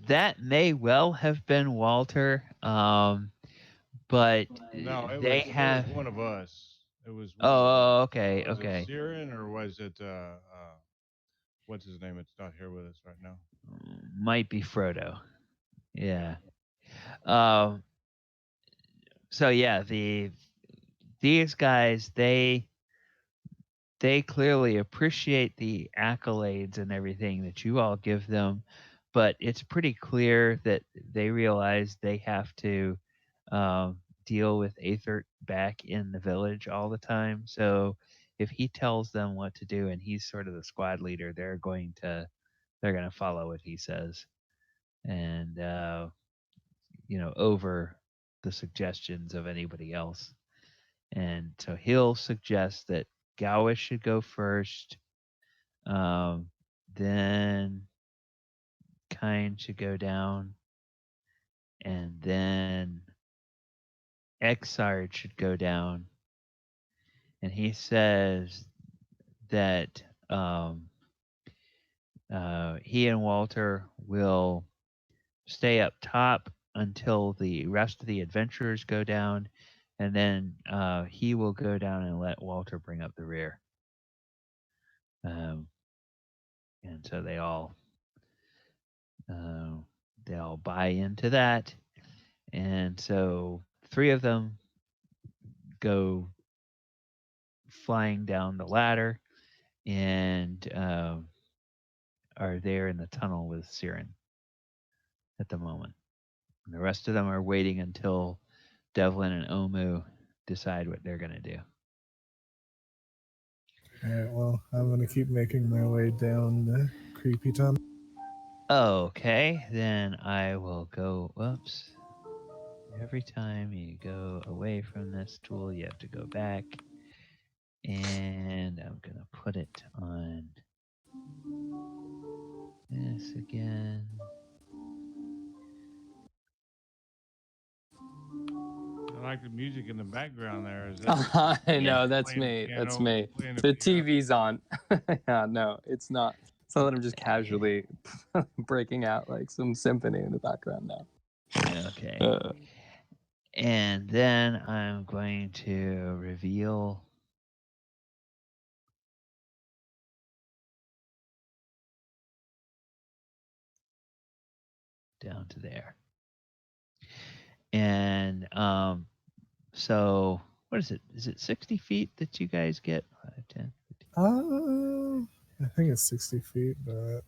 That may well have been Walter, but No, they it have. was one of us. It was one of us. Oh, okay, Was it okay. Siren or was it what's his name? It's not here with us right now. Might be Frodo. Yeah. Um. So yeah, these guys they clearly appreciate the accolades and everything that you all give them, but it's pretty clear that they realize they have to deal with Aethert back in the village all the time. So if he tells them what to do and he's sort of the squad leader, they're going to follow what he says, and over the suggestions of anybody else. And so he'll suggest that Gowish should go first. Then Kine should go down. And then Exard should go down. And he says that he and Walter will stay up top until the rest of the adventurers go down. And then he will go down and let Walter bring up the rear. And so they all buy into that, and so 3 of them go flying down the ladder and are there in the tunnel with Siren at the moment. And the rest of them are waiting until Devlin and Omu decide what they're going to do. All right, well, I'm going to keep making my way down the creepy tunnel. Okay, then I will go. Whoops. Every time you go away from this tool, you have to go back. And I'm going to put it on this again. I like the music in the background there. Is that I know, Yeah. that's playing me. piano, That's me. playing The piano? TV's on. Yeah, no, it's not. It's not that I'm just casually breaking out like some symphony in the background now. Okay. And then I'm going to reveal down to there. And so what is it? Is it 60 feet that you guys get? 5, 10, 15. I think it's 60 feet, but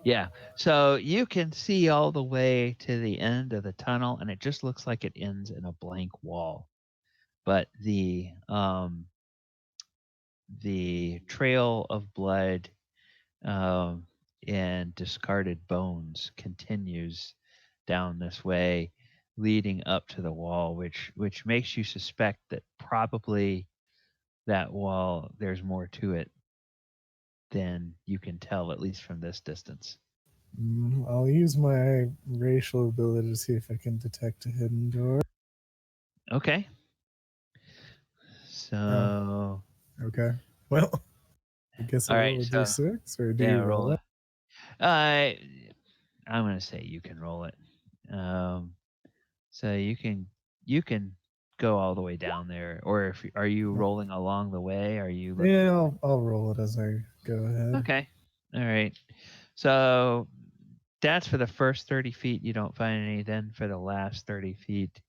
Yeah. So you can see all the way to the end of the tunnel, and it just looks like it ends in a blank wall. But the trail of blood and discarded bones continues down this way, leading up to the wall, which makes you suspect that probably that wall there's more to it than you can tell, at least from this distance. I'll use my racial ability to see if I can detect a hidden door. Okay. So. Okay. Well, I guess All I right. roll a So. d6, or do Yeah, you roll it? I'm gonna say you can roll it. So you can go all the way down there, or if are you rolling along the way? Are you? Yeah, I'll roll it as I go ahead. Okay. All right. So that's for the first 30 feet. You don't find any. Then for the last 30 feet,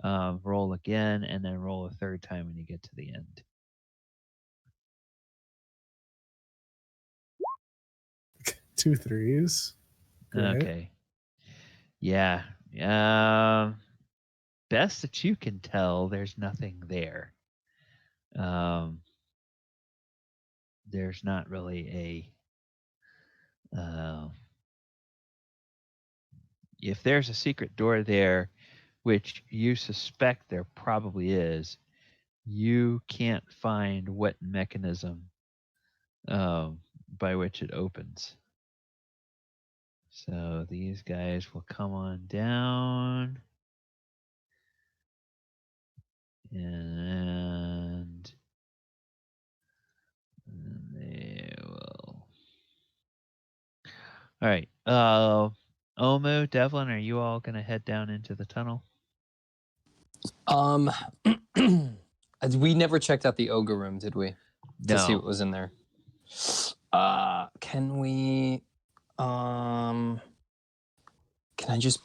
roll again, and then roll a third time when you get to the end. Two threes. Great. Okay. Yeah. Best that you can tell, there's nothing there. there's not really a if there's a secret door there, which you suspect there probably is, you can't find what mechanism by which it opens. So these guys will come on down. And they will. All right. Omu, Devlin, are you all going to head down into the tunnel? We never checked out the ogre room, did we? To see No. what was in there. Can we? Can I just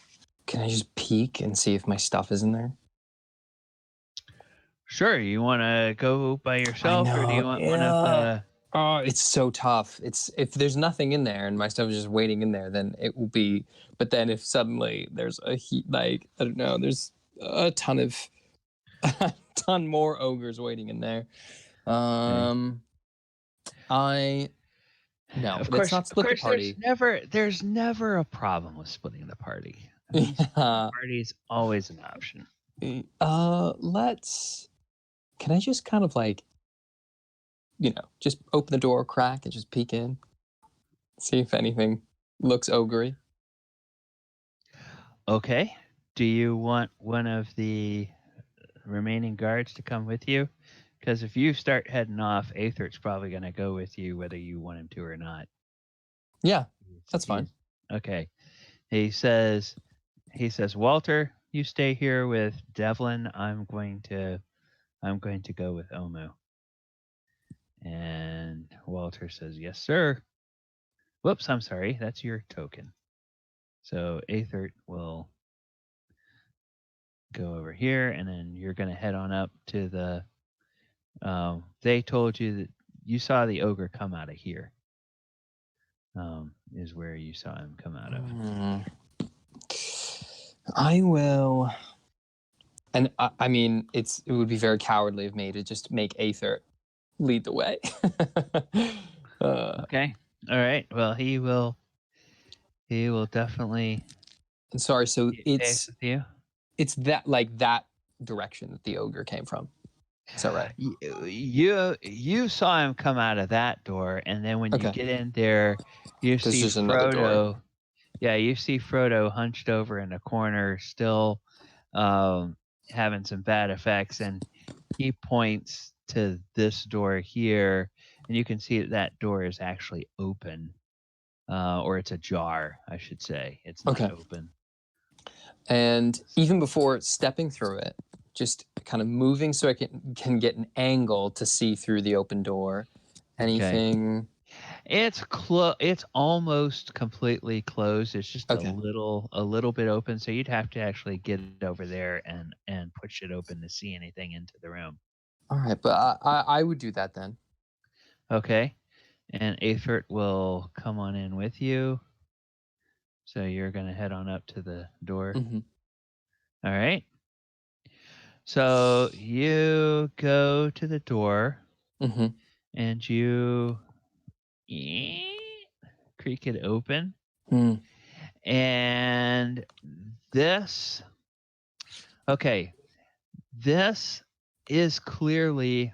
peek and see if my stuff is in there? Sure. You want to go by yourself, or do you want one of the? Oh, it's so tough. It's if there's nothing in there and my stuff is just waiting in there, then it will be. But then if suddenly there's a heat, like I don't know, there's a ton more ogres waiting in there. No, Of let's course, not split the party. There's never a problem with splitting the party. I mean, party is always an option. Can I just kind of like, just open the door, crack, and just peek in, see if anything looks ogre-y? Okay. Do you want one of the remaining guards to come with you? Because if you start heading off, Aether's probably going to go with you whether you want him to or not. Yeah, that's fine. Okay. He says, Walter, you stay here with Devlin. I'm going to go with Omu. And Walter says, yes, sir. Whoops, I'm sorry. That's your token. So Aether will go over here, and then you're going to head on up to the. They told you that you saw the ogre come out of here. Is where you saw him come out of. I will. And I mean, it would be very cowardly of me to just make Aether lead the way. Okay. All right. Well, he will definitely. And sorry, so it's with you. It's that direction that the ogre came from. Is that right? You saw him come out of that door, and then when you get in there, There's see just another Frodo. door. Yeah, you see Frodo hunched over in a corner, still having some bad effects, and he points to this door here, and you can see that door is actually open, or it's ajar, I should say. It's not open. And even before stepping through it, just kind of moving so I can get an angle to see through the open door. Anything? It's It's almost completely closed. It's just a little bit open. So you'd have to actually get over there and push it open to see anything into the room. All right, but I would do that then. Okay, and Aethert will come on in with you. So you're gonna head on up to the door. Mm-hmm. All right. So you go to the door, and you creak it open. And this is clearly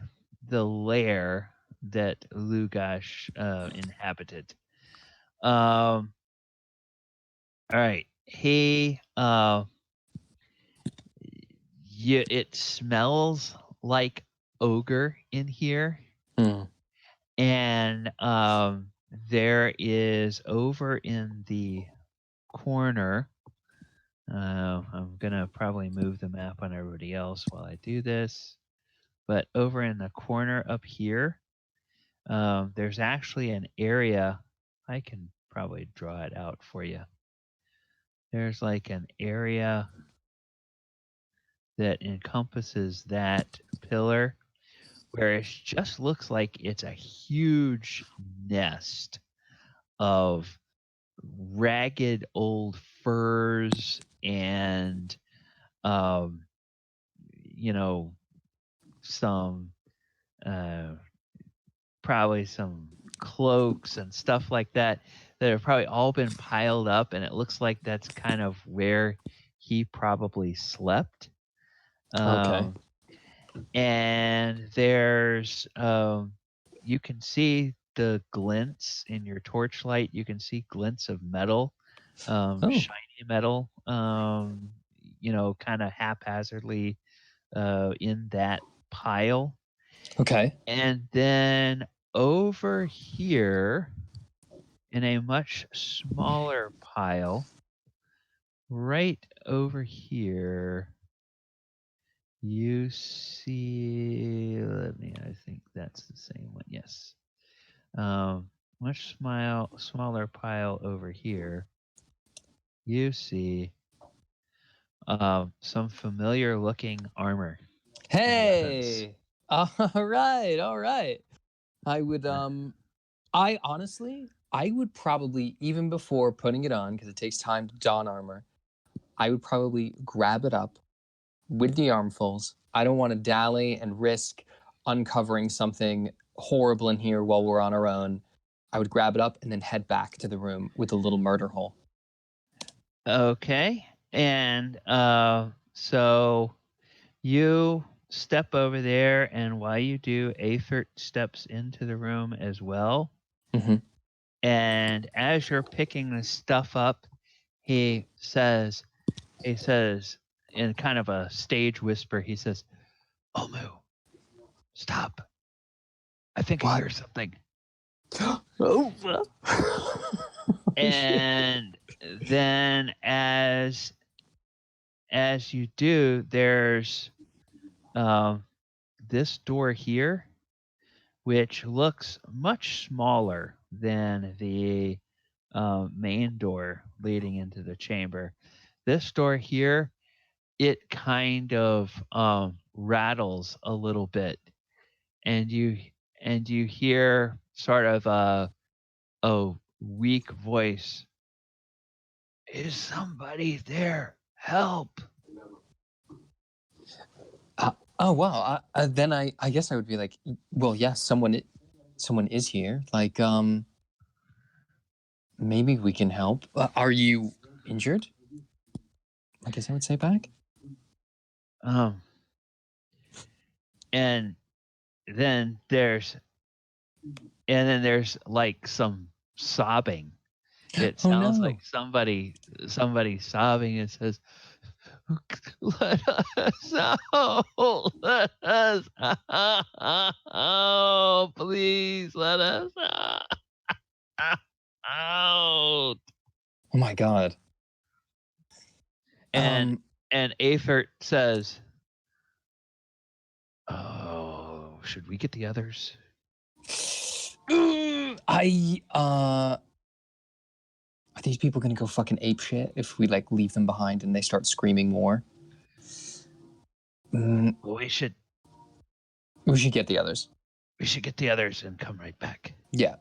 the lair that Lugash inhabited. All right. It smells like ogre in here. And there is over in the corner. I'm gonna probably move the map on everybody else while I do this. But over in the corner up here, there's actually an area. I can probably draw it out for you. There's like an area that encompasses that pillar where it just looks like it's a huge nest of ragged old furs and some probably some cloaks and stuff like that have probably all been piled up, and it looks like that's kind of where he probably slept. Okay. And there's you can see the glints in your torchlight. You can see glints of metal, shiny metal, kind of haphazardly in that pile. Okay. And then over here, in a much smaller pile, right over here, you see. I think that's the same one. Yes. Much smaller pile over here. You see some familiar looking armor. Hey. All right. I would I honestly I would probably, even before putting it on, because it takes time to don armor, I would probably grab it up with the armfuls. I don't want to dally and risk uncovering something horrible in here while we're on our own. I would grab it up and then head back to the room with a little murder hole. Okay. And so you step over there, and while you do, Aethert steps into the room as well. Mm-hmm. And as you're picking the stuff up, he says in kind of a stage whisper, he says, "Omu, stop. I think I hear something." And then as you do, there's this door here, which looks much smaller than the main door leading into the chamber. This door here, it kind of rattles a little bit, and you hear sort of a weak voice. "Is somebody there? Help!" Oh wow! Then I guess I would be like, well, yes, someone is here. Like, maybe we can help. Are you injured? I guess I would say back. And then there's like some sobbing. It sounds like somebody sobbing and says, "Let us out! Let us out! Please let us out!" Oh my god! And Aethert says, "Oh, should we get the others?" Are these people gonna go fucking ape shit if we like leave them behind and they start screaming more? Well, we should get the others. We should get the others and come right back. Yeah.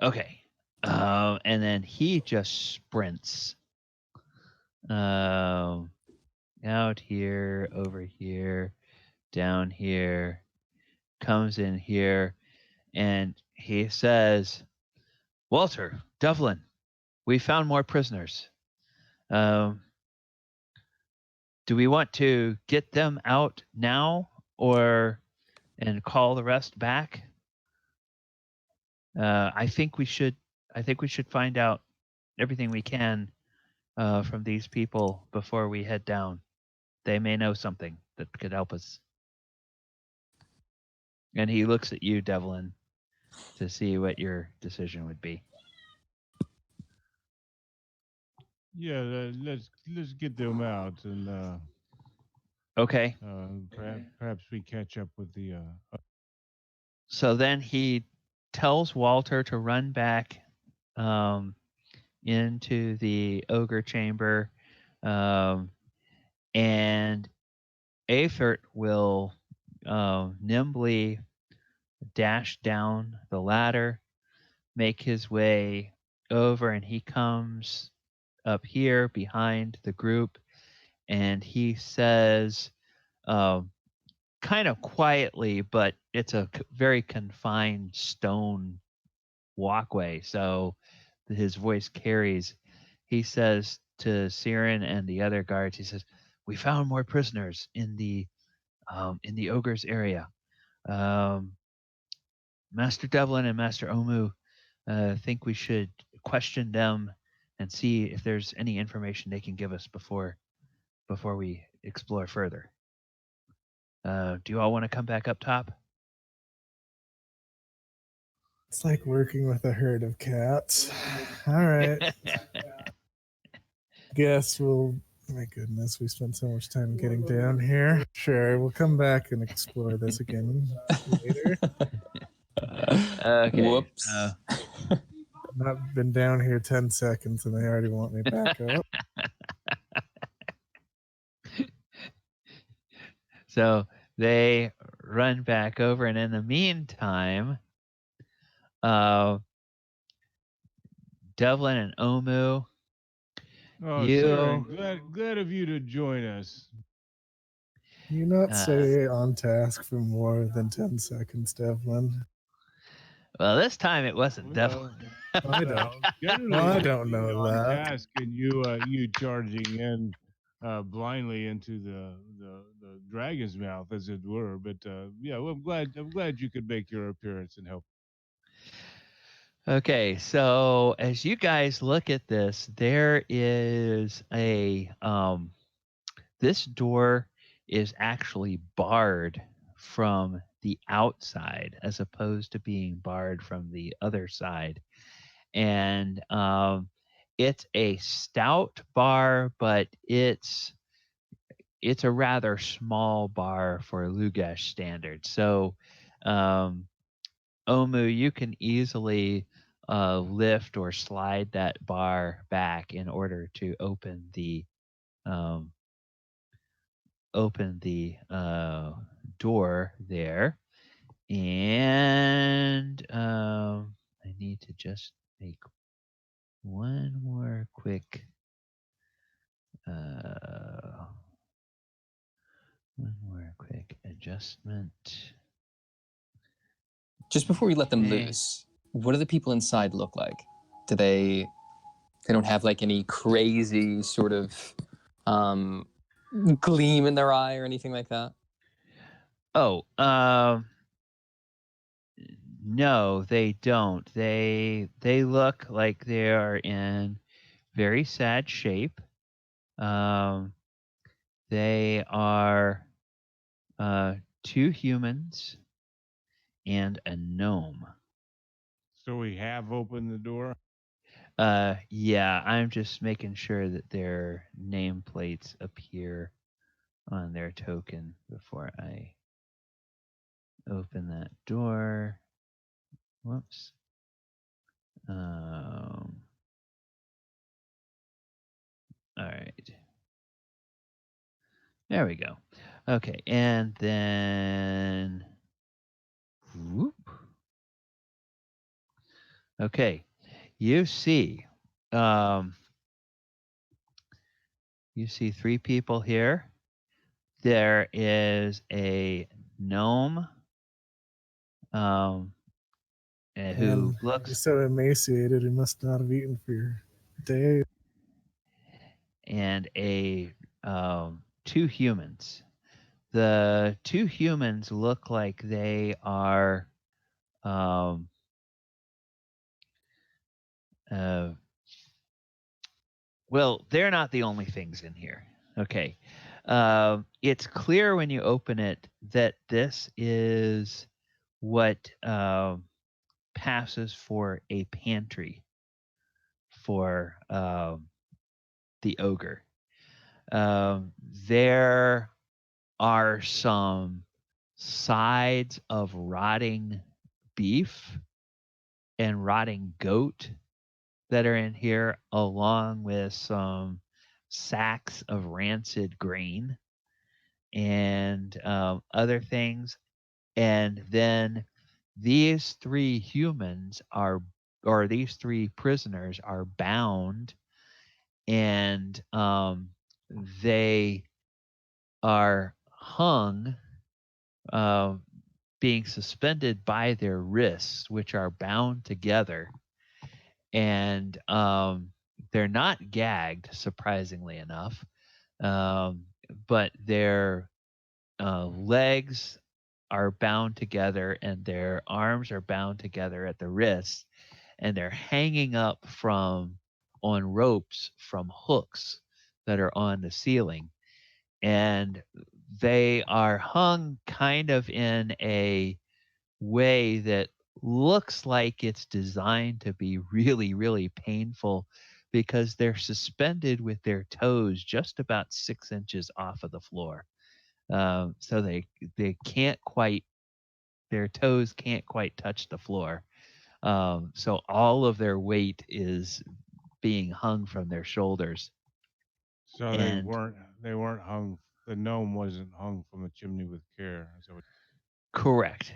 Okay. And then he just sprints out here, over here, down here, comes in here, and he says, "Walter, Devlin, we found more prisoners. Do we want to get them out now and call the rest back? I think we should find out everything we can from these people before we head down. They may know something that could help us." And he looks at you, Devlin, to see what your decision would be. Yeah, let's get them out, and Okay. perhaps we catch up with the. So then he tells Walter to run back into the ogre chamber, and Aethert will nimbly dash down the ladder, make his way over, and he comes up here behind the group, and he says, kind of quietly, but it's a very confined stone walkway, so his voice carries. He says to Siren and the other guards, he says, "We found more prisoners in the ogre's area. Um, Master Devlin and Master Omu think we should question them and see if there's any information they can give us before we explore further. Do you all want to come back up top?" It's like working with a herd of cats. All right. Guess we'll. My goodness, we spent so much time getting down here. Sure, we'll come back and explore this again later. Okay. Whoops. Not been down here 10 seconds and they already want me back up. So they run back over, and in the meantime, Devlin and Omu, Oh, you Siren, glad of you to join us. You not stay on task for more than 10 seconds, Devlin. well, this time it wasn't Devlin. I don't. Generally, Well, I speaking, don't know on that. task and you charging in blindly into the dragon's mouth, as it were. But yeah, well, I'm glad you could make your appearance and help. Okay, so as you guys look at this, there is a this door is actually barred from the outside as opposed to being barred from the other side. And it's a stout bar, but it's a rather small bar for Lugash standards. So Omu, you can easily lift or slide that bar back in order to open the door there. And I need to just make one more quick adjustment. Just before we let them Okay. loose, what do the people inside look like? Do they don't have like any crazy sort of gleam in their eye or anything like that? Oh, no, they don't. They look like they are in very sad shape. They are two humans and a gnome. So we have opened the door. Yeah, I'm just making sure that their nameplates appear on their token before I open that door. Whoops. All right. There we go. Okay, and then whoop. Okay, you see three people here. There is a gnome who He's looks, so emaciated, he must not have eaten for days. and two humans. The two humans look like they are well, they're not the only things in here. Okay. It's clear when you open it that this is what passes for a pantry for the ogre. There are some sides of rotting beef and rotting goat that are in here, along with some sacks of rancid grain and other things. And then these three humans are, or these three prisoners are bound, and they are hung being suspended by their wrists, which are bound together, and they're not gagged, surprisingly enough, but their legs are bound together and their arms are bound together at the wrists, and they're hanging up on ropes from hooks that are on the ceiling, and they are hung kind of in a way that looks like it's designed to be really, really painful, because they're suspended with their toes just about 6 inches off of the floor. So they can't quite, their toes can't quite touch the floor. So all of their weight is being hung from their shoulders. So And they weren't hung. The gnome wasn't hung from a chimney with care. correct.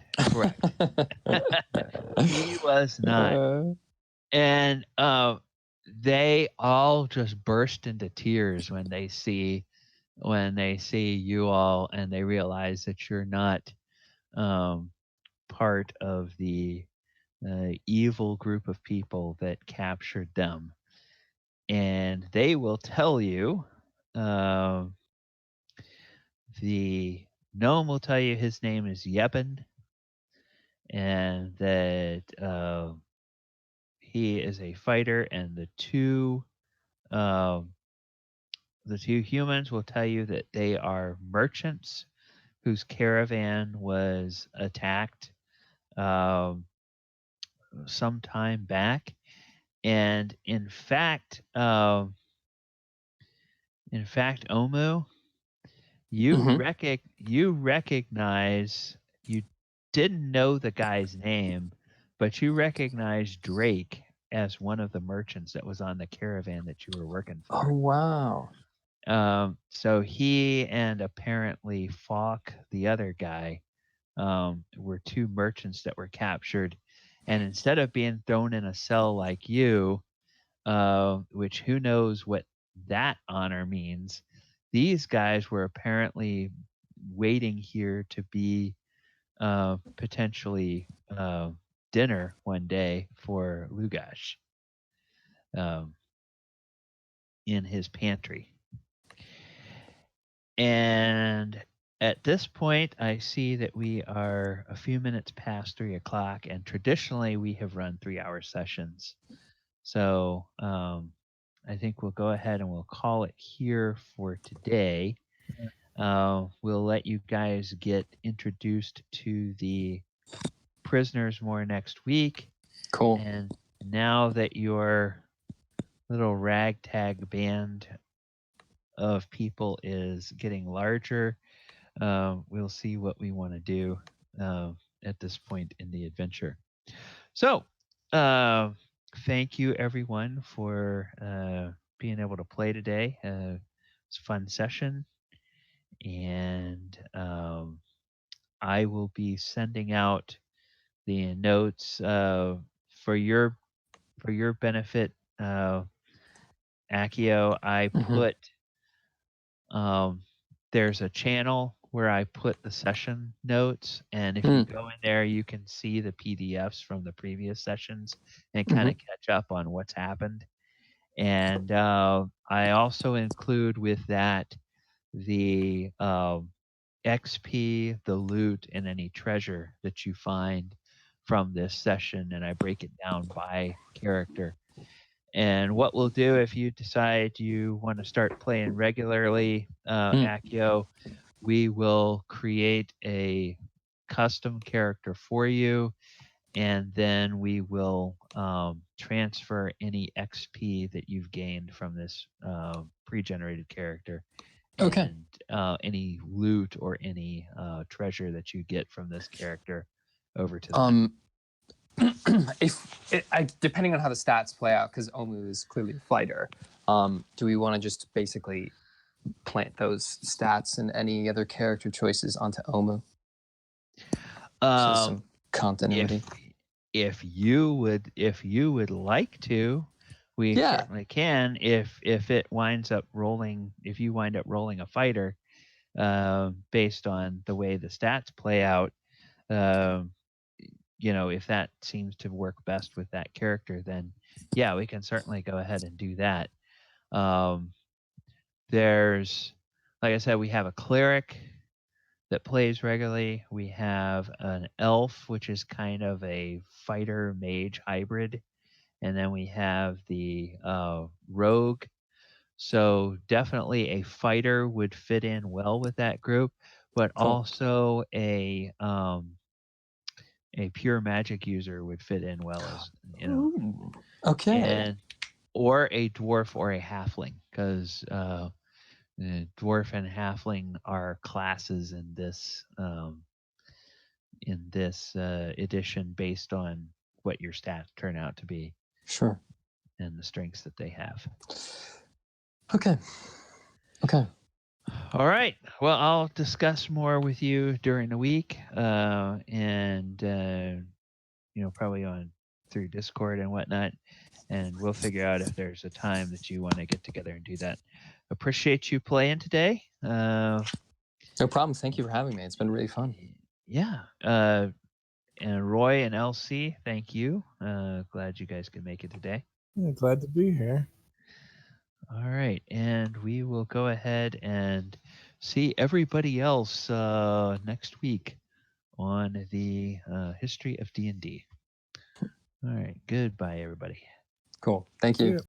He was not. And they all just burst into tears when they see you all, and they realize that you're not part of the evil group of people that captured them. And they will tell you, the gnome will tell you his name is Yebin, and that he is a fighter, and um, the two humans will tell you that they are merchants whose caravan was attacked some time back, and in fact, Omu, you recognize, you didn't know the guy's name, but you recognize Drake as one of the merchants that was on the caravan that you were working for. Oh, wow. So he and apparently Falk, the other guy, were two merchants that were captured. And instead of being thrown in a cell like you, which who knows what that honor means, these guys were apparently waiting here to be potentially dinner one day for Lugash in his pantry. And at this point, I see that we are a few minutes past 3:00, and traditionally we have run 3-hour sessions. So I think we'll go ahead and we'll call it here for today. We'll let you guys get introduced to the prisoners more next week. Cool. And now that your little ragtag band of people is getting larger, we'll see what we want to do at this point in the adventure. So, thank you everyone for being able to play today. It's a fun session, and I will be sending out the notes for your benefit, Akio. I put there's a channel where I put the session notes, and if you go in there, you can see the PDFs from the previous sessions and kind of catch up on what's happened. And I also include with that the XP, the loot, and any treasure that you find from this session, and I break it down by character. And what we'll do, if you decide you want to start playing regularly, Akio, we will create a custom character for you, and then we will transfer any XP that you've gained from this pre-generated character, and any loot or any treasure that you get from this character over to the depending on how the stats play out, because Omu is clearly a fighter, do we want to just basically plant those stats and any other character choices onto Omu? So some continuity. If you would like to, we certainly can. If it winds up rolling, if you wind up rolling a fighter, based on the way the stats play out, if that seems to work best with that character, then yeah, we can certainly go ahead and do that. There's, like I said, we have a cleric that plays regularly. We have an elf, which is kind of a fighter mage hybrid. And then we have the rogue. So definitely a fighter would fit in well with that group, but Cool. also a pure magic user would fit in well as Ooh, okay. and or a dwarf or a halfling, because dwarf and halfling are classes in this edition based on what your stats turn out to be Sure. and the strengths that they have. Okay. All right. Well, I'll discuss more with you during the week, and probably on through Discord and whatnot, and we'll figure out if there's a time that you want to get together and do that. Appreciate you playing today. No problem. Thank you for having me. It's been really fun. Yeah. And Roy and LC, thank you. Glad you guys could make it today. Yeah, glad to be here. All right, and we will go ahead and see everybody else next week on the History of D&D. All right, goodbye, everybody. Cool. Thank you. Yeah.